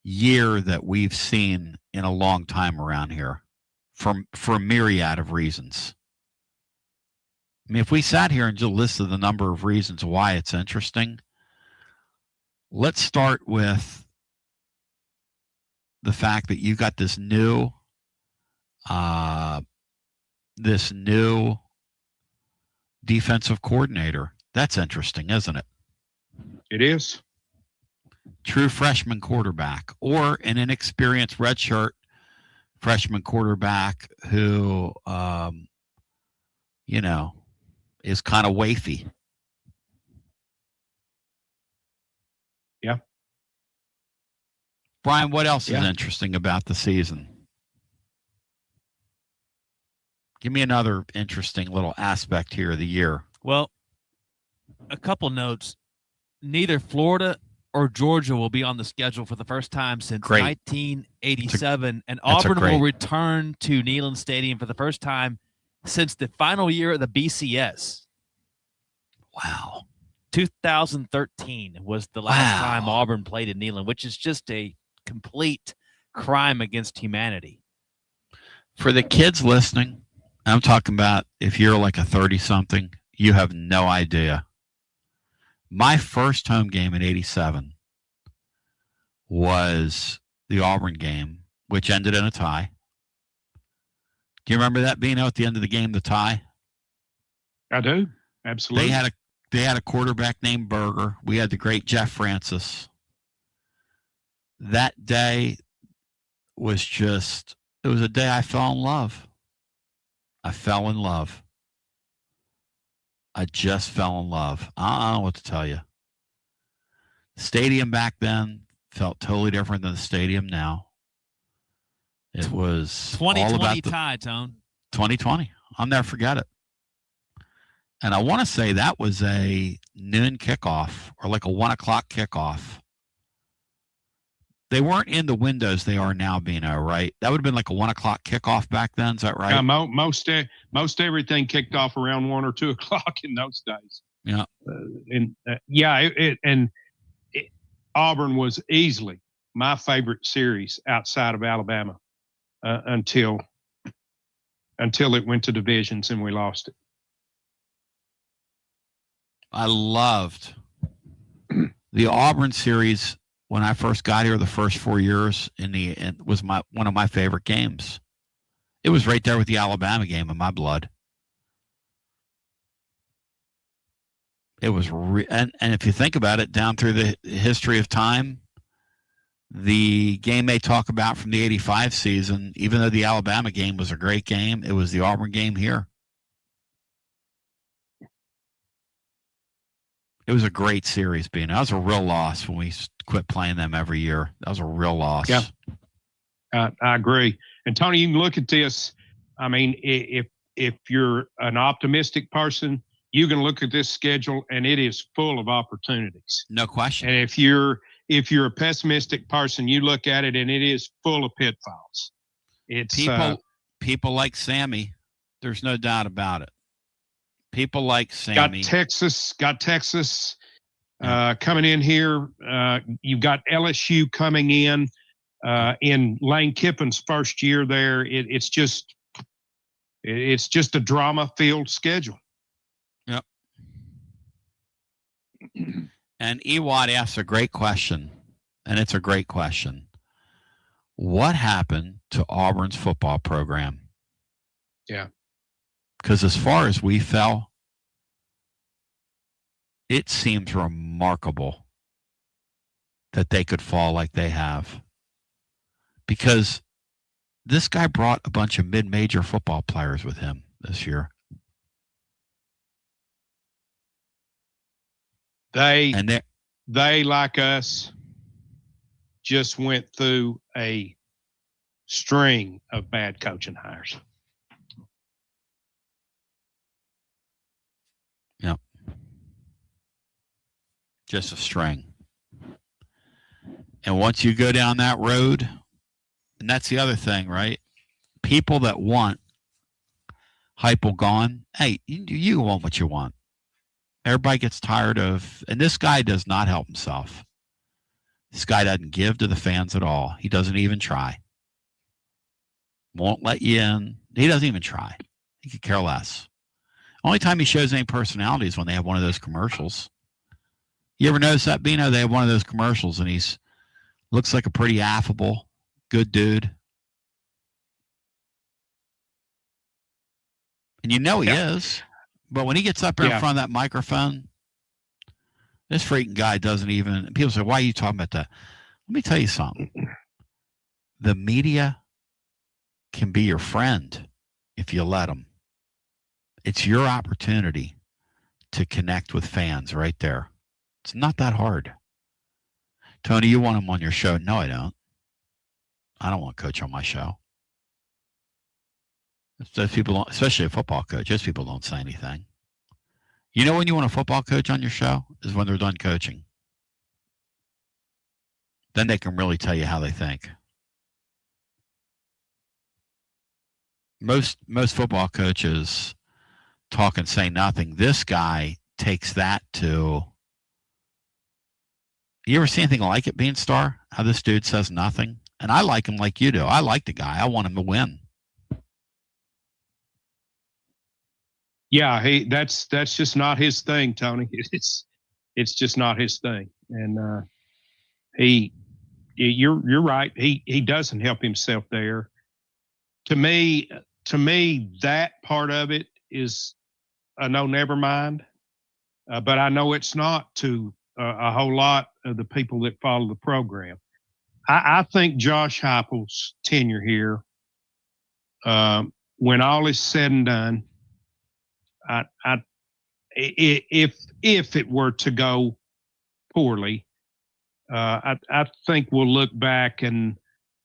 year that we've seen in a long time around here for a myriad of reasons. I mean, if we sat here and just listed the number of reasons why it's interesting, let's start with the fact that you got this new defensive coordinator. That's interesting, isn't it? It is. True freshman quarterback, or an inexperienced redshirt freshman quarterback who, is kind of wafy. Yeah. Brian, what else is interesting about the season? Give me another interesting little aspect here of the year. Well, a couple notes. Neither Florida or Georgia will be on the schedule for the first time since 1987, and Auburn will return to Neyland Stadium for the first time since the final year of the BCS. Wow. 2013 was the last time Auburn played in Neyland, which is just a complete crime against humanity. For the kids listening, I'm talking about if you're like a 30-something, you have no idea. My first home game in 87 was the Auburn game, which ended in a tie. Do you remember that, Bino, at the end of the game, the tie? I do. Absolutely. They had a quarterback named Berger. We had the great Jeff Francis. That day was just It was a day I fell in love. I fell in love. I just fell in love. I don't know what to tell you. The stadium back then felt totally different than the stadium now. It was 2020 all about tie, Tone. 2020. I'll never forget it. And I want to say that was a noon kickoff or like a 1 o'clock kickoff. They weren't in the windows they are now, Bino, right? That would have been like a 1 o'clock kickoff back then. Is that right? Yeah, most everything kicked off around 1 or 2 o'clock in those days. Yeah. Auburn was easily my favorite series outside of Alabama until it went to divisions and we lost it. I loved the Auburn series when I first got here. The first 4 years was one of my favorite games. It was right there with the Alabama game in my blood. It was, and if you think about it, down through the history of time, the game they talk about from the '85 season, even though the Alabama game was a great game, it was the Auburn game here. It was a great series, being. That was a real loss when we quit playing them every year. That was a real loss. Yeah, I agree. And Tony, you can look at this. I mean, if you're an optimistic person, you can look at this schedule and it is full of opportunities. No question. And if you're a pessimistic person, you look at it and it is full of pitfalls. It's people like Sammy. There's no doubt about it. People like Sammy. Got Texas coming in here. You've got LSU coming in Lane Kiffin's first year there. It's just a drama-filled schedule. Yep. And Ewad asks a great question, and it's a great question. What happened to Auburn's football program? Yeah. Because as far as we fell, it seems remarkable that they could fall like they have. Because this guy brought a bunch of mid-major football players with him this year. They, like us, just went through a string of bad coaching hires. Yep. Just a string. And once you go down that road, and that's the other thing, right? People that want Heupel gone, hey, you want what you want. Everybody gets tired of, and this guy does not help himself. This guy doesn't give to the fans at all. He doesn't even try. Won't let you in. He doesn't even try. He could care less. Only time he shows any personality is when they have one of those commercials. You ever notice that, Bino? They have one of those commercials, and he's looks like a pretty affable, good dude. And you know he is. But when he gets up there in front of that microphone, this freaking guy doesn't even... People say, why are you talking about that? Let me tell you something. The media can be your friend if you let them. It's your opportunity to connect with fans right there. It's not that hard. Tony, you want him on your show? No, I don't. I don't want a coach on my show. Those people don't, especially a football coach, those people don't say anything. You know when you want a football coach on your show? Is when they're done coaching. Then they can really tell you how they think. Most football coaches talk and say nothing. This guy takes that to... You ever see anything like it, Beanstar? How this dude says nothing? And I like him like you do. I like the guy. I want him to win. Yeah, that's just not his thing, Tony. It's just not his thing. And you're right. He doesn't help himself there. To me, that part of it is a no, never mind. But I know it's not to a whole lot of the people that follow the program. I think Josh Heupel's tenure here when all is said and done, if it were to go poorly, I think we'll look back and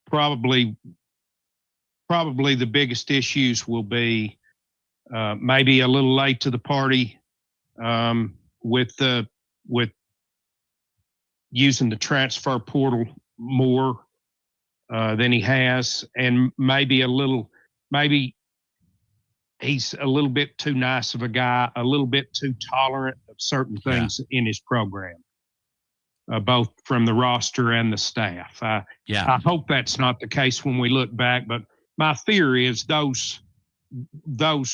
probably the biggest issues will be maybe a little late to the party with using the transfer portal more than he has, and maybe he's a little bit too nice of a guy, a little bit too tolerant of certain things in his program, both from the roster and the staff. I hope that's not the case when we look back, but my fear is those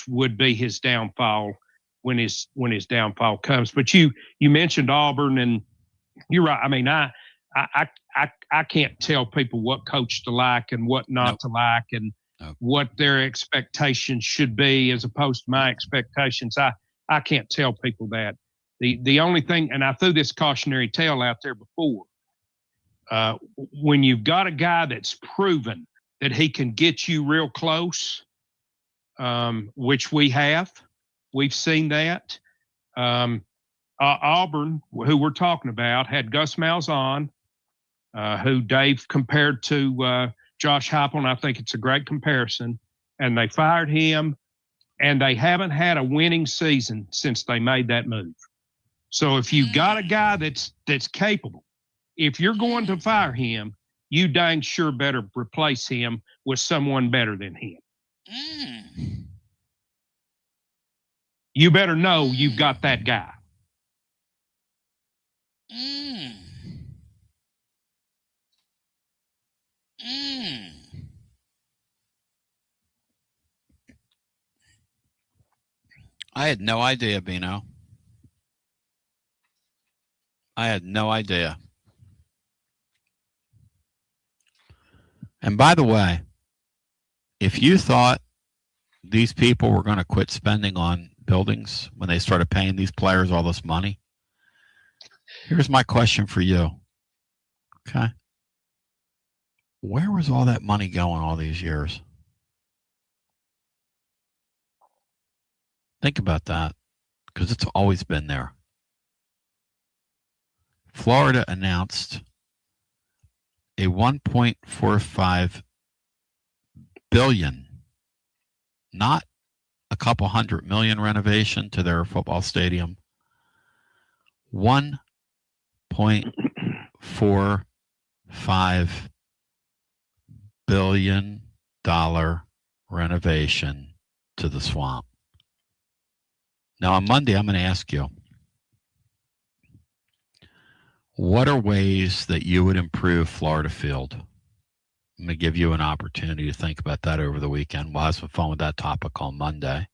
would be his downfall when his downfall comes. But you mentioned Auburn, and you're right. I mean, I can't tell people what coach to like and what not to like, and what their expectations should be as opposed to my expectations. I can't tell people that. The only thing, and I threw this cautionary tale out there before, when you've got a guy that's proven that he can get you real close, which we've seen that. Auburn, who we're talking about, had Gus Malzahn, who Dave compared to Josh Heupel, and I think it's a great comparison. And they fired him, and they haven't had a winning season since they made that move. So if you got a guy that's capable, if you're going to fire him, you dang sure better replace him with someone better than him. You better know you've got that guy. I had no idea, Bino. I had no idea. And by the way, if you thought these people were going to quit spending on buildings when they started paying these players all this money, here's my question for you. Okay. Where was all that money going all these years? Think about that, because it's always been there. Florida announced a $1.45 billion, not a couple $100 million renovation to their football stadium. $1.45 billion renovation to the Swamp. Now on Monday, I'm going to ask you, what are ways that you would improve Florida Field? I'm going to give you an opportunity to think about that over the weekend. We'll have some fun with that topic on Monday.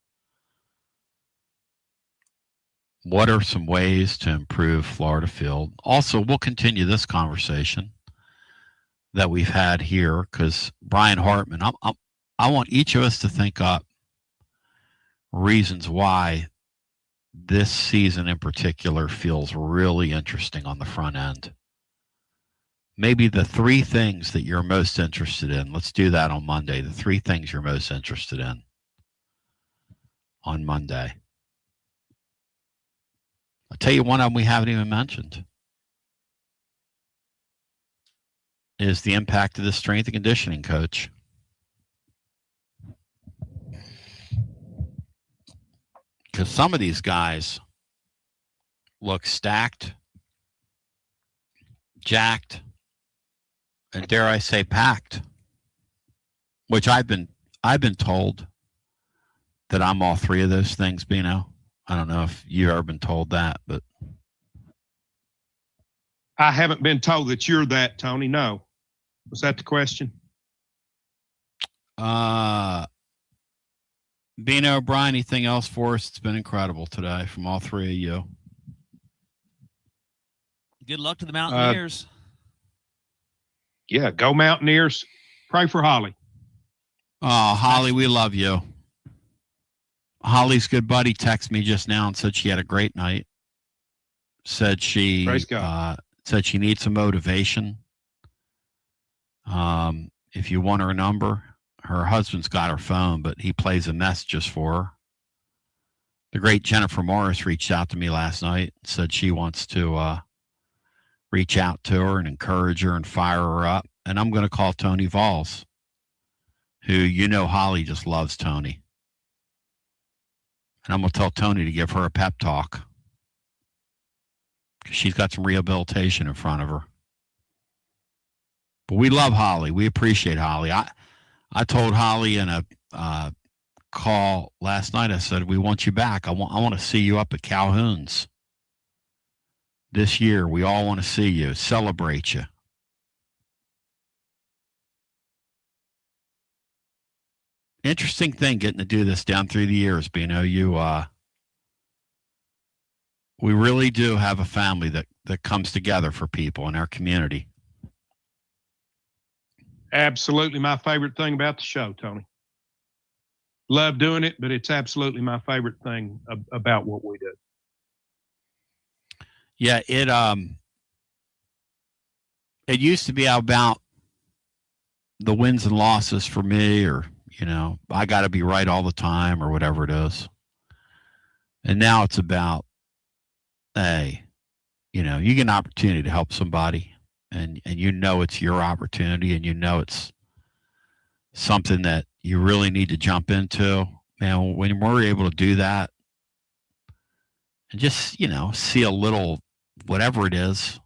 What are some ways to improve Florida Field? Also, we'll continue this conversation that we've had here, because Brian Hartman, I want each of us to think up reasons why this season in particular feels really interesting on the front end. Maybe the three things that you're most interested in. Let's do that on Monday. The three things you're most interested in on Monday. I'll tell you one of them we haven't even mentioned is the impact of the strength and conditioning coach. Because some of these guys look stacked, jacked, and dare I say packed, which I've been told that I'm all three of those things, Bino. I don't know if you've ever been told that, but I haven't been told that you're that, Tony. No. Was that the question? Bino, Brian, anything else for us? It's been incredible today from all three of you. Good luck to the Mountaineers. Yeah, go Mountaineers. Pray for Holly. Oh, Holly, we love you. Holly's good buddy texted me just now and said she had a great night. Said she needs some motivation. If you want her number, her husband's got her phone, but he plays the messages for her. The great Jennifer Morris reached out to me last night, said she wants to reach out to her and encourage her and fire her up. And I'm going to call Tony Valls, who Holly just loves Tony. And I'm going to tell Tony to give her a pep talk. She's got some rehabilitation in front of her. But we love Holly. We appreciate Holly. I told Holly in a call last night, I said, we want you back. I want to see you up at Calhoun's this year. We all want to see you, celebrate you. Interesting thing getting to do this down through the years, Bino. We really do have a family that comes together for people in our community. Absolutely my favorite thing about the show, Tony. Love doing it, but it's absolutely my favorite thing about what we do. Yeah, it used to be about the wins and losses for me, or I got to be right all the time, or whatever it is. And now it's about, hey, you get an opportunity to help somebody, and it's your opportunity, and it's something that you really need to jump into. Man, when we're able to do that and just, see a little, whatever it is,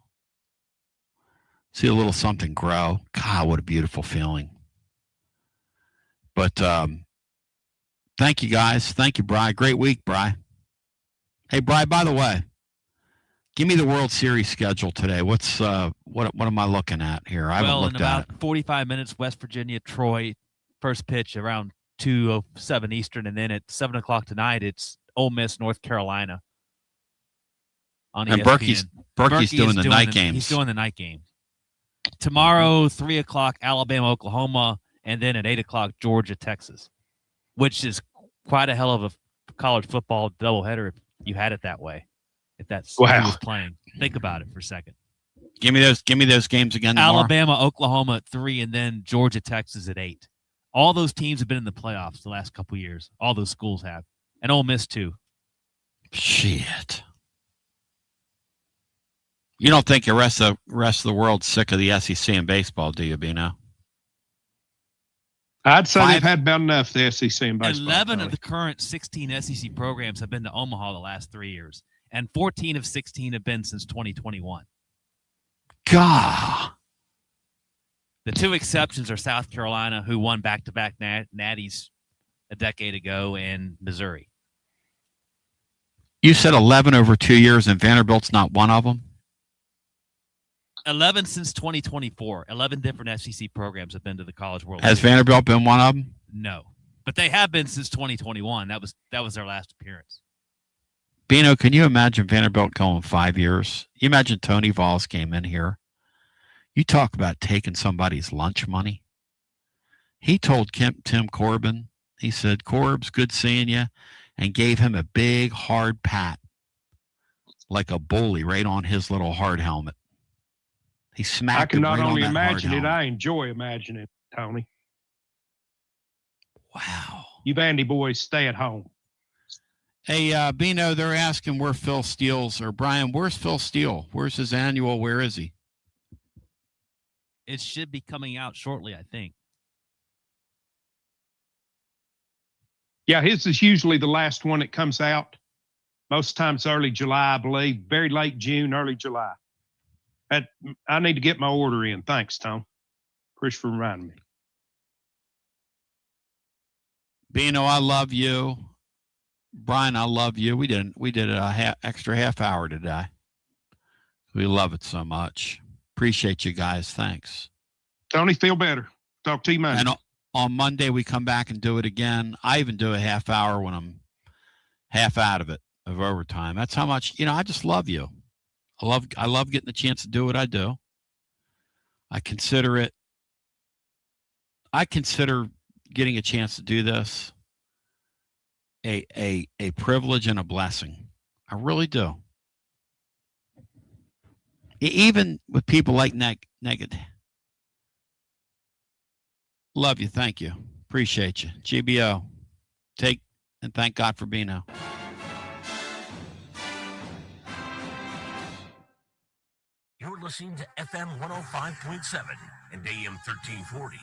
see a little something grow. God, what a beautiful feeling. But thank you, guys. Thank you, Bri. Great week, Bri. Hey, Bri, by the way, give me the World Series schedule today. What's what am I looking at here? I haven't looked at it. In about 45 minutes, West Virginia, Troy, first pitch around 2:07 Eastern, and then at 7 o'clock tonight, it's Ole Miss, North Carolina. On and ESPN. Berkey's doing the night games. He's doing the night game. Tomorrow, 3 o'clock, Alabama, Oklahoma, and then at 8 o'clock, Georgia, Texas, which is quite a hell of a college football doubleheader if you had it that way. If that's who was playing. Think about it for a second. Give me those games again tomorrow. Alabama, Oklahoma at 3, and then Georgia, Texas at 8. All those teams have been in the playoffs the last couple of years. All those schools have. And Ole Miss, too. Shit. You don't think the rest of the world's sick of the SEC in baseball, do you, Bino? I'd say they've had about enough, the SEC in baseball. 11 of the current 16 SEC programs have been to Omaha the last 3 years, and 14 of 16 have been since 2021. God. The two exceptions are South Carolina, who won back-to-back natties a decade ago, and Missouri. You said 11 over 2 years, and Vanderbilt's not one of them? 11 since 2024. 11 different SEC programs have been to the College World Has Series. Vanderbilt been one of them? No. But they have been since 2021. That was their last appearance. Bino, can you imagine Vanderbilt going 5 years? You imagine Tony Valls came in here. You talk about taking somebody's lunch money. He told Tim Corbin, he said, Corb's good seeing you, and gave him a big, hard pat, like a bully, right on his little hard helmet. He smacked I can him not right only on that imagine hard it, helmet. I enjoy imagining it, Tony. Wow. You Vandy boys, stay at home. Hey, Bino, they're asking where Phil Steele's, or Brian, where's Phil Steele? Where's his annual? Where is he? It should be coming out shortly, I think. Yeah, his is usually the last one that comes out. Most times early July, I believe. Very late June, early July. I need to get my order in. Thanks, Tom. Appreciate for reminding me. Bino, I love you. Brian, I love you. We did a extra half hour today. We love it so much. Appreciate you guys. Thanks. Tony, feel better. Talk to you Monday. And on Monday, we come back and do it again. I even do a half hour when I'm half out of it, of overtime. That's how much, I just love you. I love getting the chance to do what I do. I consider getting a chance to do this a privilege and a blessing. I really do. Even with people like negative. Love you. Thank you. Appreciate you. GBO. Take and thank God for Bino. You're listening to FM 105.7 and AM 1340.